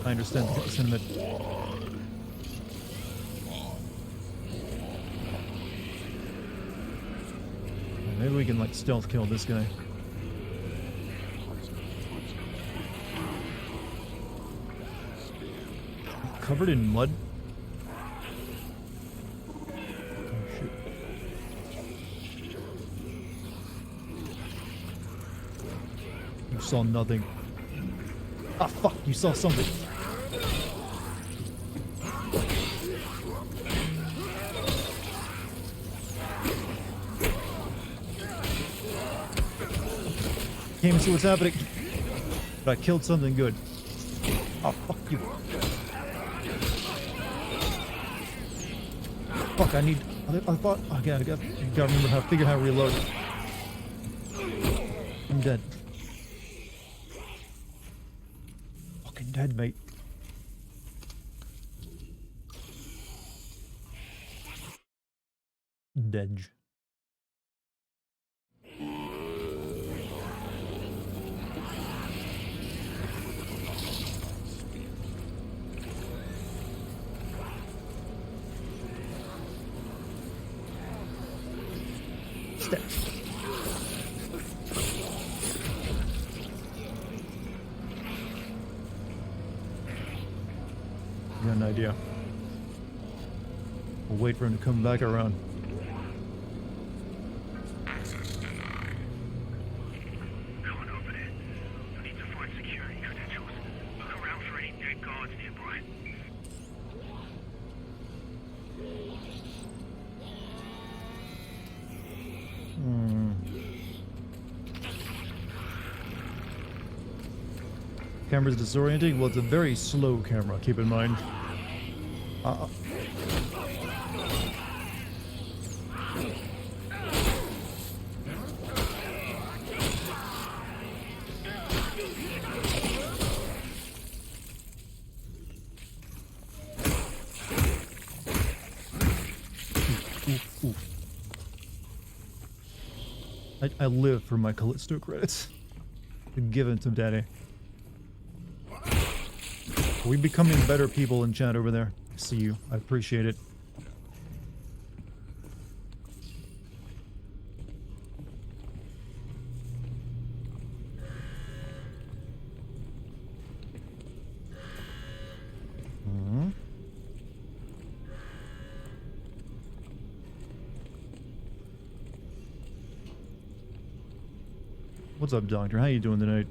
I understand the sentiment. Maybe we can like stealth kill this guy. Covered in mud. Oh shit. You saw nothing. Ah fuck, you saw something. Came to see what's happening. But I killed something good. Oh fuck you. Fuck, I need. I thought. Okay, I gotta remember how to figure how to reload. I'm dead. Fucking dead, mate. Dead. an idea. We'll wait for him to come back around. Access denied. Go on over there. I need to find security credentials. Look around for any dead guards nearby. Camera's disorienting. Well, it's a very slow camera, keep in mind. I live for my Callisto credits. Give it to daddy. Are we becoming better people in chat over there? I see you. I appreciate it. What's up, Doctor? How you doing tonight?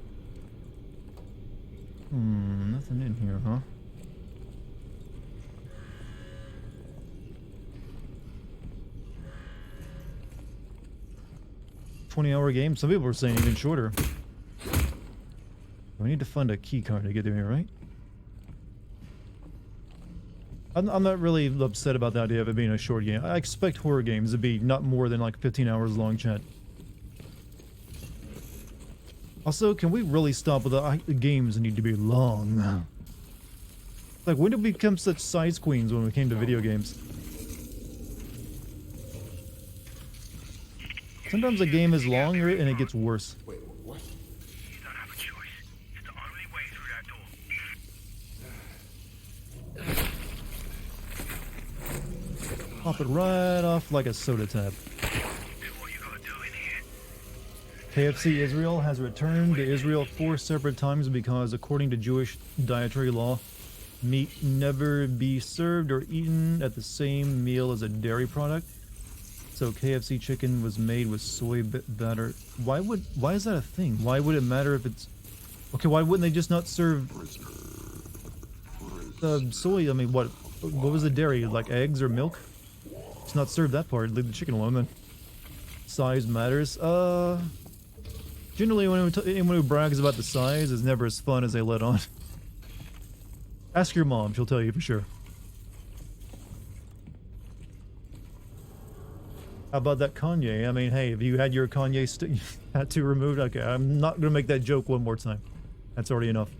Nothing in here, huh? $20-hour game? Some people are saying even shorter. We need to find a key card to get in here, right? I'm not really upset about the idea of it being a short game. I expect horror games to be not more than like 15 hours long, chat. Also, can we really stop with the games need to be long? Like, when did we become such size queens when we came to video games? Sometimes a game is longer and it gets worse. Wait, what? You don't have a choice. It's the only way through that door. Pop it right off like a soda tap. KFC Israel has returned to Israel 4 separate times because, according to Jewish dietary law, meat never be served or eaten at the same meal as a dairy product. So KFC chicken was made with soy batter. Why is that a thing? Why would it matter if it's... Okay, why wouldn't they just not serve soy? I mean, what was the dairy? Like eggs or milk? Just not serve that part. Leave the chicken alone then. Size matters. Generally, anyone who brags about the size is never as fun as they let on. Ask your mom, she'll tell you for sure. How about that Kanye? I mean, hey, if you had your Kanye tattoo removed, okay, I'm not gonna make that joke one more time. That's already enough.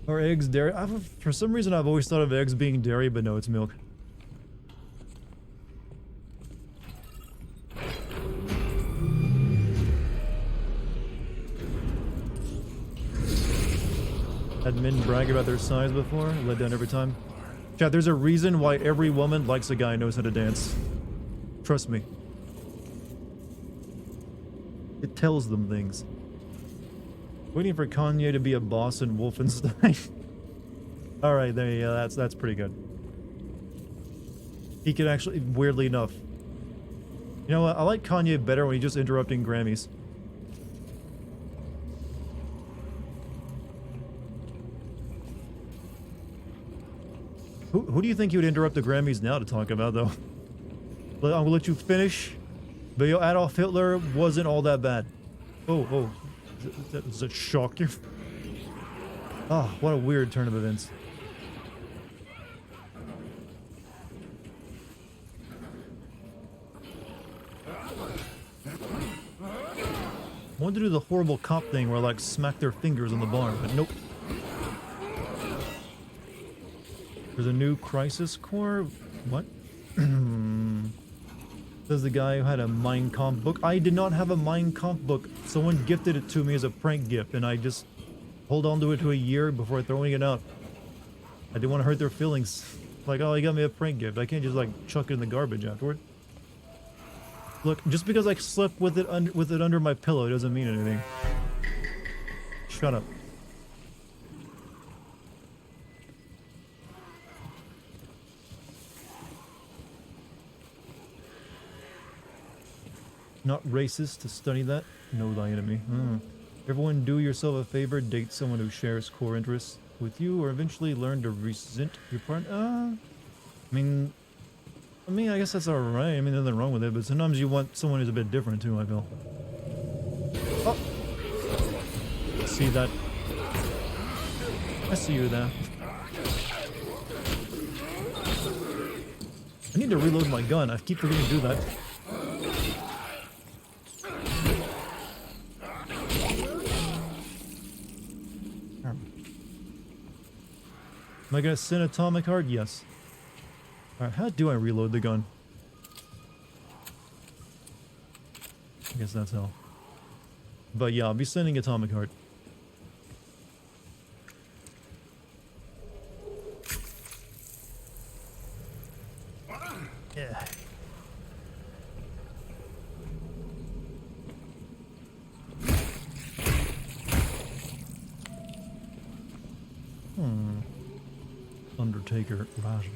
Are eggs dairy? For some reason, I've always thought of eggs being dairy, but no, it's milk. Had men brag about their size before, let down every time. Chat, there's a reason why every woman likes a guy who knows how to dance. Trust me. It tells them things. Waiting for Kanye to be a boss in Wolfenstein. Alright, there you go, that's pretty good. He could actually, weirdly enough. You know what, I like Kanye better when he's just interrupting Grammys. Who do you think he would interrupt the Grammys now to talk about, though? I'm gonna let you finish. But yo, Adolf Hitler wasn't all that bad. Oh. Does that shock you? Oh, what a weird turn of events. I wanted to do the horrible cop thing where I like smack their fingers on the bar, but nope. There's a new crisis core? What? Says the guy who had a Mein Kampf book. I did not have a Mein Kampf book. Someone gifted it to me as a prank gift, and I just hold on to it to a year before throwing it out. I didn't want to hurt their feelings. Like, oh, he got me a prank gift. I can't just like chuck it in the garbage afterward. Look, just because I slept with it under my pillow doesn't mean anything. Shut up. Not racist to study that. Know thy enemy. Everyone do yourself a favor. Date someone who shares core interests with you, or eventually learn to resent your partner. I mean, I guess that's alright. I mean, nothing wrong with it, but sometimes you want someone who's a bit different too, I feel. Oh! See that? I see you there. I need to reload my gun. I keep forgetting to do that. Am I gonna send atomic heart? Yes. Alright, how do I reload the gun? I guess that's how. But yeah, I'll be sending atomic heart. Yeah. Undertaker rises.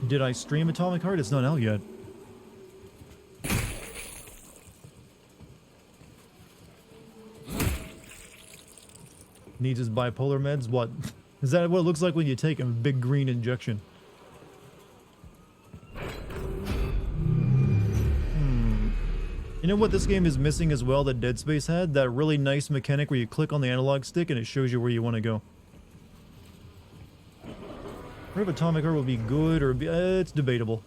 Did I stream Atomic Heart? It's not out yet. Needs his bipolar meds? What? Is that what it looks like when you take a big green injection? You know what this game is missing as well that Dead Space had? That really nice mechanic where you click on the analog stick and it shows you where you want to go. I wonder if Atomic Heart will be good or be... it's debatable.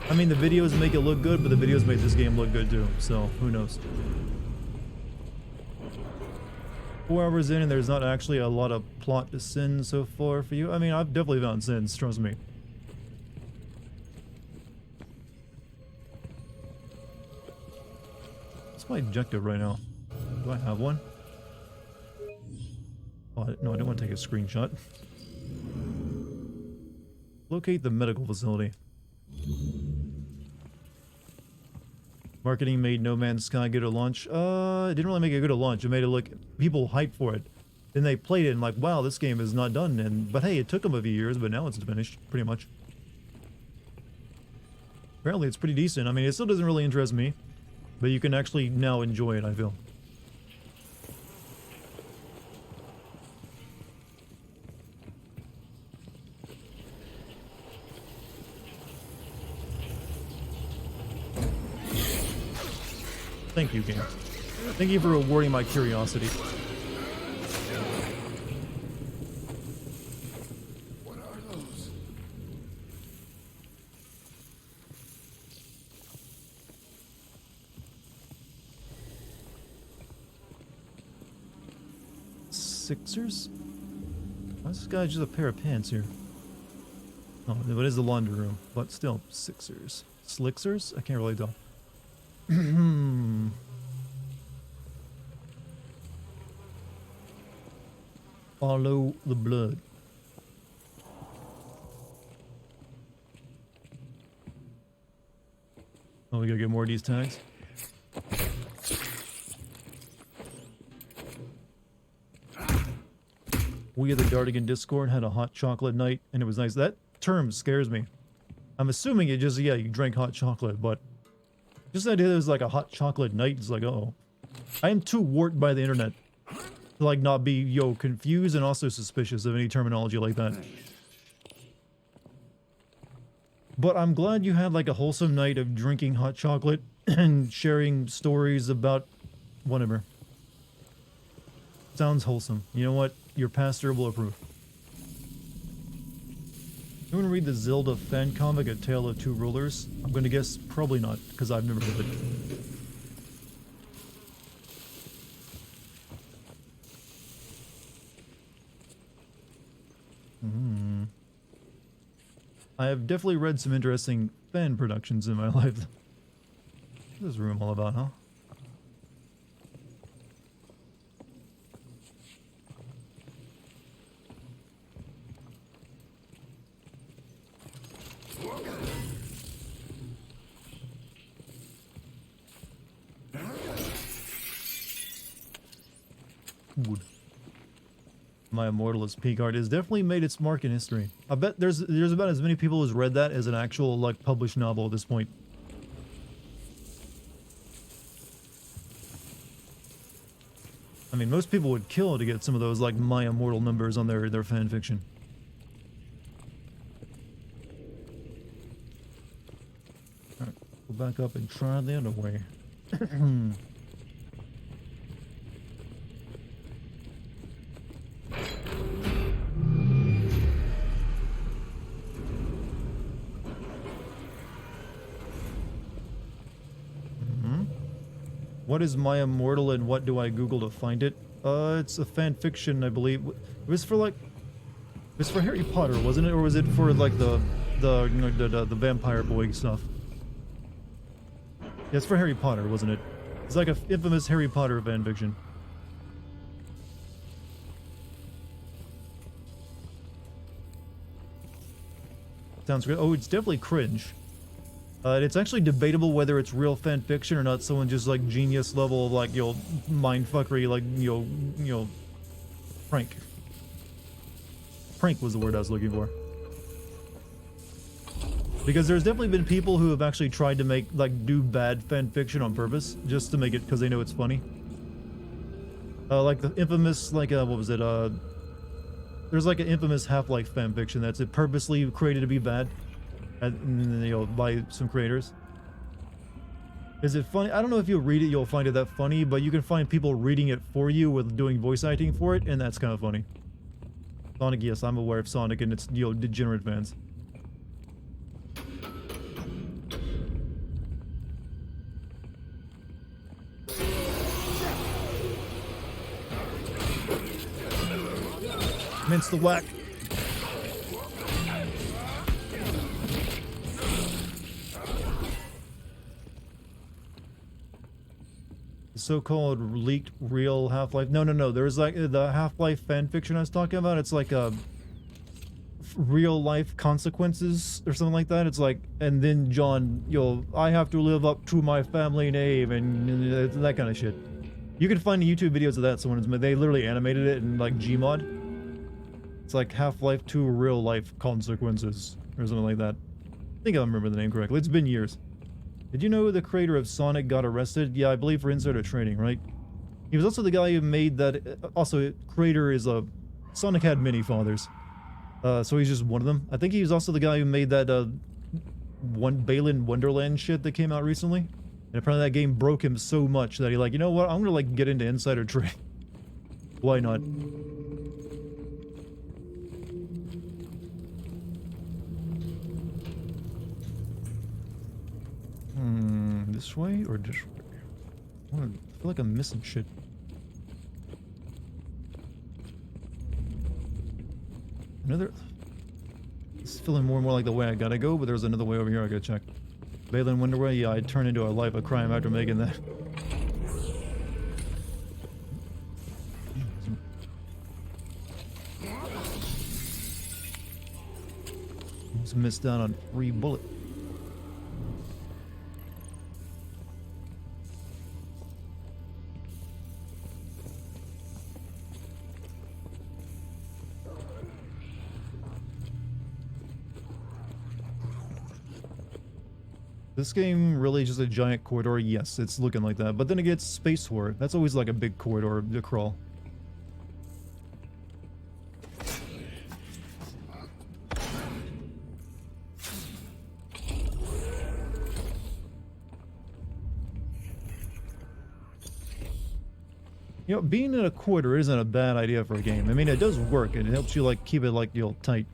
I mean, the videos make it look good, but the videos make this game look good too, so who knows. 4 hours in and there's not actually a lot of plot to sins so far for you. I mean, I've definitely found sins, trust me. What's my objective right now? Do I have one? Oh, no, I don't want to take a screenshot. Locate the medical facility. Marketing made No Man's Sky good at launch. It didn't really make it good at launch. It made it look... people hyped for it. Then they played it and like, wow, this game is not done. And but hey, it took them a few years, but now it's finished, pretty much. Apparently it's pretty decent. I mean, it still doesn't really interest me. But you can actually now enjoy it, I feel. Thank you, game. Thank you for rewarding my curiosity. What are those? Sixers? Why is this guy just a pair of pants here? Oh, it is the laundry room, but still, Sixers. Slicksers? I can't really tell. Follow the blood. Oh, we gotta get more of these tags. We at the Dartigan Discord had a hot chocolate night, and it was nice. That term scares me. I'm assuming it just, yeah, you drank hot chocolate, but just the idea that it was like a hot chocolate night is like, uh-oh. I am too warped by the internet to like not be, confused and also suspicious of any terminology like that. But I'm glad you had like a wholesome night of drinking hot chocolate and sharing stories about whatever. Sounds wholesome. You know what? Your pastor will approve. You want to read the Zelda fan comic, A Tale of Two Rulers? I'm going to guess probably not, because I've never read it. I have definitely read some interesting fan productions in my life. What's this room all about, huh? Wood. My Immortal as peak art has definitely made its mark in history. I bet there's about as many people who's read that as an actual like published novel at this point. I mean, most people would kill to get some of those, like, My Immortal numbers on their fan fiction. Alright, go back up and try the other way. What is My Immortal and what do I Google to find it? It's a fan fiction, I believe. It was for like, it was for Harry Potter, wasn't it? Or was it for like the vampire boy stuff? Yeah, it's for Harry Potter, wasn't it? It's like a infamous Harry Potter fan fiction. Sounds good. Oh, it's definitely cringe. It's actually debatable whether it's real fan fiction or not. Someone just like genius level of like, mindfuckery, like, prank. Prank was the word I was looking for. Because there's definitely been people who have actually tried to make, like, do bad fan fiction on purpose, just to make it because they know it's funny. Like the infamous, like, what was it, there's like an infamous Half-Life fan fiction that's purposely created to be bad. And, by some creators. Is it funny? I don't know if you read it, you'll find it that funny, but you can find people reading it for you with doing voice acting for it, and that's kind of funny. Sonic, yes, I'm aware of Sonic and its, degenerate fans. Mince the whack. So-called leaked real Half-Life. No. There's like the Half-Life fan fiction I was talking about. It's like a real life consequences or something like that. It's like, and then John, I have to live up to my family name and that kind of shit. You can find YouTube videos of that. They literally animated it in like Gmod. It's like Half-Life 2 real life consequences or something like that. I think I remember the name correctly. It's been years. Did you know the creator of Sonic got arrested? Yeah, I believe for insider trading, right? He was also the guy who made that. Also, creator is Sonic had many fathers, so he's just one of them. I think he was also the guy who made that Balan Wonderland shit that came out recently. And apparently that game broke him so much that he like, you know what? I'm gonna like get into insider trading. Why not? This way or this way? I feel like I'm missing shit. Another... This is feeling more and more like the way I gotta go, but there's another way over here I gotta check. Balan Wonderway? Yeah, I turned into a life of crime after making that. Just missed out on free bullet. This game really just a giant corridor? Yes, it's looking like that. But then it gets Space War. That's always like a big corridor to crawl. Being in a corridor isn't a bad idea for a game. I mean, it does work, and it helps you, like, keep it, like, tight.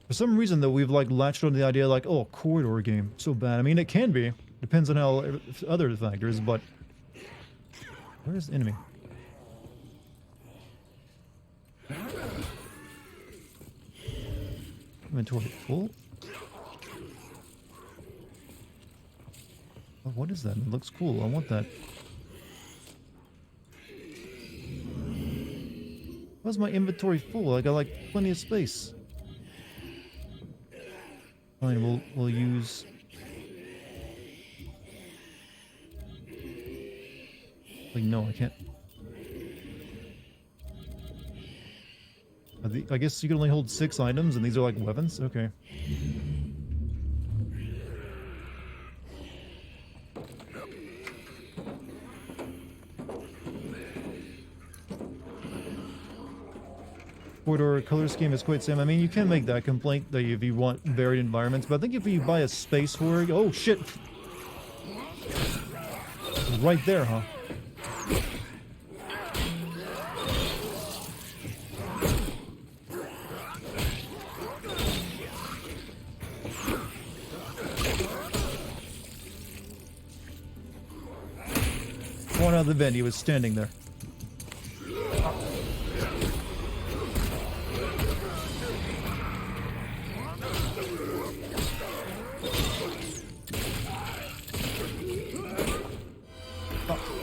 For some reason, though, we've, like, latched onto the idea, like, oh, corridor game, so bad. I mean, it can be. Depends on how other factors, but... Where's the enemy? Inventory full? Oh, what is that? It looks cool. I want that. Why's my inventory full? I got, like, plenty of space. Fine, we'll use... Like, no, I can't. I guess you can only hold 6 items, and these are like weapons? Okay. Corridor color scheme is quite same. I mean, you can make that complaint that if you want varied environments, but I think if you buy a space horror... Oh, shit! Right there, huh? One out of the vent, he was standing there.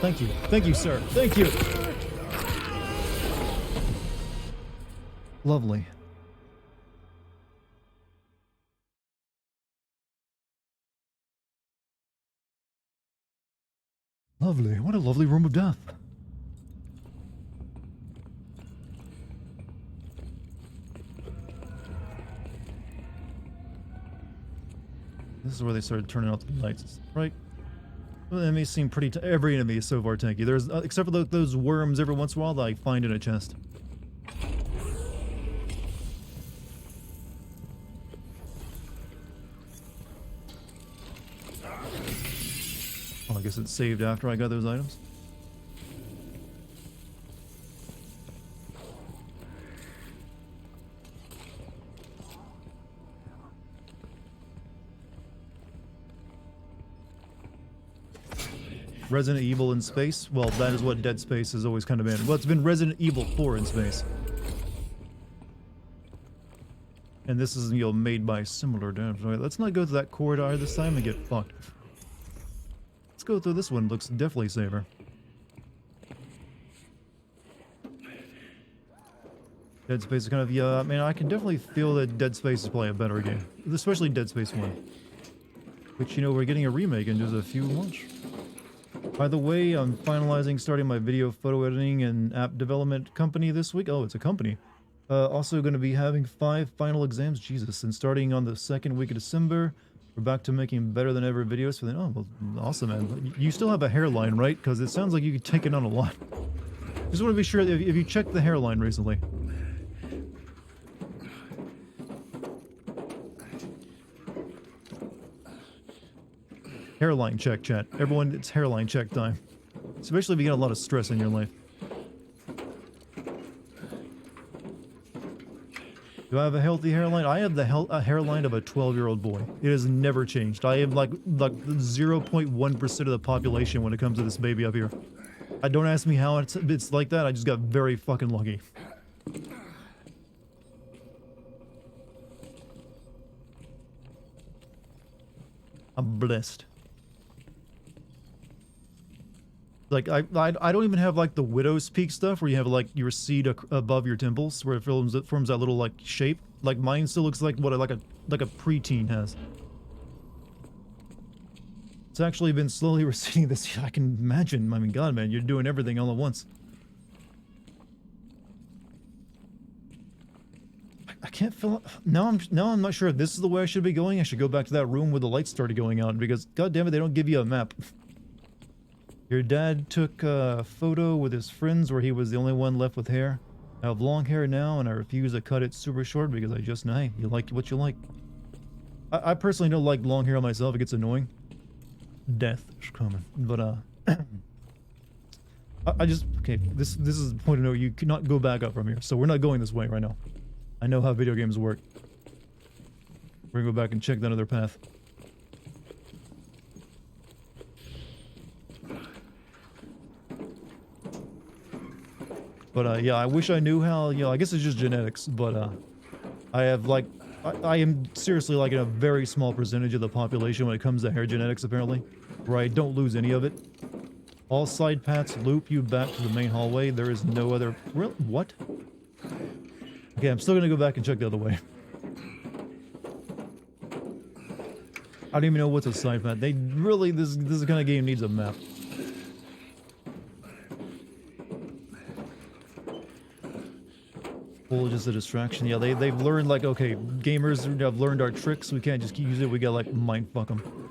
Thank you. Thank you, sir. Thank you. Lovely. Lovely. What a lovely room of death. This is where they started turning off the lights, right? Well, the enemies seem pretty... every enemy is so far tanky. There's, except for those worms every once in a while that I find in a chest. Oh, I guess it's saved after I got those items. Resident Evil in space? Well, that is what Dead Space has always kind of been. Well, it's been Resident Evil 4 in space. And this is, you know, made by similar devs. Right, let's not go through that corridor this time and get fucked. Let's go through this one. Looks definitely safer. Dead Space is kind of, yeah, I mean, I can definitely feel that Dead Space is probably a better game. Especially Dead Space 1. Which, you know, we're getting a remake in just a few months. By the way, I'm starting my video photo editing and app development company this week. Oh, it's a company. Also going to be having 5 final exams. Jesus. And starting on the second week of December, we're back to making better than ever videos for the... Oh, well, awesome, man. You still have a hairline, right? Because it sounds like you could take it on a lot. Just want to be sure if you checked the hairline recently. Hairline check, chat. Everyone, it's hairline check time. Especially if you get a lot of stress in your life. Do I have a healthy hairline? I have the hairline of a 12-year-old boy. It has never changed. I am like 0.1% of the population when it comes to this baby up here. Don't ask me how it's like that. I just got very fucking lucky. I'm blessed. Like, I don't even have, like, the Widow's Peak stuff, where you have, like, your seed above your temples, where it forms that little, like, shape. Like, mine still looks like what like a preteen has. It's actually been slowly receding this year. I can imagine. I mean, God, man, you're doing everything all at once. I can't feel... Now I'm not sure if this is the way I should be going. I should go back to that room where the lights started going out, because, God damn it, they don't give you a map. Your dad took a photo with his friends where he was the only one left with hair. I have long hair now, and I refuse to cut it super short because I just know, hey, you like what you like. I personally don't like long hair myself. It gets annoying. Death is coming. But, I just... Okay, this is the point to know. You cannot go back up from here, so we're not going this way right now. I know how video games work. We're gonna go back and check that other path. But, yeah, I wish I knew how, you know, I guess it's just genetics, but, I have, like, I am seriously, like, in a very small percentage of the population when it comes to hair genetics, apparently, where I don't lose any of it. All side paths loop you back to the main hallway. There is no other... What? Okay, I'm still gonna go back and check the other way. I don't even know what's a side path. They really... This kind of game needs a map. Just a distraction. Yeah, they've learned, like, okay, gamers have learned our tricks. We can't just use it. We gotta, like, mindfuck them.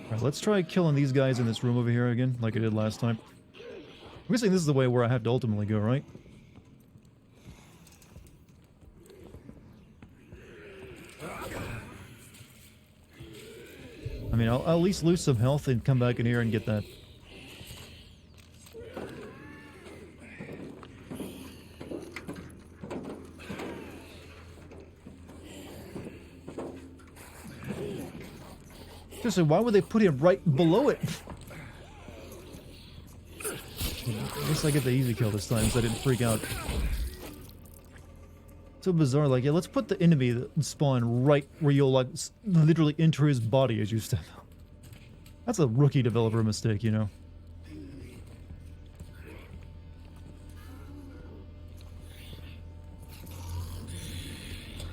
Alright, let's try killing these guys in this room over here again, like I did last time. I'm guessing this is the way where I have to ultimately go, right? I mean, I'll at least lose some health and come back in here and get that. Seriously, why would they put him right below it? I guess I get the easy kill this time, so I didn't freak out. So bizarre, like, yeah, let's put the enemy that spawn right where you'll, like, literally enter his body as you step out. That's a rookie developer mistake, you know?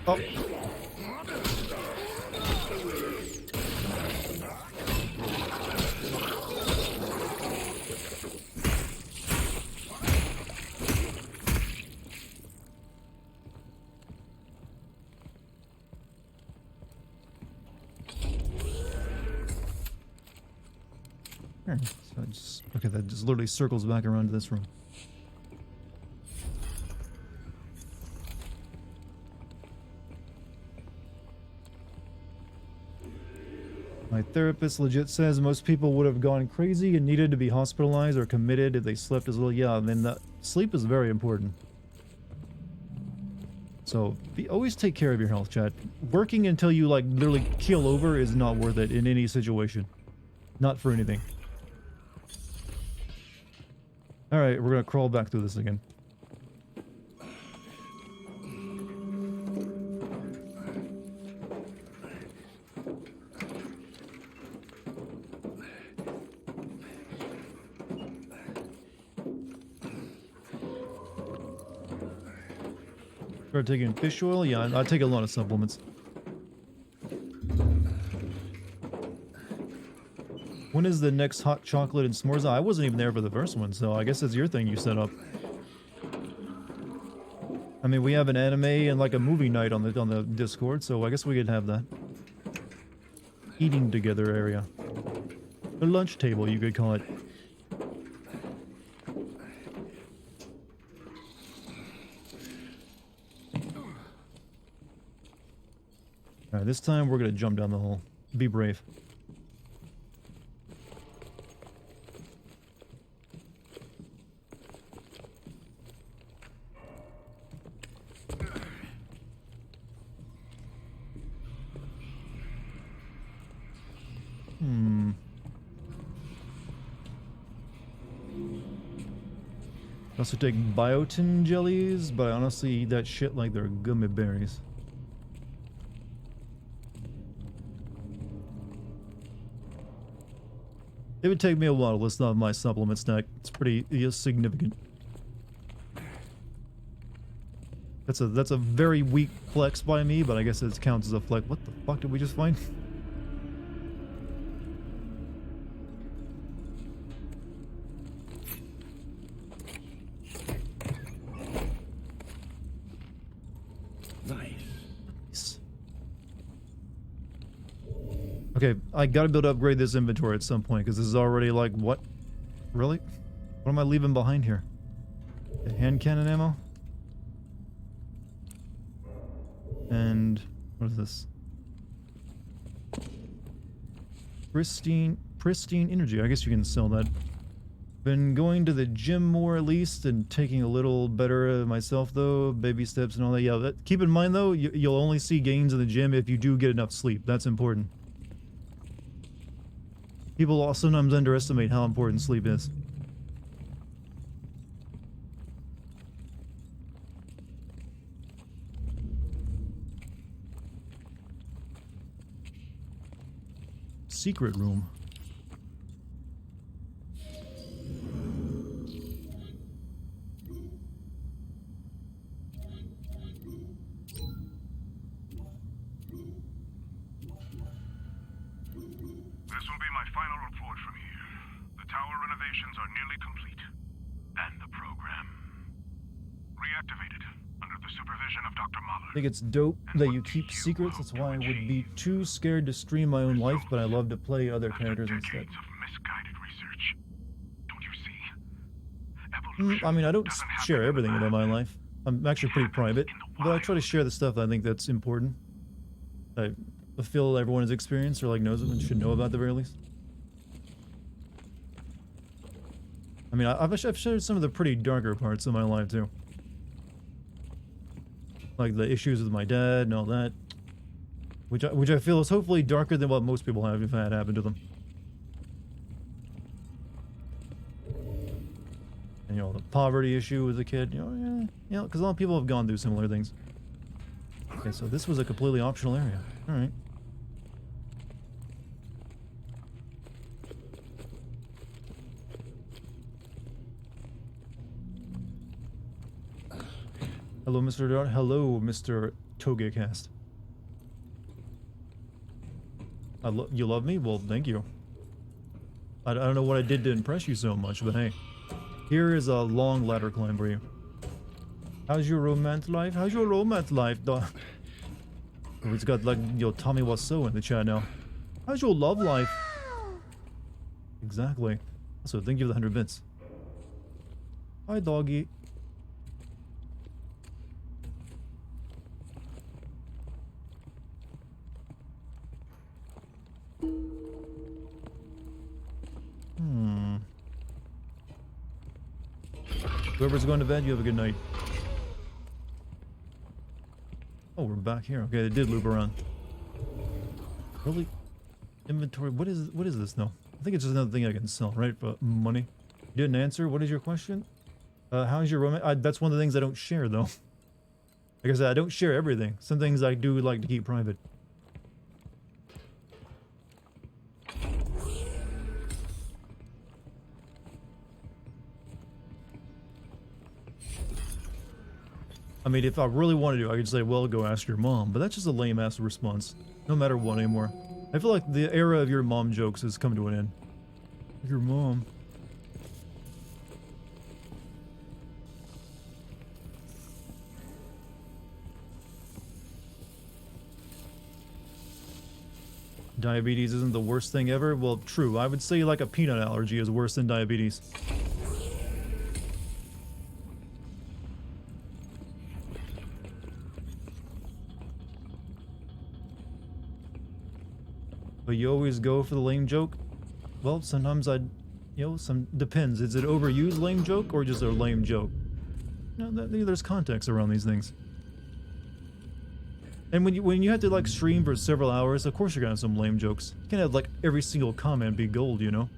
Oh. So I just, okay, that just literally circles back around to this room. My therapist legit says most people would have gone crazy and needed to be hospitalized or committed if they slept as well. Yeah, and then that sleep is very important. So always take care of your health, chat. Working until you like literally keel over is not worth it in any situation. Not for anything. Alright, we're gonna crawl back through this again. Start taking fish oil? Yeah, I take a lot of supplements. When is the next hot chocolate and s'mores? I wasn't even there for the first one, so I guess it's your thing you set up. I mean, we have an anime and like a movie night on the Discord, so I guess we could have that. Eating together area. A lunch table, you could call it. Alright, this time we're gonna jump down the hole. Be brave. I also take biotin jellies, but I honestly eat that shit like they're gummy berries. It would take me a while to list off my supplement stack. It's pretty significant. That's a very weak flex by me, but I guess it counts as a flex. What the fuck did we just find? Nice. Okay, I gotta be able to upgrade this inventory at some point, because this is already like, what? Really? What am I leaving behind here? The hand cannon ammo? And what is this? Pristine energy. I guess you can sell that. Been going to the gym more at least and taking a little better of myself though. Baby steps and all that. Yeah, keep in mind though, you'll only see gains in the gym if you do get enough sleep. That's important. People also sometimes underestimate how important sleep is. Secret room. This will be my final report from here. The tower renovations are nearly complete. And the program reactivated under the supervision of Dr. Mahler. I think it's dope that you keep secrets. That's why I would be too scared to stream my own life, but I love to play other characters instead. Of misguided research. Don't you see? I mean, I don't share everything about my life. I'm actually pretty private, but I try to share the stuff I think that's important. I feel everyone has experienced or like knows it and should know about at the very least. I mean, I've shared some of the pretty darker parts of my life too. Like the issues with my dad and all that. Which I feel is hopefully darker than what most people have if that happened to them. And, you know, the poverty issue as a kid, because a lot of people have gone through similar things. Okay, so this was a completely optional area. Alright. Hello, Mr. Dart. Hello, Mr. Togecast. You love me? Well, thank you. I don't know what I did to impress you so much, but hey. Here is a long ladder climb for you. How's your romance life? How's your romance life, dog? It's got like, yo, Tommy Wiseau in the chat now. How's your love life? Exactly. Also, thank you for the 100 bits. Hi, doggy. Whoever's going to bed, you have a good night. Oh, we're back here. Okay, it did loop around. Really? Inventory. What is this though? I think it's just another thing I can sell, right? For money. You didn't answer. What is your question? How's your romance? That's one of the things I don't share though. Like I said, I don't share everything. Some things I do like to keep private. I mean, if I really wanted to, I could say, well, go ask your mom. But that's just a lame-ass response. No matter what anymore. I feel like the era of your mom jokes has come to an end. Your mom. Diabetes isn't the worst thing ever? Well, true. I would say like a peanut allergy is worse than diabetes. But you always go for the lame joke? Well, sometimes depends. Is it overused lame joke or just a lame joke? There's context around these things. And when you have to like stream for several hours, of course you're gonna have some lame jokes. You can't have like every single comment be gold, you know?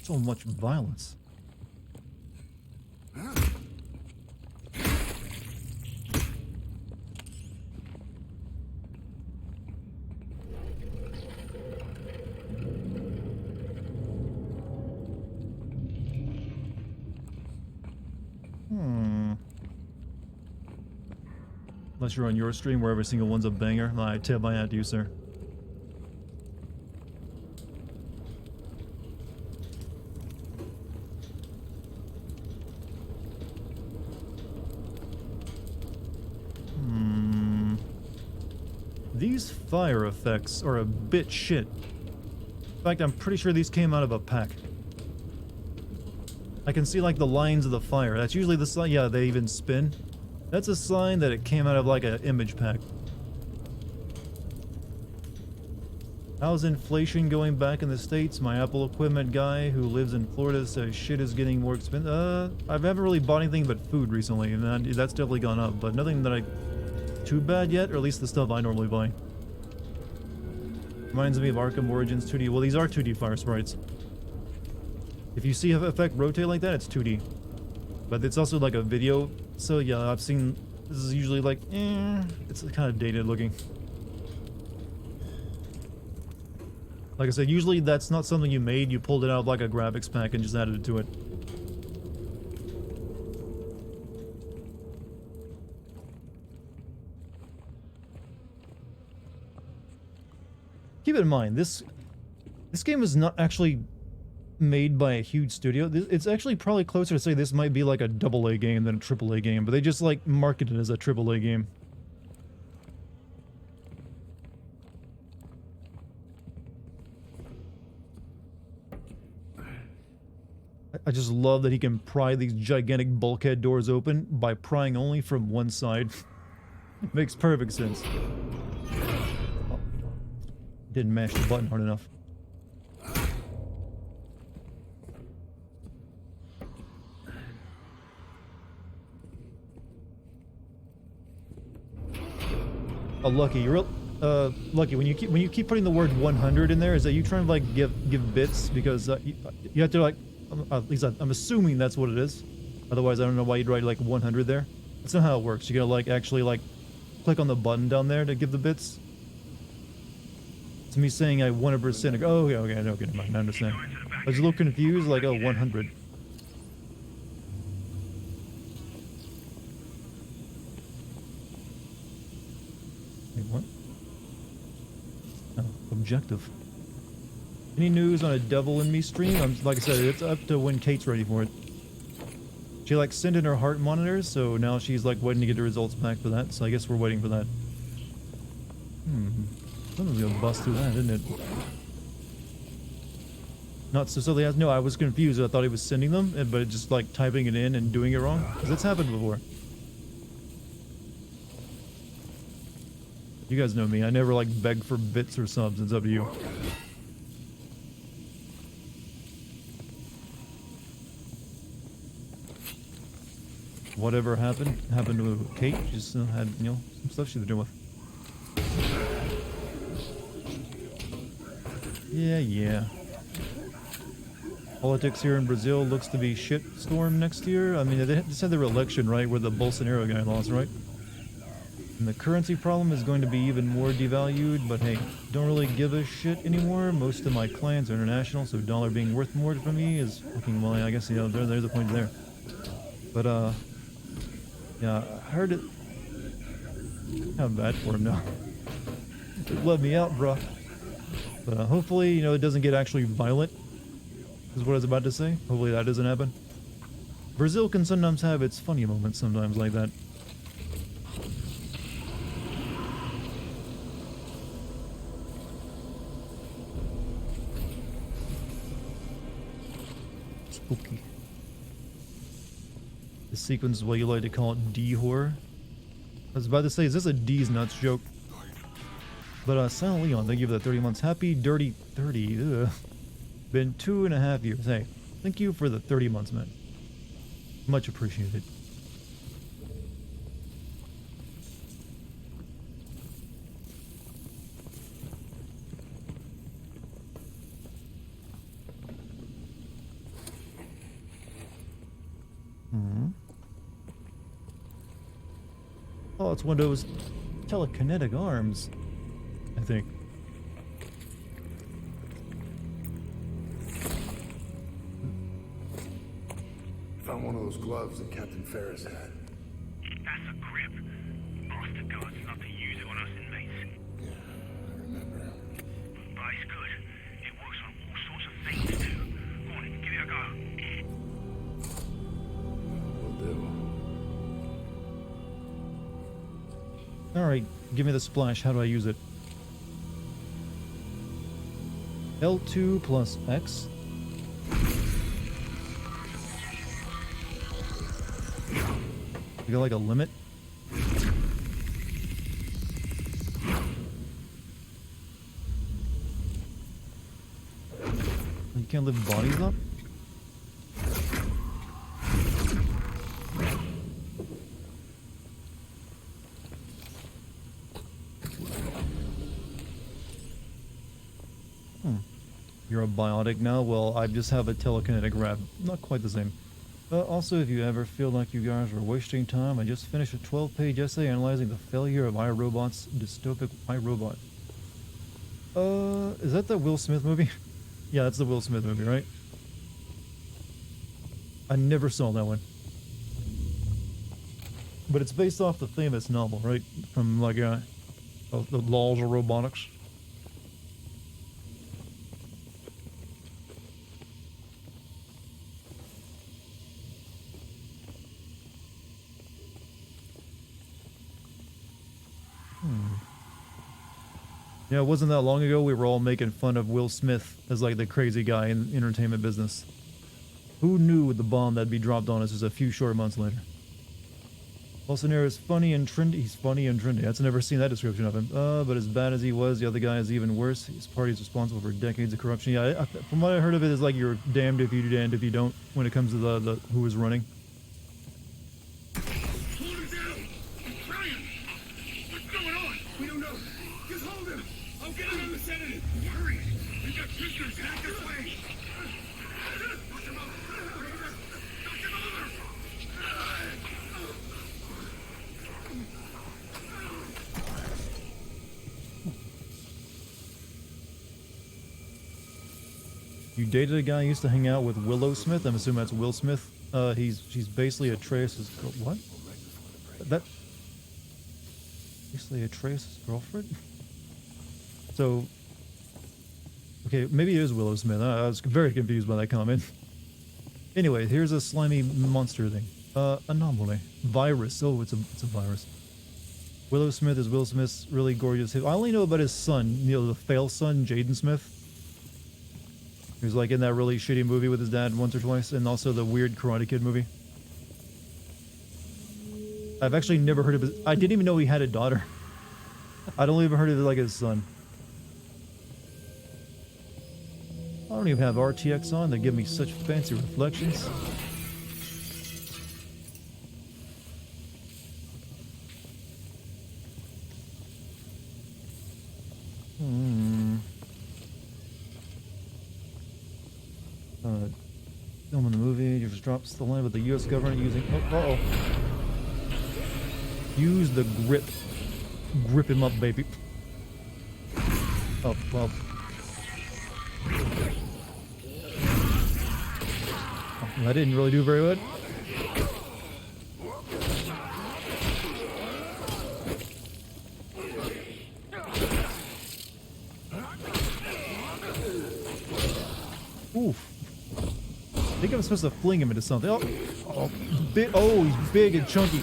So much violence. Unless you're on your stream where every single one's a banger. I tip my hat to you, sir. These fire effects are a bit shit. In fact, I'm pretty sure these came out of a pack. I can see like the lines of the fire. That's usually the sign. Yeah, they even spin. That's a sign that it came out of like an image pack. How's inflation going back in the States? My Apple equipment guy who lives in Florida says shit is getting more expensive. I haven't really bought anything but food recently, and that's definitely gone up, but nothing that too bad yet, or at least the stuff I normally buy. Reminds me of Arkham Origins 2D. Well, these are 2D fire sprites. If you see an effect rotate like that, it's 2D. But it's also like a video, so yeah, I've seen, this is usually like, it's kind of dated looking. Like I said, usually that's not something you made, you pulled it out of like a graphics pack and just added it to it. Keep in mind, this game is not actually made by a huge studio. It's actually probably closer to say this might be like a AA game than a AAA game, but they just like market it as a AAA game. I just love that he can pry these gigantic bulkhead doors open by prying only from one side. Makes perfect sense. Oh, didn't mash the button hard enough. Oh, Lucky, you're real. Lucky, when you keep putting the word 100 in there, is that you trying to like give bits because you have to like. At least I'm assuming that's what it is. Otherwise, I don't know why you'd write like 100 there. That's not how it works. You gotta like actually like click on the button down there to give the bits. It's me saying I 100%. Oh, okay, okay, never mind. I understand. I was a little confused, like, oh, 100. Wait, what? Oh, objective. Any news on a Devil in Me stream? Like I said, it's up to when Kate's ready for it. She like sent in her heart monitors, so now she's like waiting to get the results back for that. So I guess we're waiting for that. Someone's gonna bust through that, isn't it? Not so silly as no. I was confused. I thought he was sending them, but just like typing it in and doing it wrong. Because that's happened before. You guys know me. I never like beg for bits or subs. It's up to you. Whatever happened to Kate. She just had, you know, some stuff she was dealing with. Yeah. Politics here in Brazil looks to be shitstorm next year. I mean, they just had their election, right, where the Bolsonaro guy lost, right? And the currency problem is going to be even more devalued, but hey, don't really give a shit anymore. Most of my clients are international, so dollar being worth more for me is fucking, well, I guess, you know, there's a point there. But, yeah, I heard it. How bad for him now. Let me out, bruh. But hopefully, you know, it doesn't get actually violent, is what I was about to say. Hopefully that doesn't happen. Brazil can sometimes have its funny moments sometimes like that. Spooky. The sequence is what you like to call it D-horror. I was about to say, is this a D's nuts joke? But Silent Leon, thank you for the 30 months. Happy Dirty 30. Ugh. Been 2.5 years. Hey, thank you for the 30 months, man. Much appreciated. Oh, it's one of those telekinetic arms, I think. Found one of those gloves that Captain Ferris had. That's a grip. Ask the guards not to use it on us inmates. Yeah, I remember. But it's good. It works on all sorts of things too. Go on, give it a go. Will do. Alright, give me the splash. How do I use it? L2 plus X. You got like a limit? You can't lift bodies up? You're a biotic now? Well, I just have a telekinetic grab. Not quite the same. Also, if you ever feel like you guys are wasting time, I just finished a 12-page essay analyzing the failure of iRobot's dystopic iRobot. Is that the Will Smith movie? Yeah, that's the Will Smith movie, right? I never saw that one. But it's based off the famous novel, right? From, like, the Laws of Robotics. Yeah, it wasn't that long ago we were all making fun of Will Smith as like the crazy guy in the entertainment business. Who knew the bomb that'd be dropped on us just a few short months later? Bolsonaro is funny and trendy. He's funny and trendy. I've never seen that description of him. But as bad as he was, the other guy is even worse. His party is responsible for decades of corruption. Yeah, from what I heard of it, is like you're damned if you do, damned if you don't when it comes to the who is running. Hold him down! I'm trying! What's going on? We don't know. Just hold him! I'll get him on the sedative! Hurry! We've got prisoners headed this way! Push him over! Knock him over! You dated a guy who used to hang out with Willow Smith. I'm assuming that's Will Smith. She's basically Atreus' girl. What? That basically Atreus' girlfriend? So, okay, maybe it is Willow Smith. I was very confused by that comment. Anyway, here's a slimy monster thing. Anomaly. Virus. Oh, it's a virus. Willow Smith is Will Smith's really gorgeous. I only know about his son, you know, the fail son, Jaden Smith. He was like in that really shitty movie with his dad once or twice, and also the weird Karate Kid movie. I've actually never heard of his. I didn't even know he had a daughter. I'd only ever heard of it like his son. I don't even have RTX on. They give me such fancy reflections. Film in the movie just drops the line with the U.S. government using. Oh, use the grip. Grip him up, baby. Oh, well. Oh, that didn't really do very good. Oof. I think I'm supposed to fling him into something. Oh, he's big and chunky.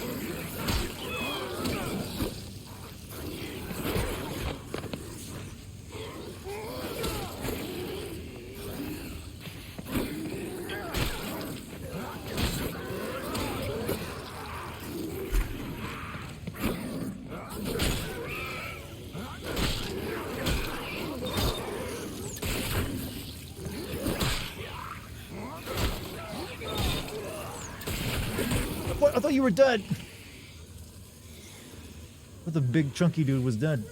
I thought you were dead. But the big chunky dude was dead.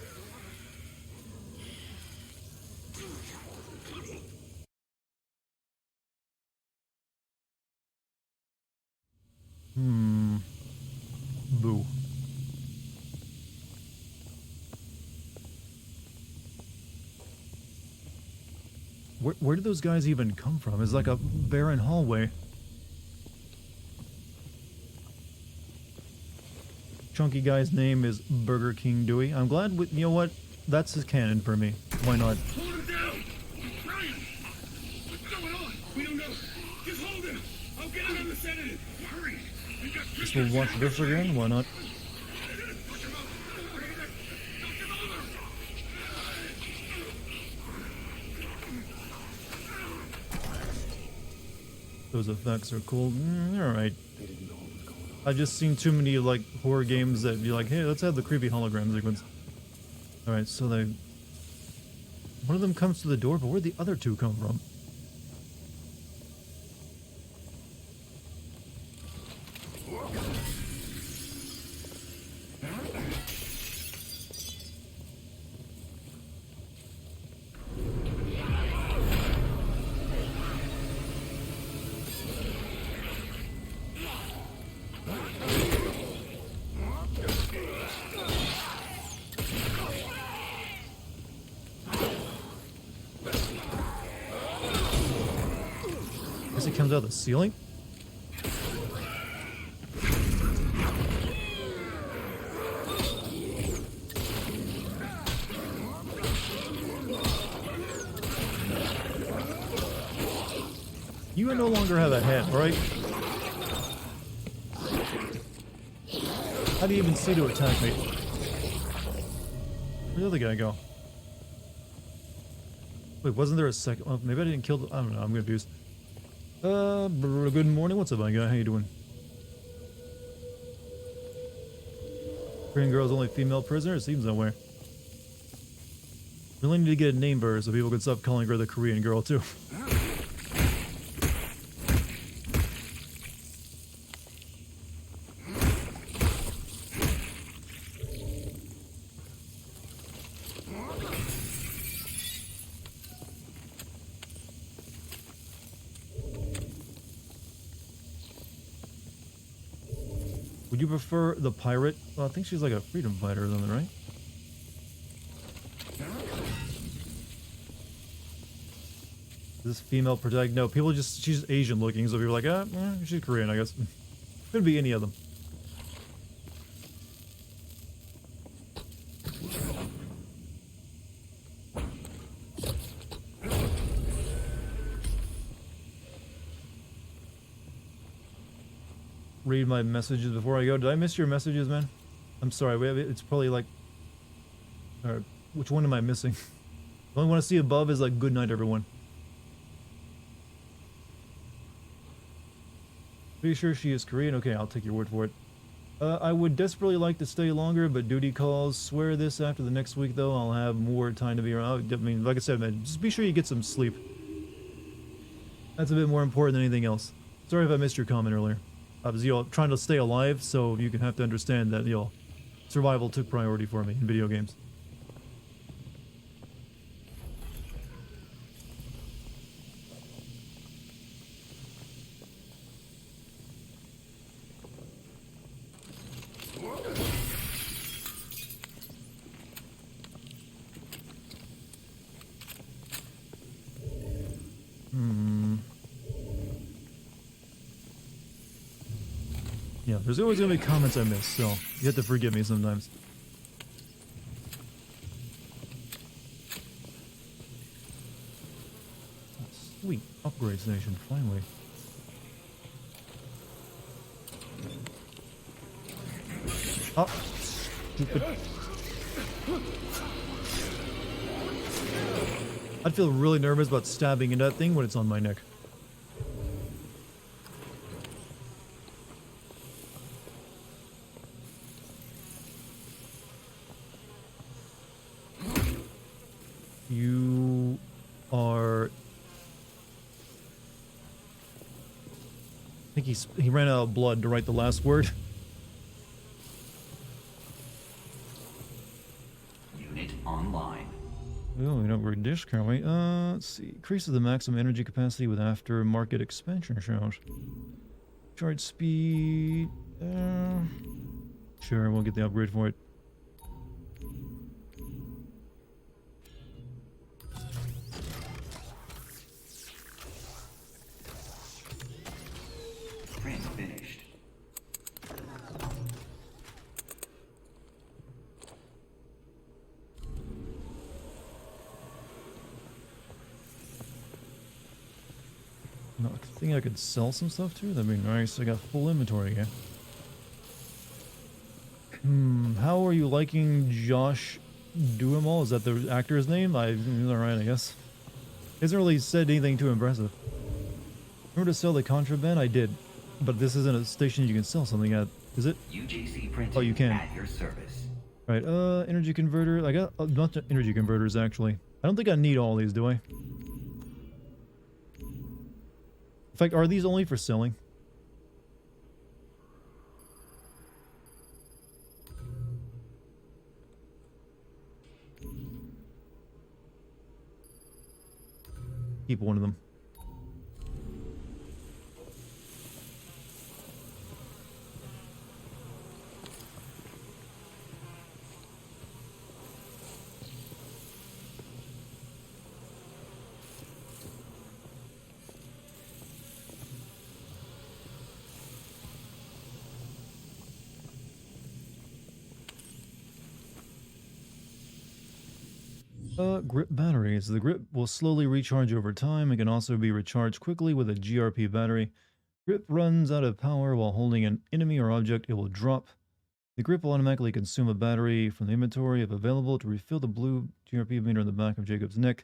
Boo. Where did those guys even come from? It's like a barren hallway. Chunky guy's name is Burger King Dewey. I'm glad, you know what? That's his canon for me. Why not? Hold him down! I'm trying! What's going on? We don't know. Just hold him! I'll get him on the sedative! Hurry! We've got Guess we'll watch this again? Why not? Those effects are cool. Alright. I've just seen too many like horror games that be like, hey, let's have the creepy hologram sequence. Alright, so one of them comes to the door, but where'd the other two come from? It comes out of the ceiling? You no longer have a head, right? How do you even see to attack me? Where'd the other guy go? Wait, wasn't there a second? Well, maybe I didn't kill the... I don't know, I'm confused. Good morning. What's up, my guy? How you doing? Korean girl's only female prisoner? It seems that way. Really need to get a name for her so people can stop calling her the Korean girl, too. Would you prefer the pirate? Well, I think she's like a freedom fighter or something, right? This female protagonist? No, people just... She's Asian looking, so people are like, she's Korean, I guess. Could be any of them. Read my messages before I go. Did I miss your messages, man? I'm sorry. It's probably like... Alright, which one am I missing? The only one I see above is like, good night, everyone. Pretty sure she is Korean? Okay, I'll take your word for it. I would desperately like to stay longer, but duty calls. Swear this after the next week, though. I'll have more time to be around. I mean, like I said, man, just be sure you get some sleep. That's a bit more important than anything else. Sorry if I missed your comment earlier. I was, trying to stay alive, so you can have to understand that, survival took priority for me in video games. Yeah, there's always gonna be comments I miss, so you have to forgive me sometimes. Sweet, upgrade station, finally. Oh, stupid. I'd feel really nervous about stabbing into that thing when it's on my neck. You are... I think he ran out of blood to write the last word. Unit online. Oh, we don't work dish, can we? Let's see. Increases the maximum energy capacity with aftermarket expansion shows. Charge speed. Sure, we'll get the upgrade for it. Print finished. No, I think I could sell some stuff too. That'd be nice. I got full inventory again. How are you liking Josh Duhamel? Is that the actor's name? Alright, I guess. He hasn't really said anything too impressive. Remember to sell the contraband? I did. But this isn't a station you can sell something at, is it? UJC printing oh, you can. at your service. Right, energy converter. I got a bunch of energy converters, actually. I don't think I need all these, do I? In fact, are these only for selling? Keep one of them. Grip batteries. The grip will slowly recharge over time and can also be recharged quickly with a GRP battery. Grip runs out of power while holding an enemy or object, it will drop. The grip will automatically consume a battery from the inventory if available to refill the blue GRP meter on the back of Jacob's neck.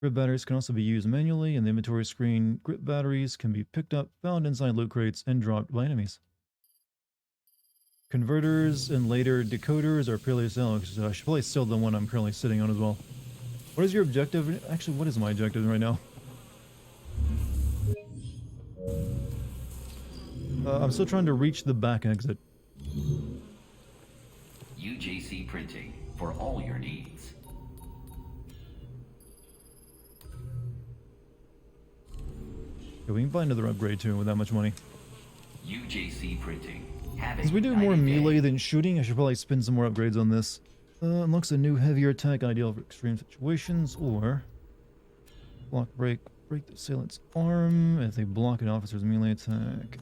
Grip batteries can also be used manually. In the inventory screen, grip batteries can be picked up, found inside loot crates, and dropped by enemies. Converters and later decoders are purely selling, so I should probably sell the one I'm currently sitting on as well. What is your objective? Actually, what is my objective right now? I'm still trying to reach the back exit. UJC Printing for all your needs. Yeah, we can buy another upgrade too with that much money. UJC Printing. As we do more melee than shooting, I should probably spend some more upgrades on this. Unlocks a new heavier attack, ideal for extreme situations, or block break the assailant's arm if they block an officer's melee attack.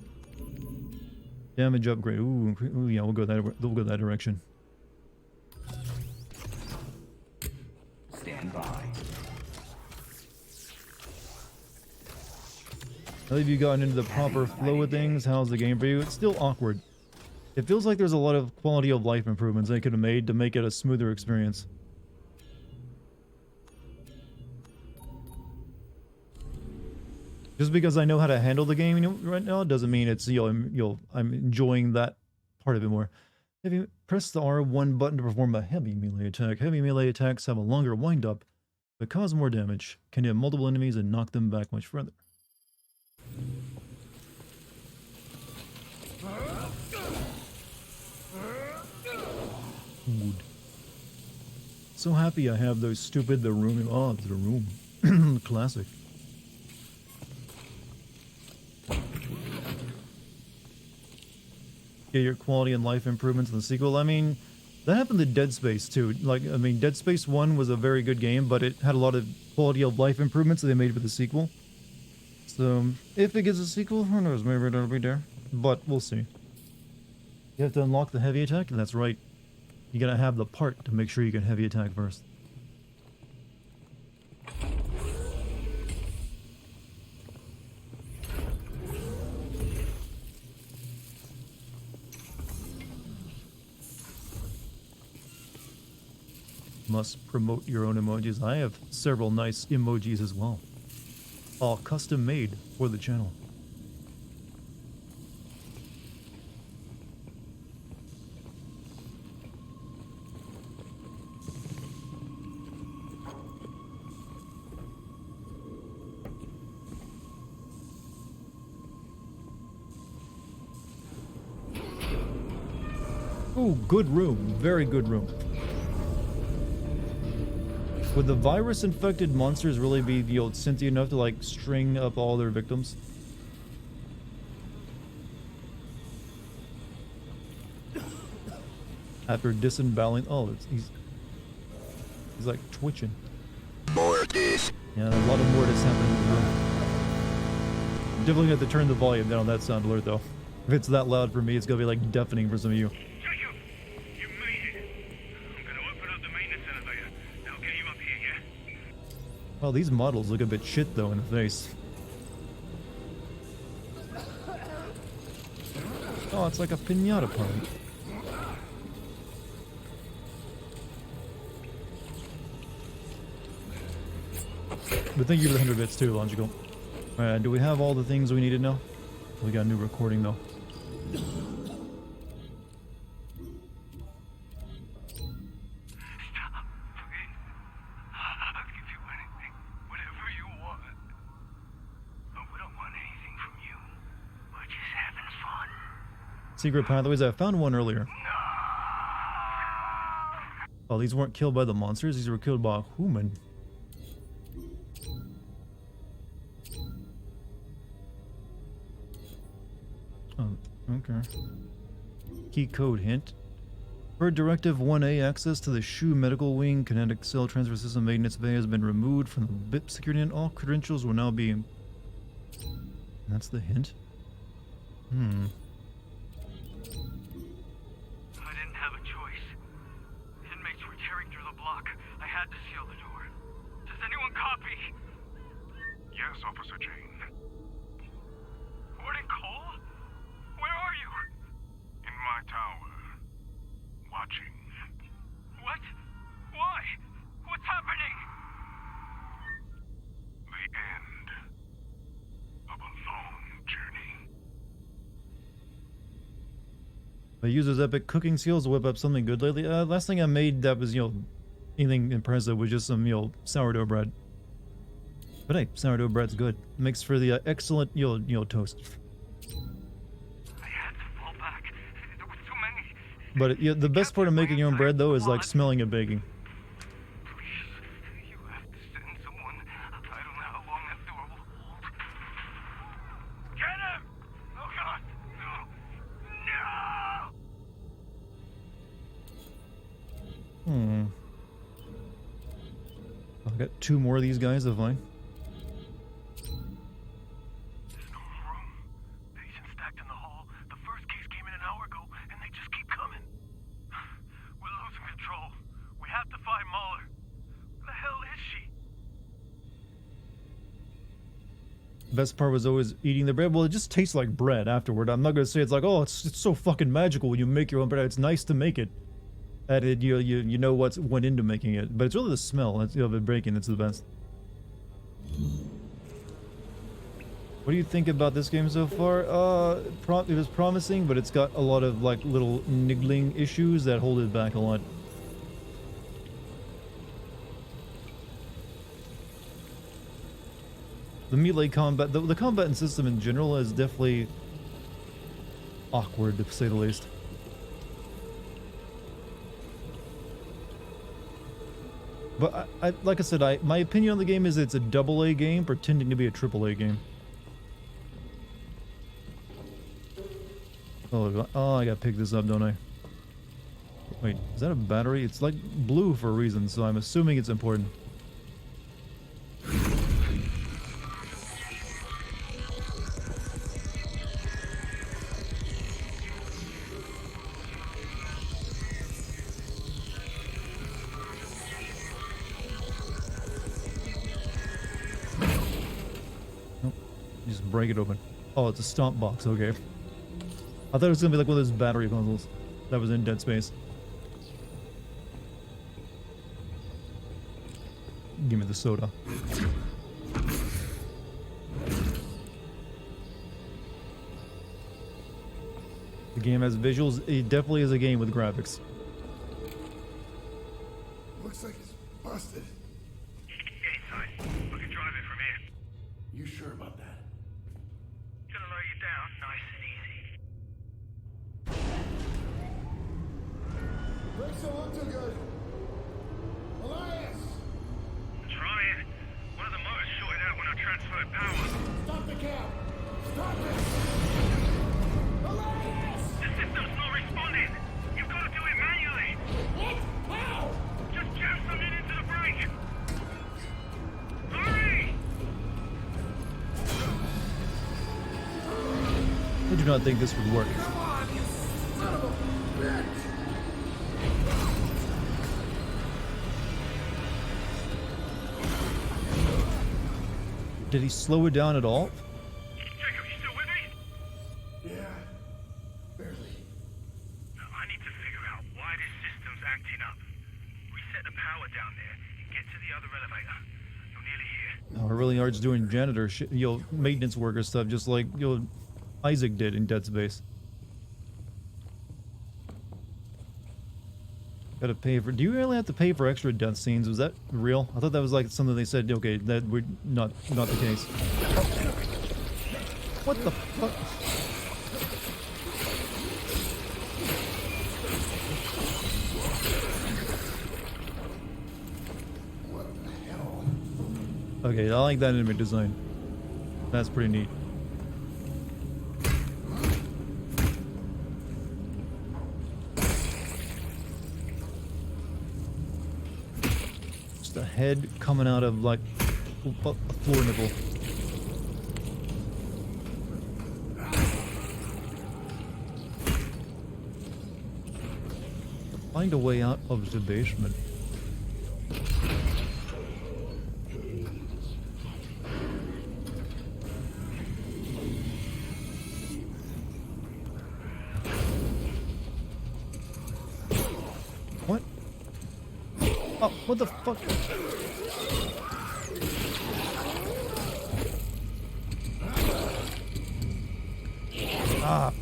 Damage upgrade. Ooh, yeah, we'll go that direction. Stand by. Now that you've gotten into the proper flow of things, how's the game for you? It's still awkward. It feels like there's a lot of quality of life improvements they could have made to make it a smoother experience. Just because I know how to handle the game right now doesn't mean it's I'm enjoying that part of it more. If you press the R1 button to perform a heavy melee attack, heavy melee attacks have a longer wind-up but cause more damage, can hit multiple enemies and knock them back much further. Wood. So happy I have those stupid the room. Classic. Get your quality and life improvements in the sequel. I mean, that happened to Dead Space too. Dead Space 1 was a very good game, but it had a lot of quality of life improvements that they made for the sequel. So, if it gets a sequel, who knows, maybe it'll be there. But we'll see. You have to unlock the heavy attack, and that's right. You gotta have the part to make sure you can heavy attack first. Must promote your own emojis. I have several nice emojis as well. All custom made for the channel. Oh, good room. Very good room. Would the virus-infected monsters really be sentient enough to, string up all their victims? After disemboweling... Oh, he's like twitching. Mortis. Yeah, a lot of Mortis happening in the room. Definitely have to turn the volume down on that sound alert, though. If it's that loud for me, it's gonna be, deafening for some of you. Well, these models look a bit shit, though, in the face. Oh, it's like a piñata party. But thank you for the 100 bits, too, Logical. Alright, do we have all the things we need to know? We got a new recording, though. Secret pathways. I found one earlier. Oh, these weren't killed by the monsters. These were killed by a human. Oh, okay. Key code hint. Per Directive 1A, access to the SHU Medical Wing Kinetic Cell Transfer System maintenance bay has been removed from the BIP security, and all credentials will now be... That's the hint? Yes, Officer Jane. Warden Cole? Where are you? In my tower. Watching. What? Why? What's happening? I use those epic cooking skills to whip up something good lately. Last thing I made that was, anything impressive was just some, sourdough bread. But hey, sourdough bread's good. Makes for the excellent, toast. I had to fall back. There were too many. But the best part of making your own bread, though, is like smelling and baking. You have to send someone. I don't know how long that door will hold. Get him! Oh God! No! I got 2 more of these guys, if I. There's no more room. Patients stacked in the hall. The first case came in an hour ago, and they just keep coming. We're losing control. We have to find Mahler. Where the hell is she? Best part was always eating the bread. Well, it just tastes like bread afterward. I'm not gonna say it's like, oh, it's so fucking magical when you make your own bread. It's nice to make it. And you know what went into making it, but it's really the smell of it breaking that's the best. What do you think about this game so far? It was promising, but it's got a lot of like little niggling issues that hold it back a lot. The melee combat, the combat system in general is definitely awkward, to say the least. But like I said, my opinion on the game is it's a AA game pretending to be a AAA game. Oh, I gotta pick this up, don't I? Wait, is that a battery? It's like blue for a reason, so I'm assuming it's important. Break it open. Oh, it's a stomp box, okay. I thought it was gonna be like one of those battery puzzles that was in Dead Space. Give me the soda. The game has visuals. It definitely is a game with graphics. Looks like it's busted. Get inside. I can drive it from here. You sure about that? Gonna lower you down nice and easy. Brakes don't look too good. Elias! Trying. One of the motors shorted out when I transferred power. Stop the cab! Stop it! Elias! The system's not responding. You've got to do it manually. What? How? Just jam something into the brake. Hurry! I do not think this would work. Come on, you son of a bitch! Did he slow it down at all? Jacob, you still with me? Yeah, barely. Now, I need to figure out why this system's acting up. Reset the power down there and get to the other elevator. You're nearly here. Oh, I really are just doing janitor shit, maintenance worker stuff, just like Isaac did in Dead Space. Gotta pay for. Do you really have to pay for extra death scenes? Was that real? I thought that was like something they said. Okay, that would not the case. What the fuck? What the hell? Okay, I like that enemy design. That's pretty neat. Just a head coming out of like a floor nipple. Find a way out of the basement. What? Oh, what the fuck? Ah.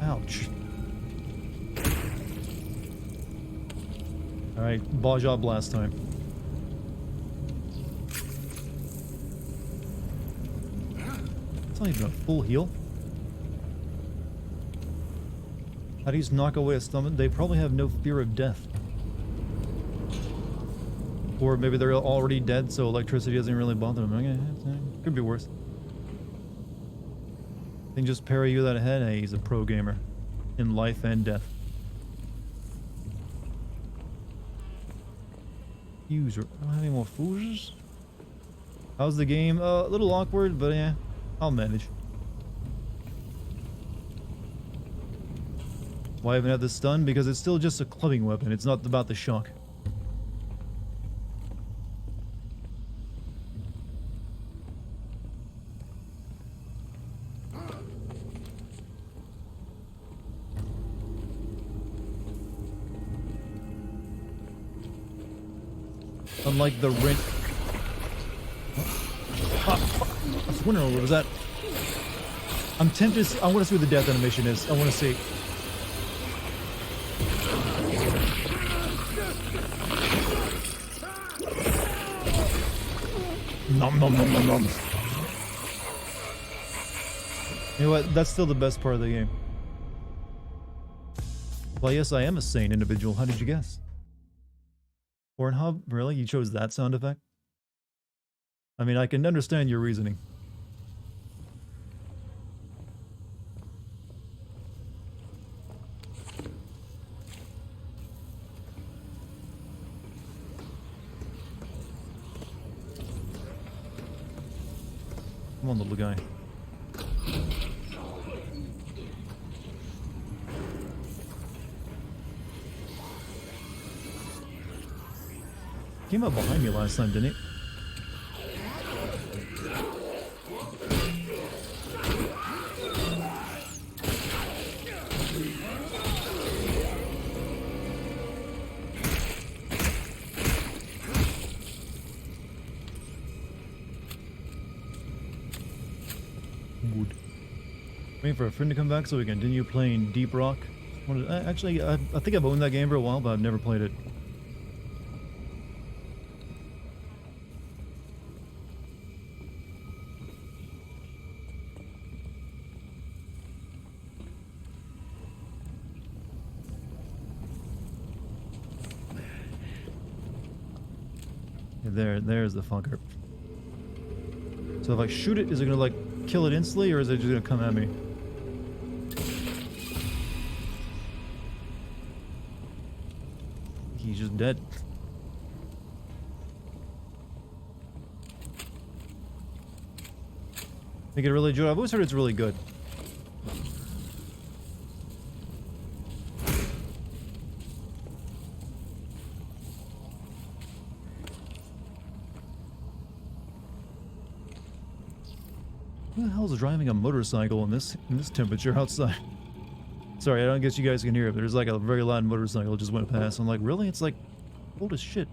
Ouch. Alright, ball job last time. It's not even a full heal. How do you knock away a stomach? They probably have no fear of death. Or maybe they're already dead, so electricity doesn't really bother them. Okay, could be worse. They can just parry you that head. Hey, he's a pro gamer. In life and death. User. I don't have any more fuses. How's the game? A little awkward, but yeah, I'll manage. Why haven't I had the stun? Because it's still just a clubbing weapon. It's not about the shock. Unlike the rent. I was wondering what was that. I'm tempted to see, I want to see what the death animation is. I want to see. Nom nom nom nom nom. You know what? That's still the best part of the game. Well, yes, I am a sane individual. How did you guess? Pornhub? Really? You chose that sound effect? I mean, I can understand your reasoning. Come on, little guy. Came up behind me last time, didn't it? Good. Waiting for a friend to come back so we can continue playing Deep Rock. Actually, I think I've owned that game for a while, but I've never played it. There's the fucker. So if I shoot it, is it gonna like kill it instantly, or is it just gonna come at me? He's just dead. Think it really enjoy. I've always heard it's really good. Who the hell is driving a motorcycle in this temperature outside? Sorry, I don't guess you guys can hear it. There's like a very loud motorcycle just went past. I'm like, really? It's like cold as shit.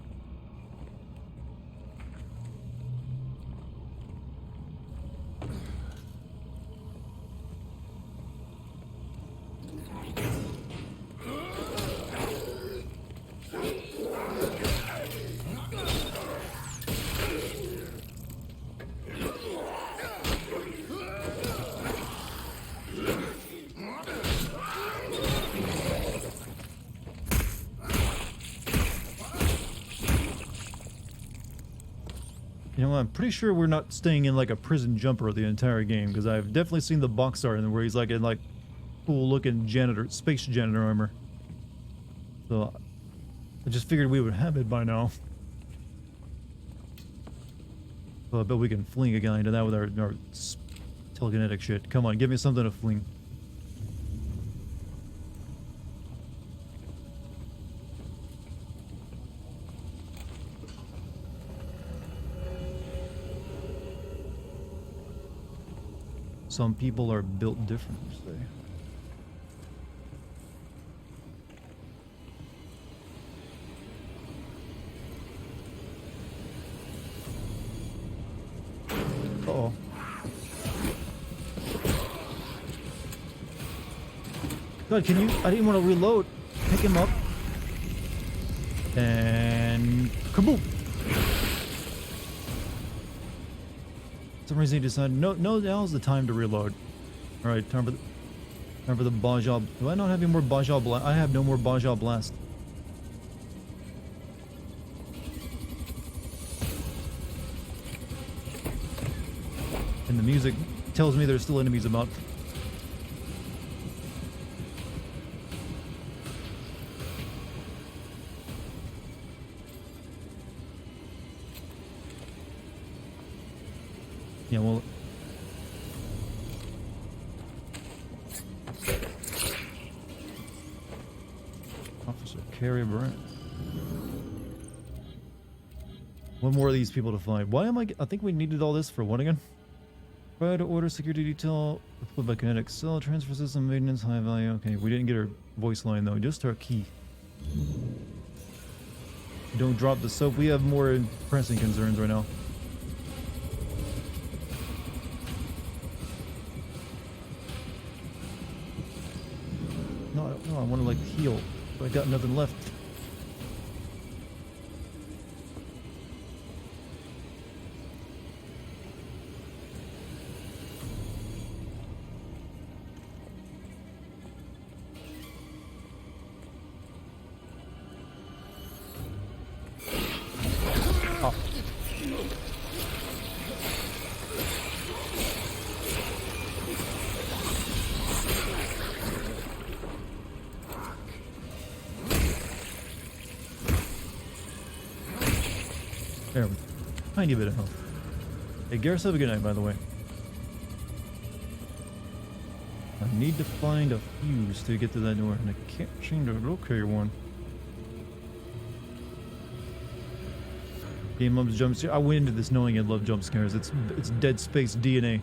You know, I'm pretty sure we're not staying in like a prison jumper the entire game, because I've definitely seen the box art where he's like in like cool looking janitor, space janitor armor. So I just figured we would have it by now. So I bet we can fling a guy into that with our telekinetic shit. Come on, give me something to fling. Some people are built different, say. Uh-oh. God, can you? I didn't want to reload. Pick him up. And kaboom! For some reason he decided, no, now's the time to reload. All right, time for the Bajal. Do I not have any more Bajal Blast? I have no more Bajal Blast. And the music tells me there's still enemies about. Yeah, well... Officer Carrie Brent. One more of these people to find. Why am I think we needed all this for what again? Try to order security detail equipped by kinetic cell, transfer system maintenance, high value. Okay, we didn't get her voice line though, just our key. Don't drop the soap. We have more pressing concerns right now. No, I want to like heal, but I got nothing left. There we go. Tiny bit of health. Hey, Garrus, have a good night, by the way. I need to find a fuse to get to that door, and I can't seem to locate one. Game loves jump scares. I went into this knowing I love jump scares. It's Dead Space DNA.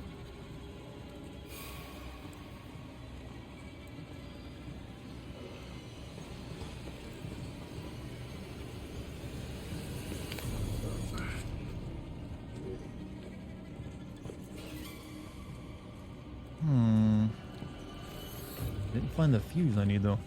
Didn't find the fuse I need though.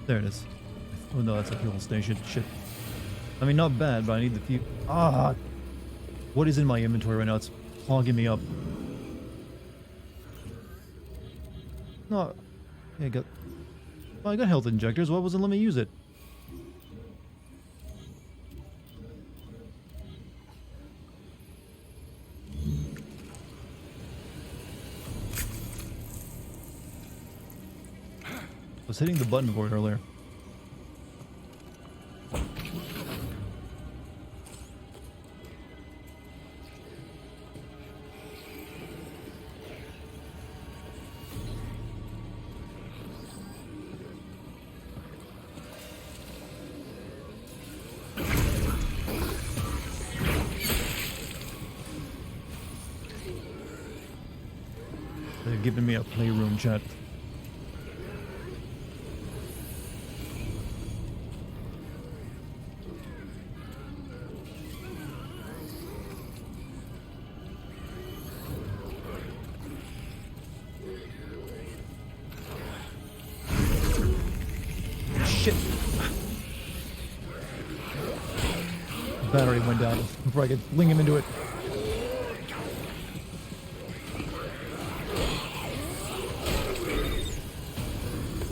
There it is. Oh no, that's a fuel station. Shit. I mean, not bad, but I need the fuse. Ah! What is in my inventory right now? It's clogging me up. No. Yeah, I got health injectors. Why wasn't letting me use it? I was hitting the button for it earlier. They're giving me a playroom chat. Shit. Battery went down before I could fling him into it.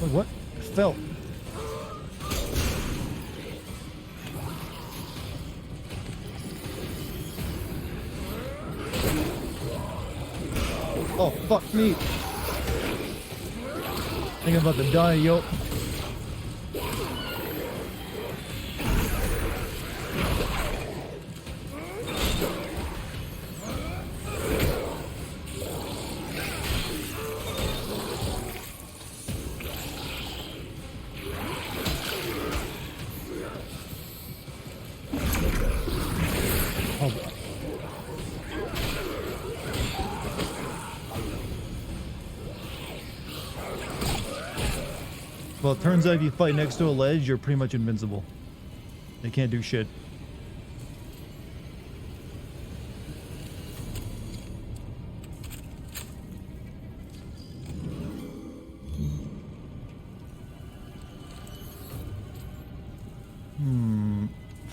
Wait, what? I fell. Oh, fuck me. I think I'm about to die, yo. Well, it turns out if you fight next to a ledge, you're pretty much invincible. They can't do shit.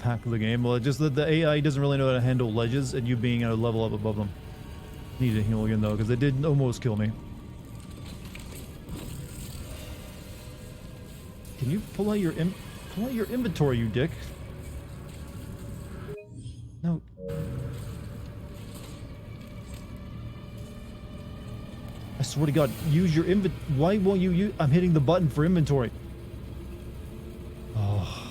Hack of the game. Well, just that the AI doesn't really know how to handle ledges and you being at a level up above them. Need to heal again though, because they did almost kill me. Can you pull out your inventory, you dick? No. I swear to God, use your Why won't you use? I'm hitting the button for inventory. Oh.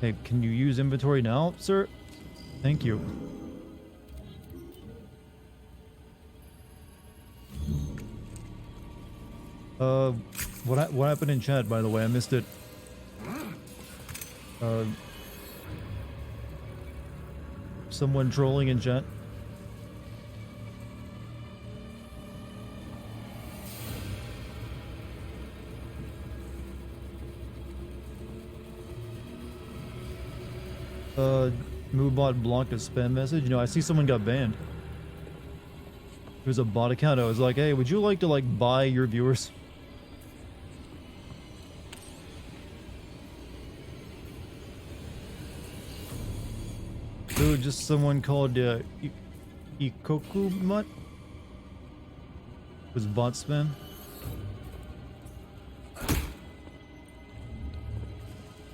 Hey, can you use inventory now, sir? Thank you. What happened in chat, by the way? I missed it. Someone trolling in chat? Moobot blocked a spam message. No, I see someone got banned. It was a bot account. I was like, hey, would you like to like buy your viewers? So just someone called Ikoku Mutt was bot spam.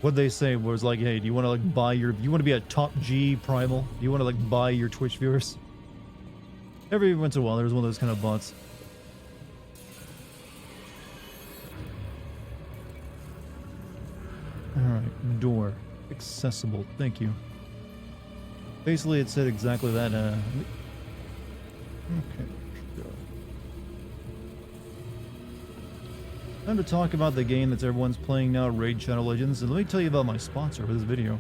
What they say was like, hey, do you want to like buy your, you want to be a top G primal? Do you want to like buy your Twitch viewers? Every once in a while there's one of those kind of bots. Alright, door. Accessible, thank you. Basically it said exactly that, okay. Time to talk about the game that everyone's playing now, Raid Shadow Legends, and let me tell you about my sponsor for this video.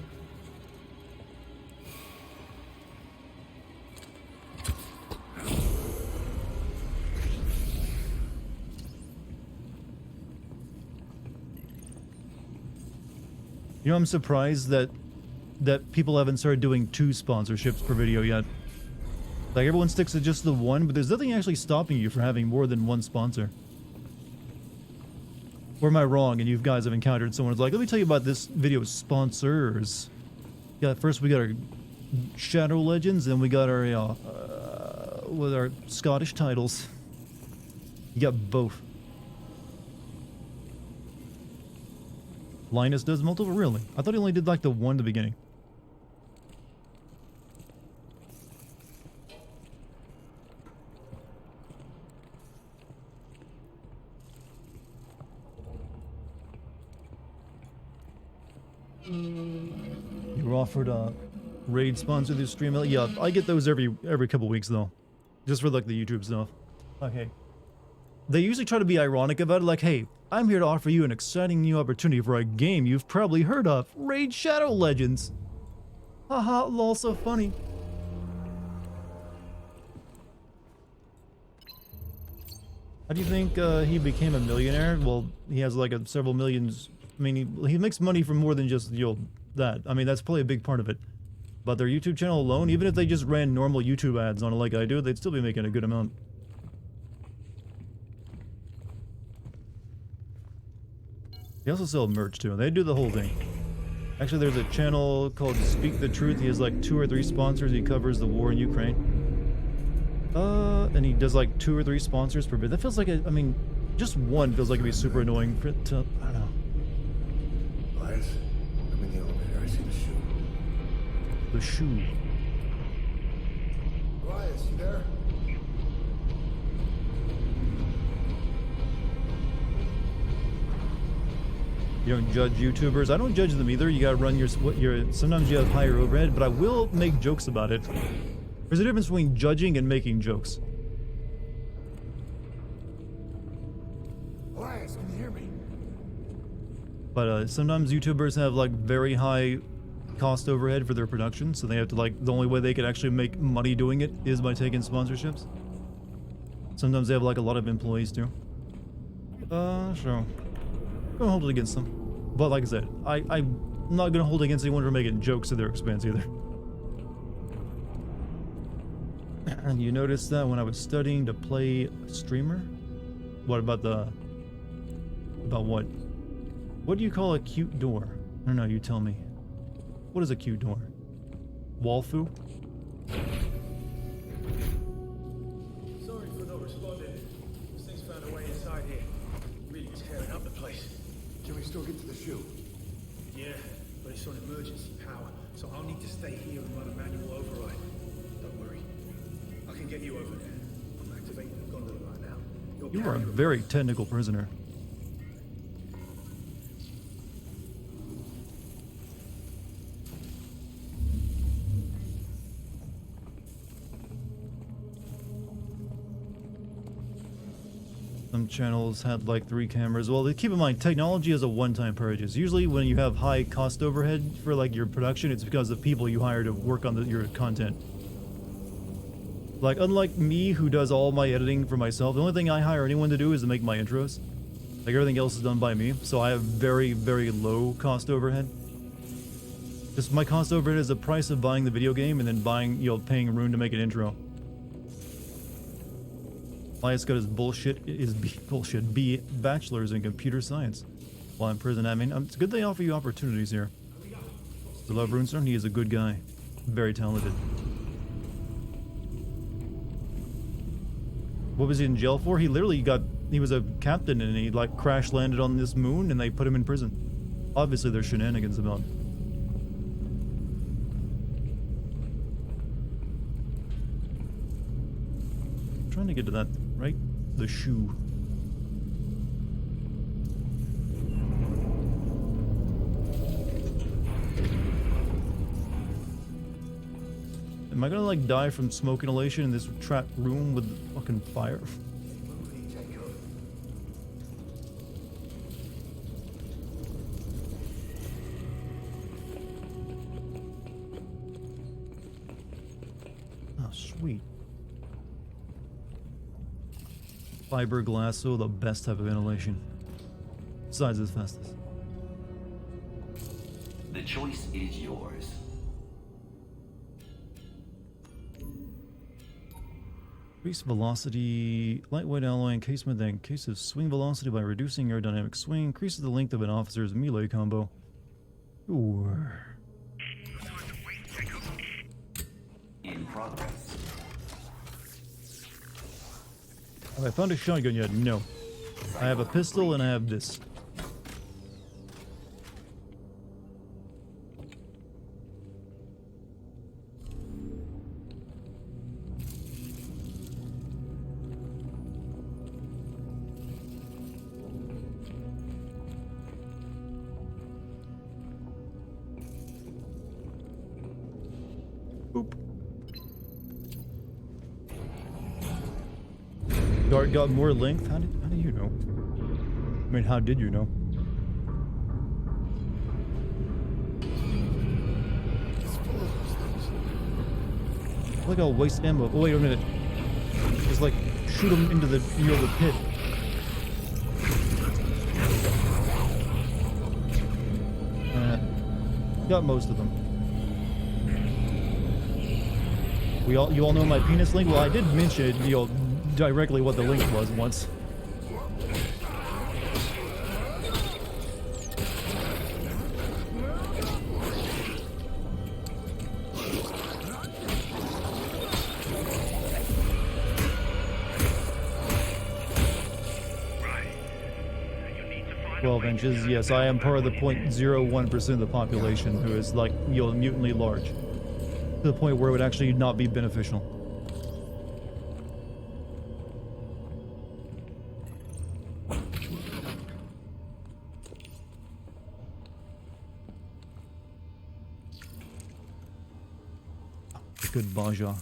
You know, I'm surprised that people haven't started doing 2 sponsorships per video yet. Like, everyone sticks to just the one, but there's nothing actually stopping you from having more than one sponsor. Or am I wrong and you guys have encountered someone who's like, let me tell you about this video's sponsors. Yeah, first we got our Shadow Legends, then we got our, with our Scottish titles. You got both. Linus does multiple? Really? I thought he only did like the one at the beginning. You were offered a raid sponsor through stream. Yeah, I get those every couple weeks though. Just for like the YouTube stuff. Okay. They usually try to be ironic about it, like, hey, I'm here to offer you an exciting new opportunity for a game you've probably heard of, Raid Shadow Legends. Haha, lol, so funny. How do you think he became a millionaire? Well, he has like several millions. I mean, he makes money from more than just, you know, that. I mean, that's probably a big part of it. But their YouTube channel alone, even if they just ran normal YouTube ads on it like I do, they'd still be making a good amount. They also sell merch too. They do the whole thing. Actually, there's a channel called Speak the Truth. He has like 2 or 3 sponsors. He covers the war in Ukraine. And he does like 2 or 3 sponsors per bit. That feels like I mean, just one feels like it'd be super annoying for it to, I don't know. Elias, I'm in the elevator. I see the shoe. The shoe. Elias, you there? You don't judge YouTubers. I don't judge them either. You gotta run your sometimes you have higher overhead, but I will make jokes about it. There's a difference between judging and making jokes. Elias, can you hear me? But sometimes YouTubers have like very high cost overhead for their production, so they have to like, the only way they can actually make money doing it is by taking sponsorships. Sometimes they have like a lot of employees too. Sure. Don't hold it against them. But like I said, I'm not gonna hold it against anyone for making jokes at their expense either. And you noticed that when I was studying to play a streamer? What about about what? What do you call a cute door? I don't know, you tell me. What is a cute door? Walfu? Sorry for not responding. This thing's found a way inside here. Really tearing up the place. Can we still get to the shoe? Yeah, but it's on emergency power, so I'll need to stay here and run a manual override. Don't worry. I can get you over there. I'm activating the gondola right now. You are a very technical prisoner. Some channels had like 3 cameras. Well, keep in mind, technology is a one-time purchase. Usually when you have high cost overhead for like your production, it's because of people you hire to work on your content. Like, unlike me, who does all my editing for myself, the only thing I hire anyone to do is to make my intros. Like, everything else is done by me, so I have very, very low cost overhead. Just my cost overhead is the price of buying the video game and then buying, you know, paying Rune to make an intro. Elias got his B bachelor's in computer science while in prison. I mean, it's good they offer you opportunities here. I love Runestone. He is a good guy, very talented. What was he in jail for? He was a captain and he like crash landed on this moon and they put him in prison. Obviously there's shenanigans about it. I'm trying to get to that, right? The shoe. Am I gonna like die from smoke inhalation in this trapped room with fucking fire? Oh, sweet. Fiberglass, so the best type of ventilation. Besides asbestos. The choice is yours. Increase velocity, lightweight alloy encasement that encases swing velocity by reducing aerodynamic swing, increases the length of an officer's melee combo. Ooh. In progress. Have I found a shotgun yet? No. I have a pistol and I have this. Boop. Dart got more length? How do you know? I mean, how did you know? Look, I'll waste ammo. Oh, wait a minute. Just like shoot them into the pit. Got most of them. You all know my penis link? Well, I did mention it, directly what the link was once. Inches. Yes, I am part of the 0.01% of the population who is like, mutantly large. To the point where it would actually not be beneficial. good baja.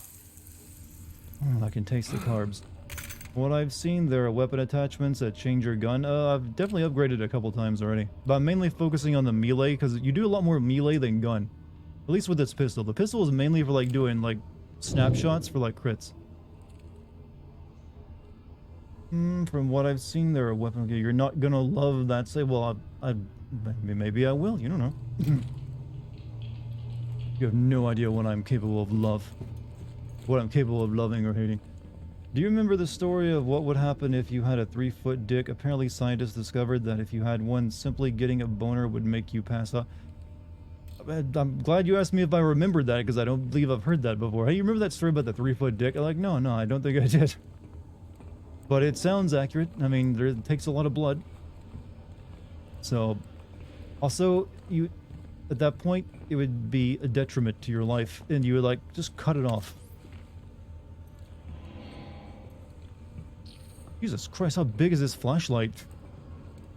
I can taste the carbs. What I've seen, there are weapon attachments that change your gun. I've definitely upgraded a couple times already. But I'm mainly focusing on the melee, because you do a lot more melee than gun. At least with this pistol. The pistol is mainly for like doing like snapshots for like crits. From what I've seen, there are weapons. Okay, you're not gonna love that. Say, well, maybe I will. You don't know. You have no idea what I'm capable of what I'm capable of loving or hating. Do you remember the story of what would happen if you had a 3-foot dick? Apparently, scientists discovered that if you had one, simply getting a boner would make you pass out. I'm glad you asked me if I remembered that, because I don't believe I've heard that before. Hey, you remember that story about the 3-foot dick? I'm like, no, I don't think I did. But it sounds accurate. I mean, it takes a lot of blood. So, also, at that point, it would be a detriment to your life, and you would, like, just cut it off. Jesus Christ, how big is this flashlight?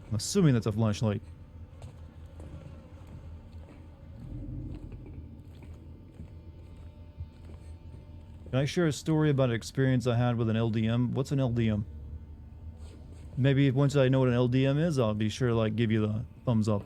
I'm assuming that's a flashlight. Can I share a story about an experience I had with an LDM? What's an LDM? Maybe once I know what an LDM is, I'll be sure to like give you the thumbs up.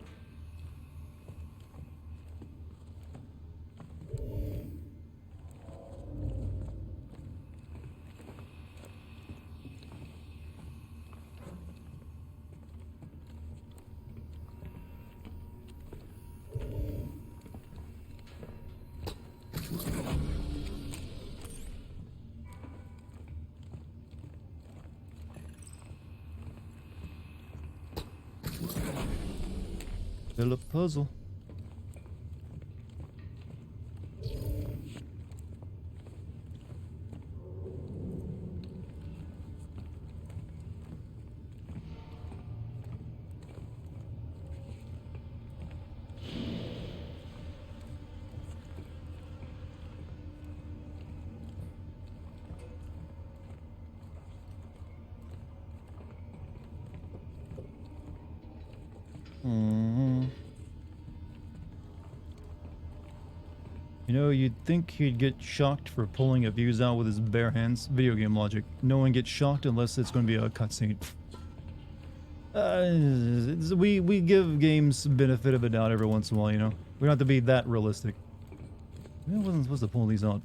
Still a puzzle. You know, you'd think he'd get shocked for pulling a fuse out with his bare hands. Video game logic. No one gets shocked unless it's going to be a cutscene. We give games benefit of a doubt every once in a while, you know? We don't have to be that realistic. I wasn't supposed to pull these out.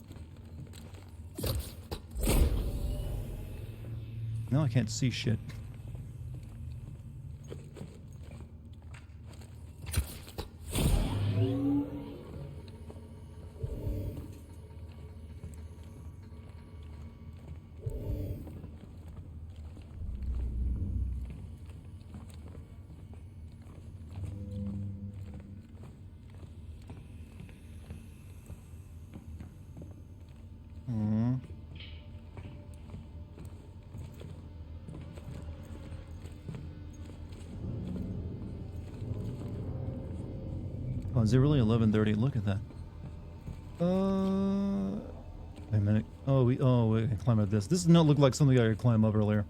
Now I can't see shit. Oh, is it really 11:30? Look at that. Wait a minute. Oh, we can climb up this. This does not look like something I could climb up earlier.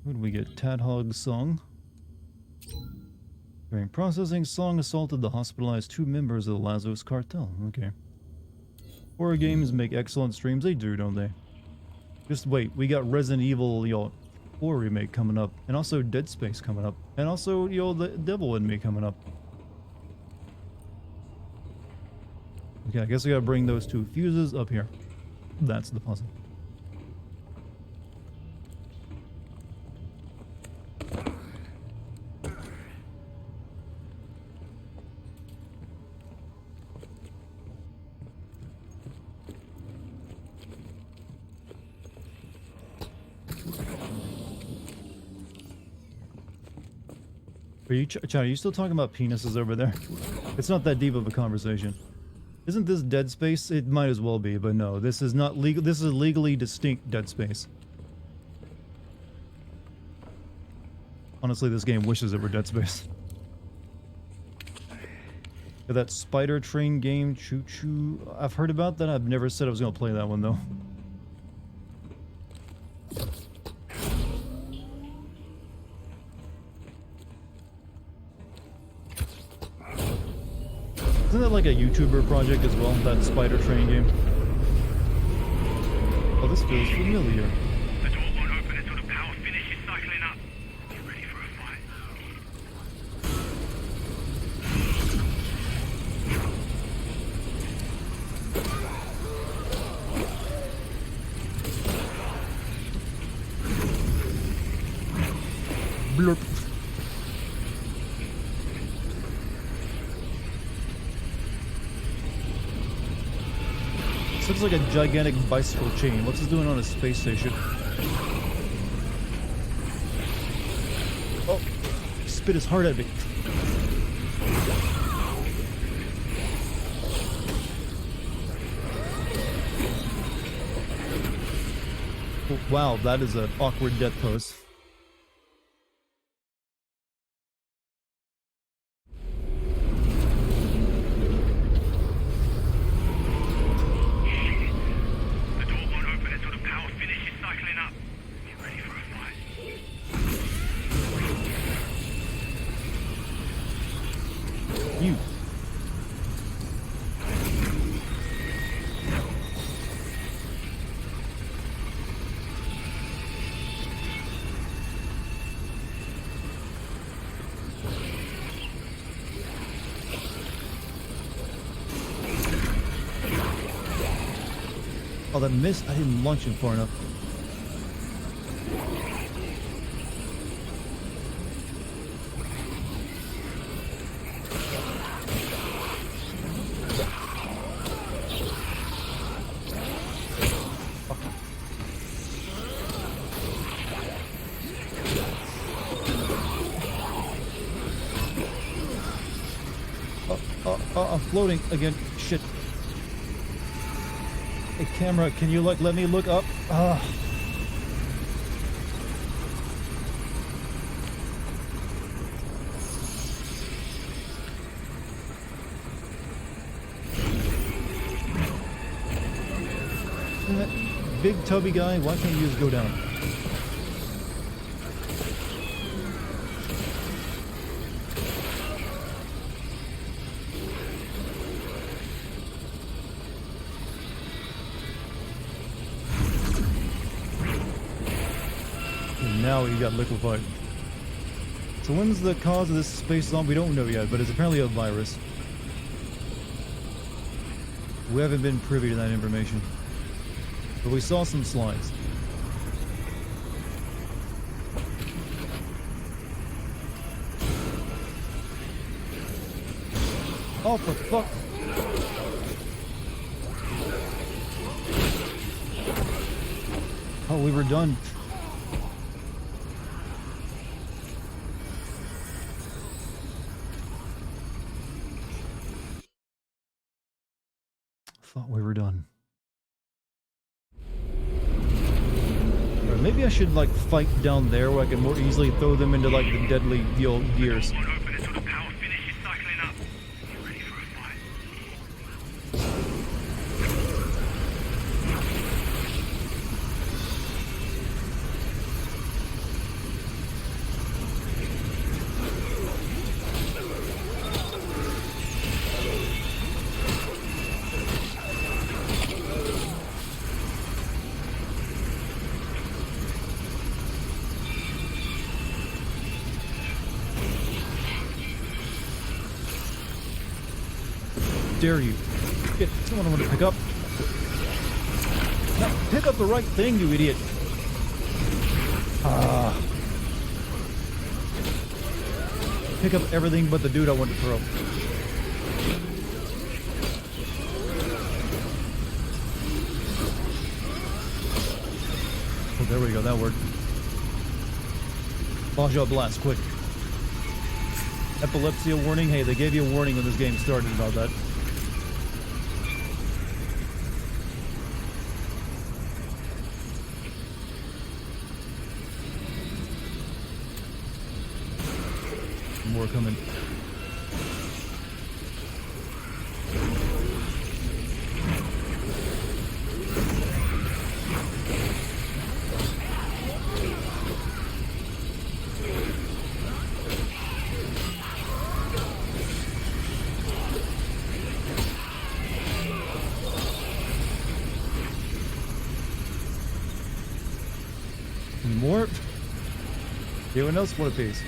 What did we get? Tadhog song. During processing, Song assaulted the hospitalized 2 members of the Lazos cartel. Okay. Horror games make excellent streams. They do, don't they? Just wait. We got Resident Evil 4 remake coming up. And also Dead Space coming up. And also, the Devil in Me coming up. Okay, I guess I gotta bring those 2 fuses up here. That's the puzzle. Chad, are you still talking about penises over there? It's not that deep of a conversation. Isn't this Dead Space? It might as well be, but no, this is not legal. This is legally distinct Dead Space. Honestly, this game wishes it were Dead Space. That spider train game, Choo Choo. I've heard about that. I've never said I was going to play that one, though. Isn't that like a YouTuber project as well, that spider train game? Oh, this feels familiar. The door won't open until the power finishes cycling up. Get ready for a fight. Blurp. This looks like a gigantic bicycle chain. What's this doing on a space station? Oh, he spit his heart at me. Oh, wow, that is an awkward death pose. You. Oh, that missed. I didn't launch him far enough. I'm floating again. Shit. Hey, camera, can you let me look up? That big tubby guy, why can't you just go down? Now he got liquefied. So when's the cause of this space zombie? We don't know yet, but it's apparently a virus. We haven't been privy to that information. But we saw some slides. Oh, for fuck! Oh, we were done. Thought we were done. Or maybe I should like fight down there where I can more easily throw them into like the deadly gears. Dare you? Shit, someone I want to pick up. Now, pick up the right thing, you idiot. Pick up everything but the dude I want to throw. Oh, there we go, that worked. Baja blast, quick. Epilepsy warning? Hey, they gave you a warning when this game started about that. More coming. more? Anyone else want a piece?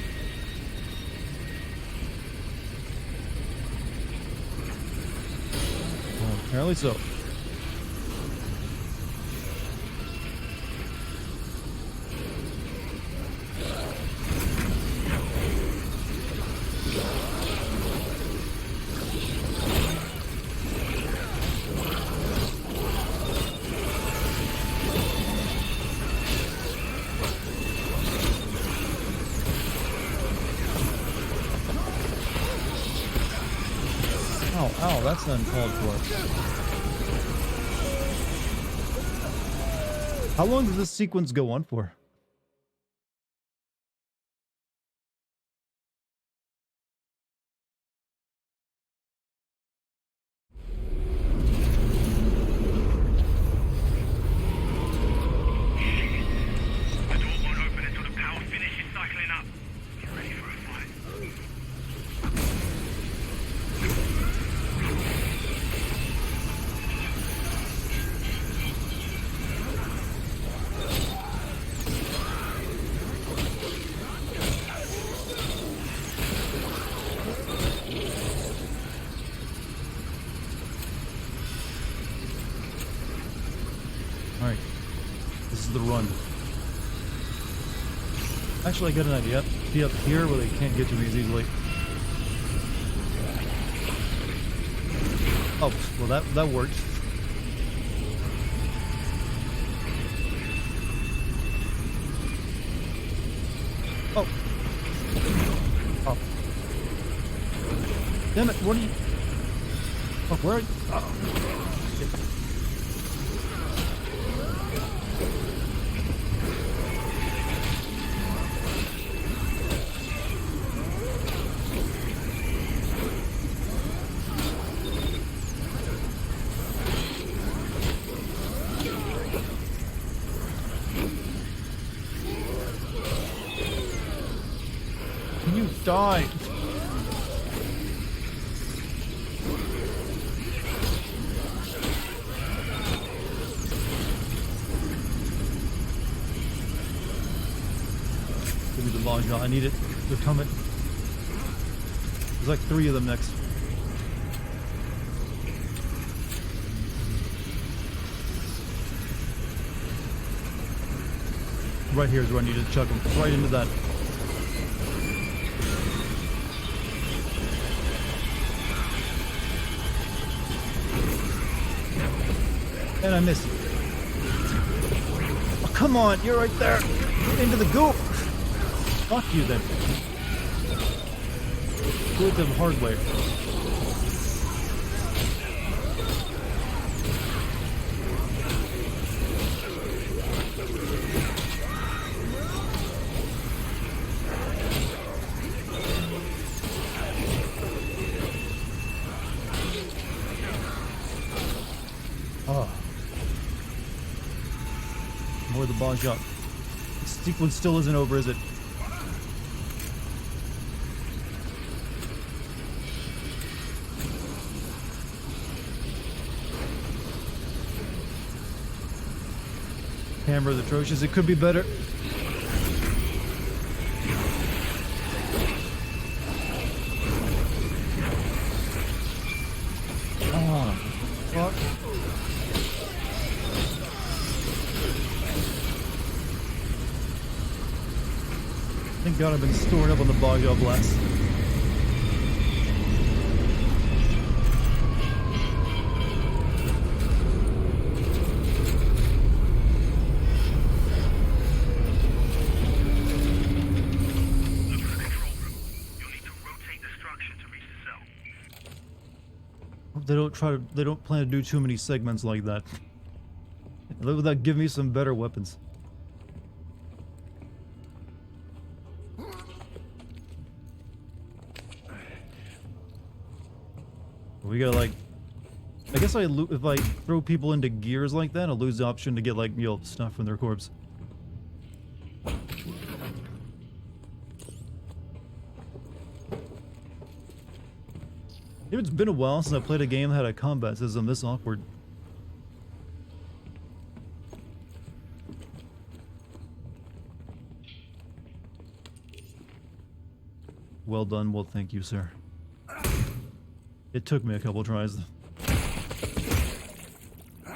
Well, apparently so. Ow, that's uncalled for. How long does this sequence go on for? The door won't open until the power finishes cycling up. Get ready for a fight. Alright. This is the run. Actually, I got an idea. Be up here where they can't get to me as easily. Oh, well that worked. Oh. Oh. Damn it, what are you... Oh, where are you? Oh. Shit. Can you die? Give me the long shot. I need it. They're coming. There's like 3 of them next. Right here is where I need to chuck them. Right into that. And I missed. Oh, come on, you're right there. Get into the goop. Fuck you then. Do it the hard way. Oh. More of the boss shot. This sequence still isn't over, is it? Camera's atrocious. It could be better. Oh, fuck. Thank God I've been storing up on the bog job blast. They don't plan to do too many segments like that. That give me some better weapons. We gotta like, I guess if I throw people into gears like that, I'll lose the option to get like, you know, stuff from their corpse. It's been a while since I played a game that had a combat system this awkward. Well done. Well, thank you, sir. It took me a couple tries. I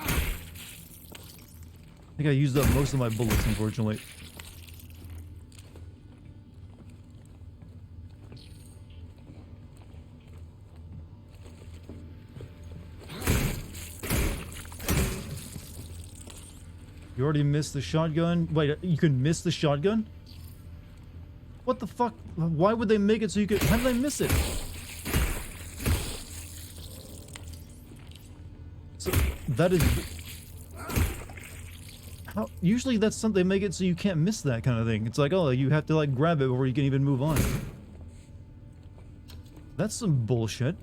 think I used up most of my bullets, unfortunately. You already missed the shotgun? Wait, you can miss the shotgun? What the fuck? Why would they make it so you could... How did I miss it? So, that is... How, usually that's something they make it so you can't miss that kind of thing. It's like, oh, you have to like grab it before you can even move on. That's some bullshit.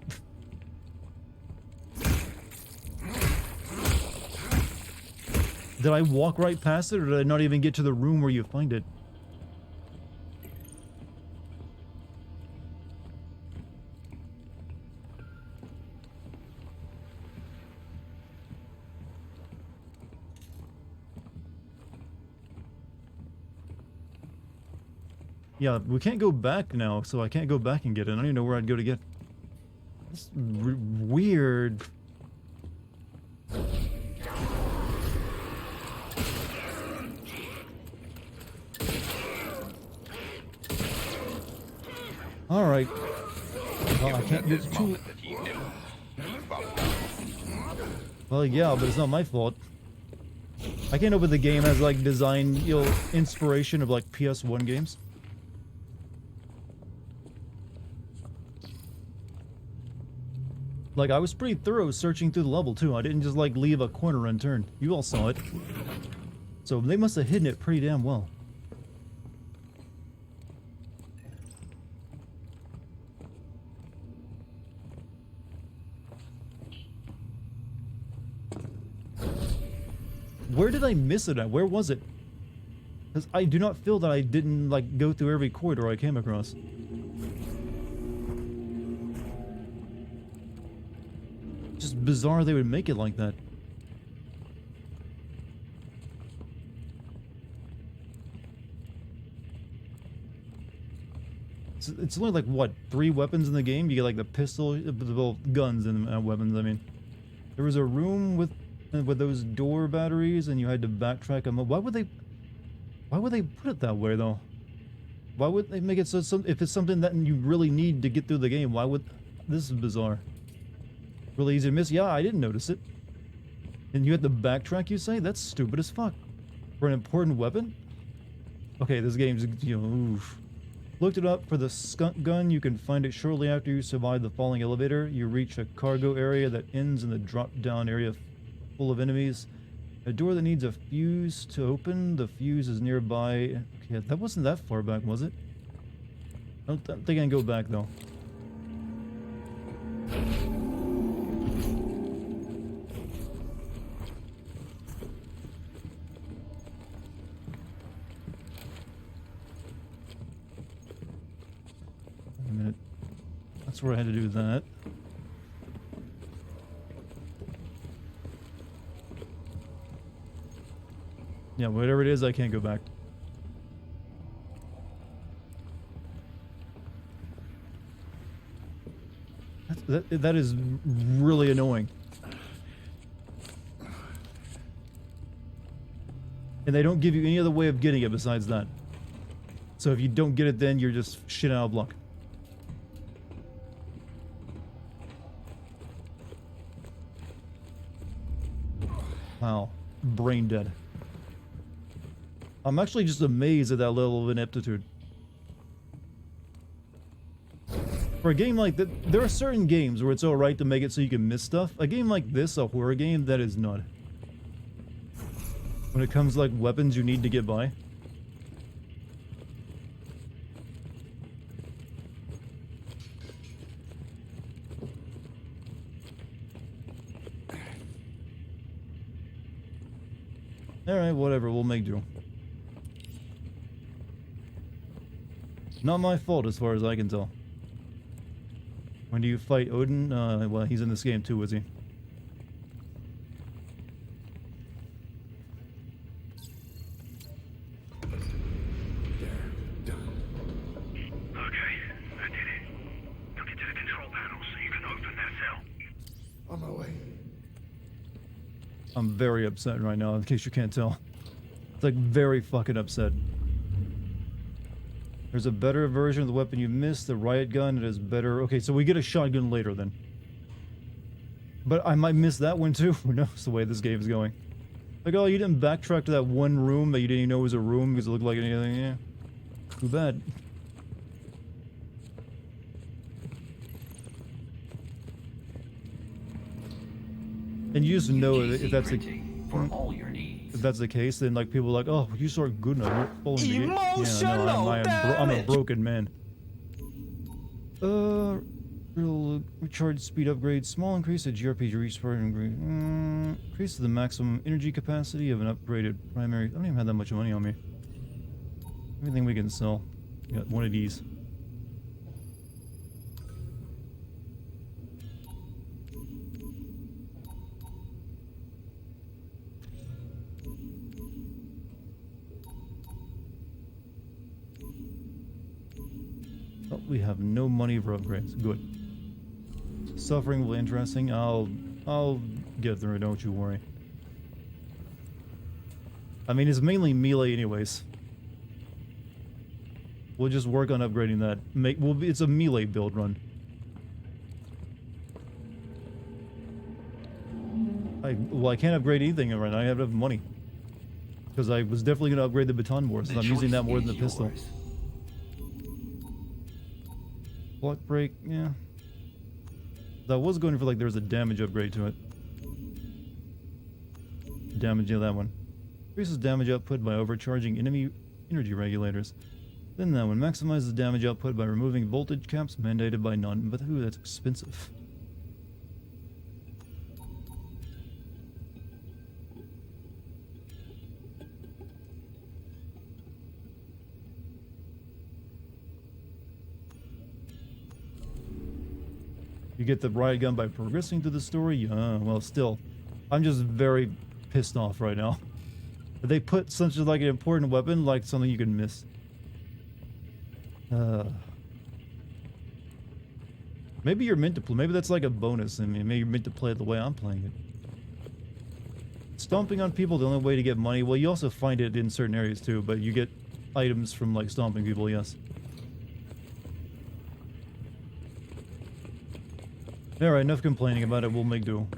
Did I walk right past it, or did I not even get to the room where you find it? Yeah, we can't go back now, so I can't go back and get it. I don't even know where I'd go to get it. That's weird. Alright. Well, I can't get too... Well, yeah, but it's not my fault. I can't open the game as, like, design, you know, inspiration of, like, PS1 games. Like, I was pretty thorough searching through the level, too. I didn't just, like, leave a corner unturned. You all saw it. So they must have hidden it pretty damn well. Where did I miss it at? Where was it? Because I do not feel that I didn't, like, go through every corridor I came across. Just bizarre they would make it like that. It's only like, what, 3 weapons in the game? You get like the pistol, well, guns and weapons, I mean. There was a room with those door batteries and you had to backtrack them. Why would they put it that way though? Why would they make it so if it's something that you really need to get through the game, why would... This is bizarre. Really easy to miss? Yeah, I didn't notice it. And you had to backtrack, you say? That's stupid as fuck. For an important weapon? Okay, this game's, you know, oof. Looked it up for the skunk gun. You can find it shortly after you survive the falling elevator. You reach a cargo area that ends in the drop-down area full of enemies. A door that needs a fuse to open. The fuse is nearby. Okay, that wasn't that far back, was it? I don't think I can go back, though. A minute. That's where I had to do that. Yeah, whatever it is, I can't go back. That is really annoying. And they don't give you any other way of getting it besides that. So if you don't get it then, you're just shit out of luck. Wow. Brain dead. I'm actually just amazed at that level of ineptitude. For a game like that, there are certain games where it's alright to make it so you can miss stuff. A game like this, a horror game, that is not. When it comes to, like, weapons you need to get by. Alright, whatever, we'll make do. Not my fault as far as I can tell. When do you fight Odin? Well, he's in this game too, is he? Okay, I did I'm very upset right now, in case you can't tell. It's like very fucking upset. There's a better version of the weapon you missed, the riot gun. It is better. Okay, so we get a shotgun later then. But I might miss that one too. Who knows the way this game is going. Like, oh, you didn't backtrack to that one room that you didn't even know was a room because it looked like anything. Yeah. Too bad. And you just know that if that's the if that's the case, then like people are like, oh, you sort good enough. You're following the game. Yeah, no, I'm a broken man. Real recharge speed upgrade. Small increase to GRPG respawn and increase to the maximum energy capacity of an upgraded primary. I don't even have that much money on me. Everything we can sell. Got one of these. Oh, we have no money for upgrades. Good. Suffering will be interesting. I'll get through it, don't you worry. I mean, it's mainly melee anyways. We'll just work on upgrading that. It's a melee build run. I can't upgrade anything right now. I have enough money. Because I was definitely going to upgrade the baton more, so I'm using that more than the pistol. Block break, yeah. I was going for like there was a damage upgrade to it. Damage, yeah, that one. Increases damage output by overcharging enemy energy regulators. Then that one maximizes damage output by removing voltage caps mandated by none. But ooh, that's expensive. You get the riot gun by progressing through the story? Well, still. I'm just very pissed off right now. They put such like an important weapon like something you can miss. Maybe you're meant to play. Maybe that's like a bonus. I mean, maybe you're meant to play it the way I'm playing it. Stomping on people, the only way to get money. Well, you also find it in certain areas too, but you get items from like stomping people, yes. Alright, enough complaining about it. We'll make do.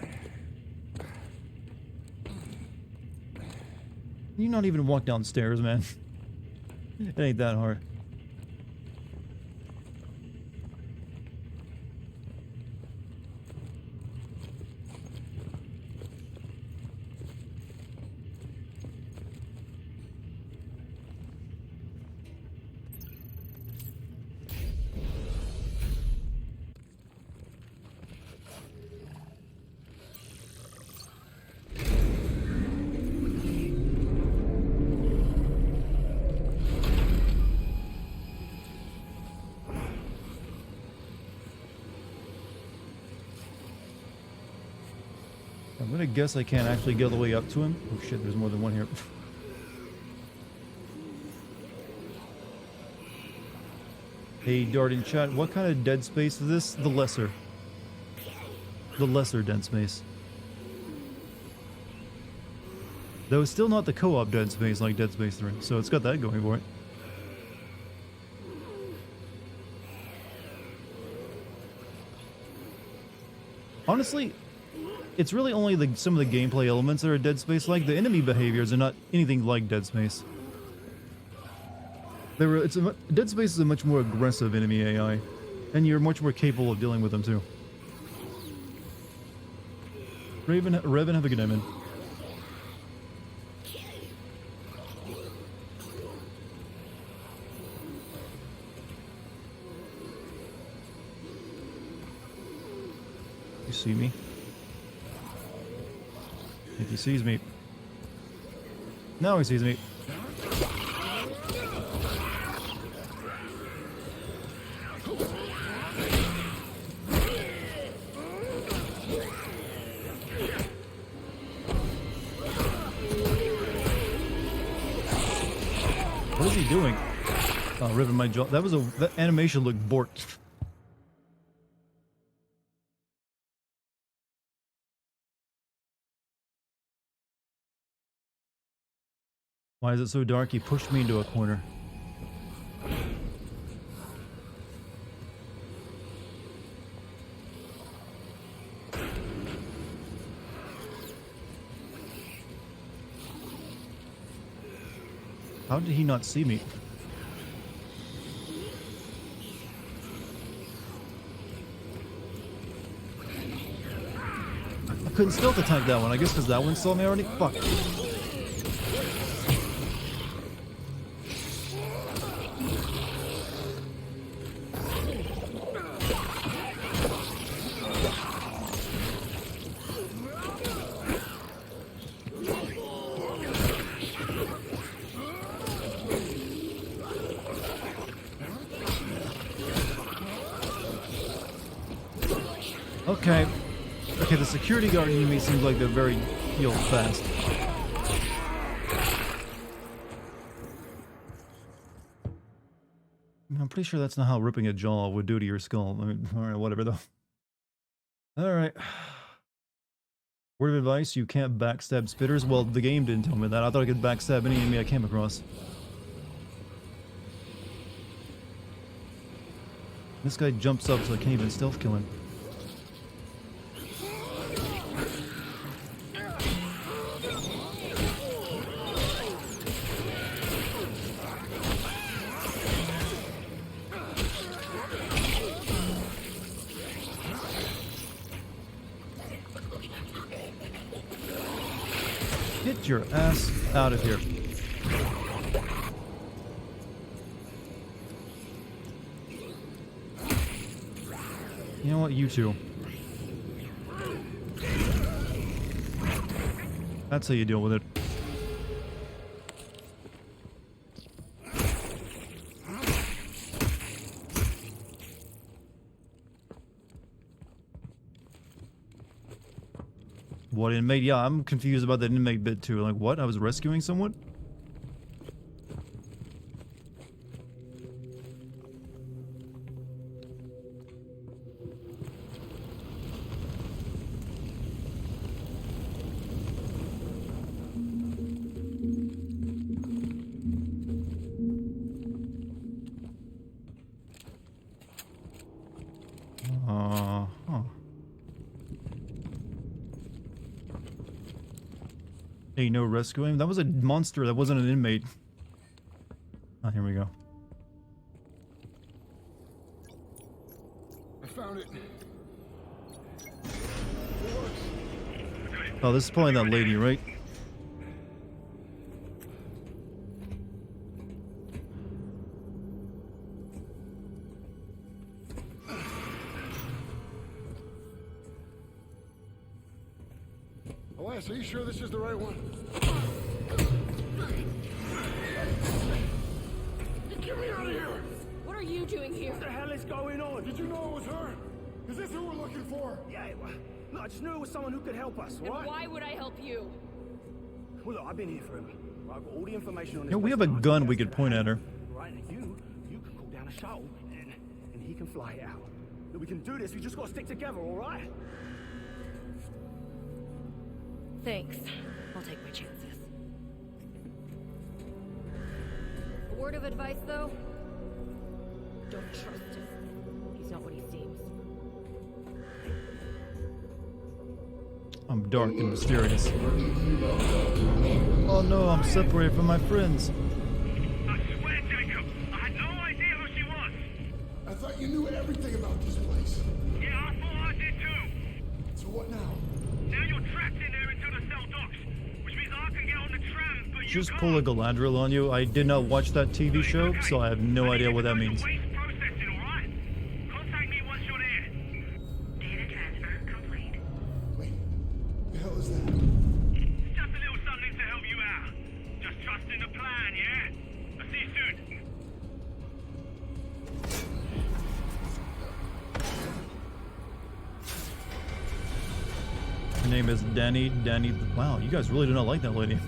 You not even walk downstairs, man. It ain't that hard. I'm gonna guess I can't actually get all the way up to him. Oh shit, there's more than one here. Hey, Dart in chat, what kind of Dead Space is this? The lesser. The lesser Dead Space. Though it's still not the co-op Dead Space like Dead Space 3, so it's got that going for it. Honestly, it's really only some of the gameplay elements that are Dead Space like. The enemy behaviors are not anything like Dead Space. Dead Space is a much more aggressive enemy AI, and you're much more capable of dealing with them too. Revan, have a good day, man. You see me? If he sees me. Now he sees me. What is he doing? Oh, ripping my jaw. That animation looked borked. Why is it so dark? He pushed me into a corner. How did he not see me? I couldn't stealth attack that one. I guess because that one saw me already. Fuck. Okay. Okay, the security guard enemy seems like they're very heal fast. I'm pretty sure that's not how ripping a jaw would do to your skull. I mean, alright, whatever though. Alright. Word of advice, you can't backstab spitters. Well, the game didn't tell me that. I thought I could backstab any enemy I came across. This guy jumps up so I can't even stealth kill him. Get your ass out of here. You know what, you two. That's how you deal with it. What inmate? Yeah, I'm confused about that inmate bit too. Like, what? I was rescuing someone? Huh. Hey, no rescuing? That was a monster, that wasn't an inmate. Ah, here we go. I found it. Oh, this is probably that lady, right? Elias, are you sure this is the right one? Get me out of here! What are you doing here? What the hell is going on? Did you know it was her? Is this who we're looking for? Yeah, well, look, I just knew it was someone who could help us, And right? why would I help you? Well, look, I've been here forever. I've got all the information on this. Yeah, we have a gun we could point at her. Right, and you can call down a shuttle, and he can fly it out. Look, we can do this. We just got to stick together, all right? Thanks. I'll take my chances. A word of advice, though? Don't trust him. He's not what he seems. I'm dark and mysterious. Oh no, I'm separated from my friends. I swear, Jacob, I had no idea who she was. I thought you knew everything about this place. Yeah, I thought I did too. So what now? Now you're trapped in there until the cell docks, which means I can get on the tram, but you Just can't. pull a Galadriel on you. I did not watch that TV show, so I have no idea what that means. Waste processing, all right? Contact me once you're there. Data transfer complete. Wait, the hell is that? It's just a little something to help you out. Just trust in the plan, yeah? I'll see you soon. Her name is Danny. Wow, you guys really do not like that lady.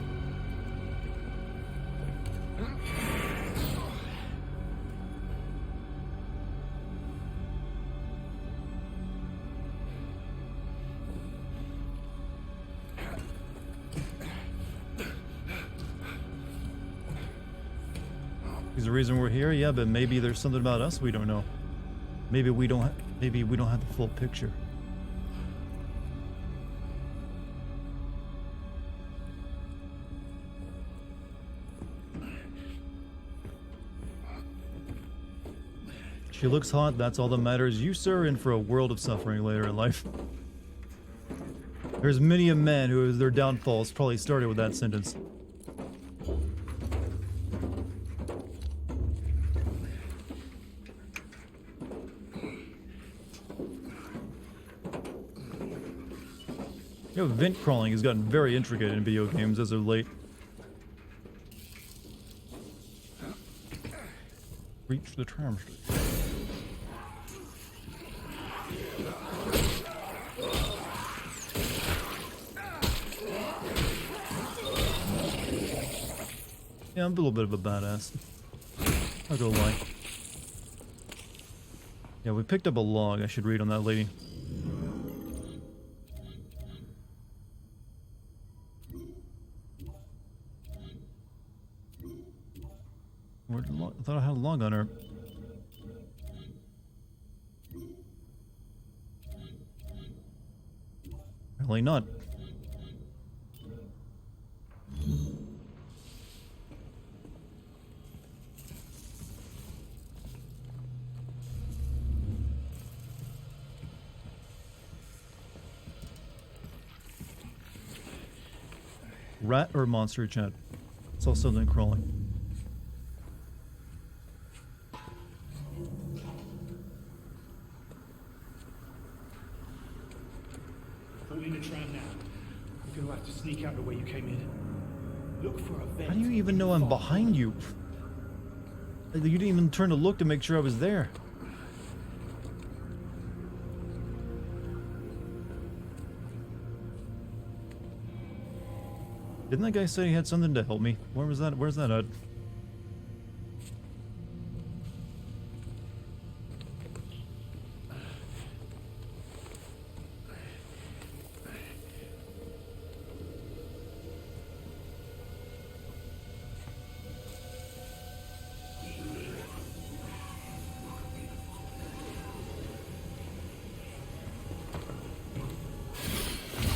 He's the reason we're here, yeah, but maybe there's something about us we don't know. Maybe we don't have the full picture. She looks hot, that's all that matters. You, sir, are in for a world of suffering later in life. There's many a man who their downfalls probably started with that sentence. You know, vent crawling has gotten very intricate in video games as of late. Reach the tram station. Yeah, I'm a little bit of a badass. I'll go lie. Yeah, we picked up a log I should read on that lady. Where'd the log? I thought I had a log on her. Apparently not. Rat or monster chat? Saw something crawling. Pull in the tram now. You're gonna have to sneak out the way you came in. Look for a vent. How do you even know I'm behind you? You didn't even turn to look to make sure I was there. Didn't that guy say he had something to help me? Where was that? Where's that at?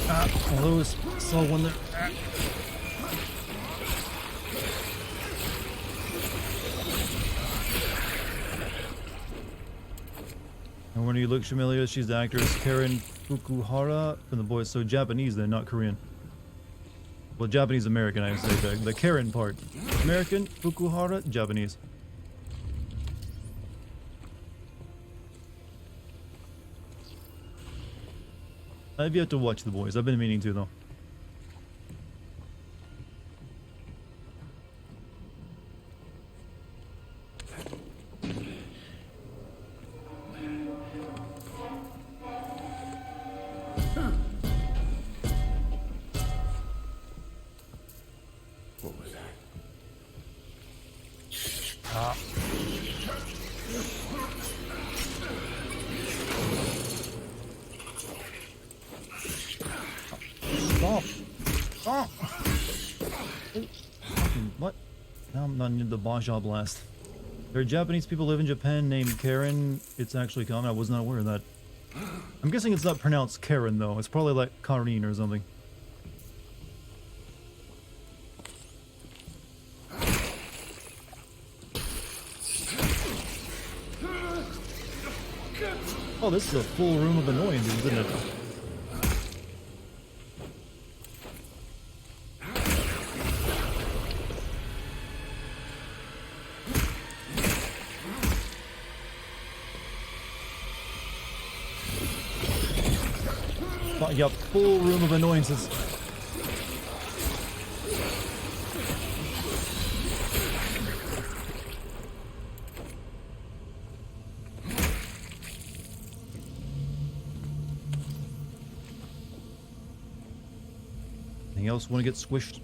I always saw one there. And when you look familiar, she's the actress Karen Fukuhara from The Boys. So Japanese then, not Korean. Well, Japanese American, I say the Karen part. American, Fukuhara, Japanese. I've yet to watch The Boys. I've been meaning to though. What was that? Stop! Stop! What? Now I'm not in the Baja Blast. There are Japanese people who live in Japan named Karen. It's actually common. I was not aware of that. I'm guessing it's not pronounced Karen though. It's probably like Karin or something. Oh, this is a full room of annoyances, isn't it? Yeah, full room of annoyances. Anything else want to get squished?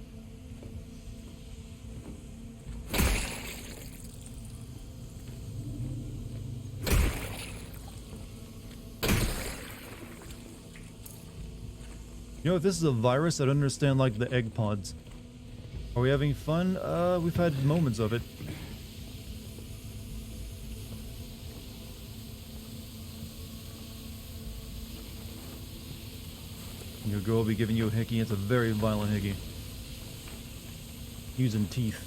You know, if this is a virus, I'd understand like the egg pods. Are we having fun? We've had moments of it. Your girl will be giving you a hickey. It's a very violent hickey. Using teeth.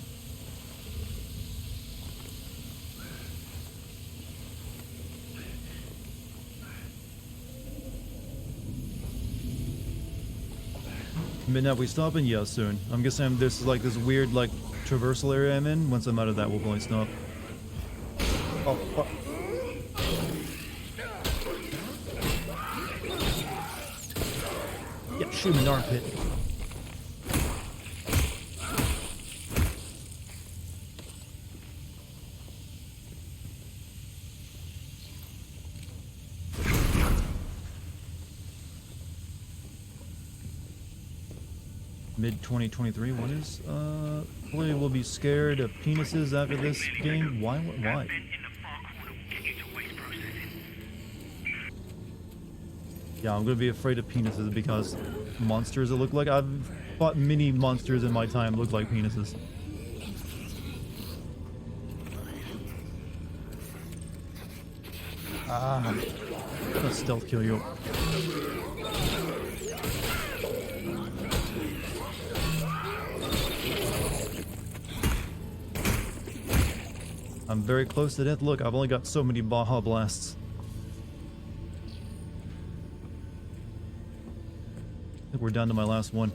Midnight, we stopping? Yeah, soon. I'm guessing this is like this weird like traversal area I'm in. Once I'm out of that, we'll probably stop. Oh, fuck. Yeah, shoot him in the armpit. Mid-2023, what is? Hopefully we'll be scared of penises after this game. Why? Why? Yeah, I'm gonna be afraid of penises because monsters that look like... I've fought many monsters in my time look like penises. Ah, let's stealth kill you. I'm very close to death. Look, I've only got so many Baja Blasts. I think we're down to my last one.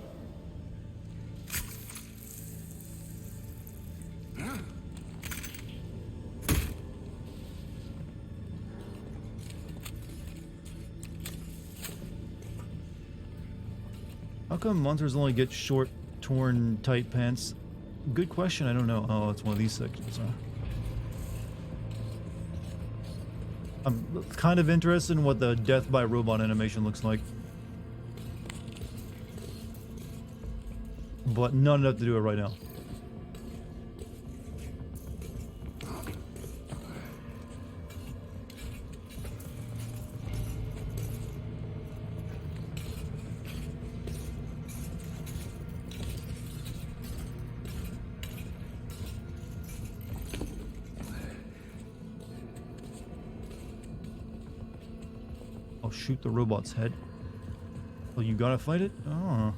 How come monsters only get short, torn, tight pants? Good question, I don't know. Oh, it's one of these sections, huh? I'm kind of interested in what the death by robot animation looks like. But not enough to do it right now. I'll shoot the robot's head. Oh, you gotta fight it? Oh.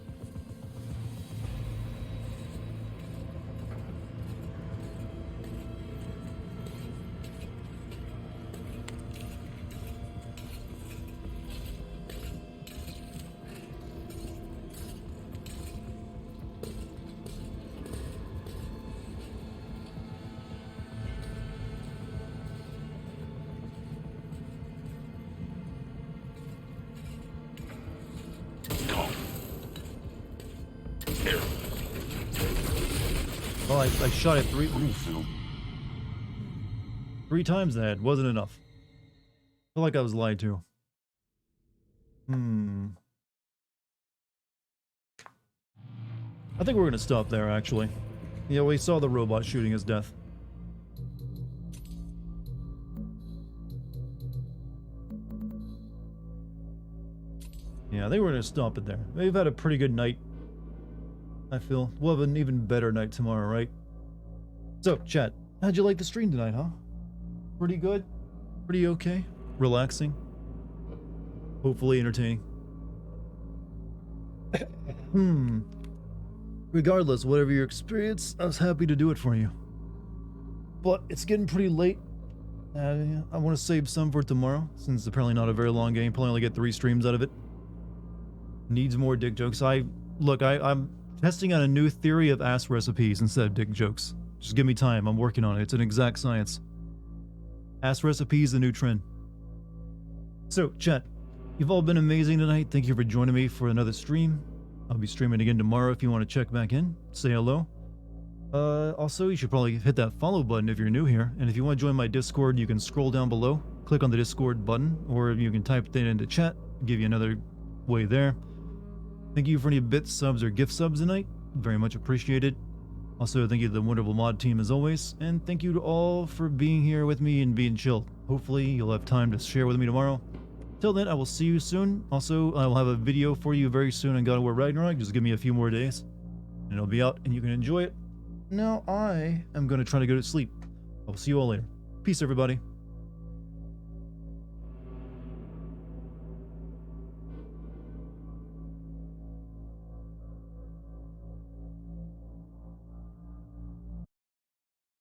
Well, I shot it three times that wasn't enough. I feel like I was lied to. I think we're gonna stop there, actually. Yeah, we saw the robot shooting his death. Yeah, I think we're gonna stop it there. We've had a pretty good night, I feel. We'll have an even better night tomorrow, right? So, chat, how'd you like the stream tonight, huh? Pretty good? Pretty okay? Relaxing? Hopefully entertaining. Regardless, whatever your experience, I was happy to do it for you. But it's getting pretty late. I want to save some for tomorrow, since it's apparently not a very long game. Probably only get 3 streams out of it. Needs more dick jokes. I'm testing out a new theory of ass recipes instead of dick jokes. Just give me time. I'm working on it. It's an exact science. Ass recipes, the new trend. So, chat, you've all been amazing tonight. Thank you for joining me for another stream. I'll be streaming again tomorrow if you want to check back in. Say hello. Also, you should probably hit that follow button if you're new here. And if you want to join my Discord, you can scroll down below, click on the Discord button, or you can type that into chat. I'll give you another way there. Thank you for any bits, subs, or gift subs tonight. Very much appreciated. Also, thank you to the wonderful mod team as always. And thank you to all for being here with me and being chill. Hopefully, you'll have time to share with me tomorrow. Till then, I will see you soon. Also, I will have a video for you very soon on God of War Ragnarok. Just give me a few more days, and it'll be out, and you can enjoy it. Now, I am going to try to go to sleep. I will see you all later. Peace, everybody.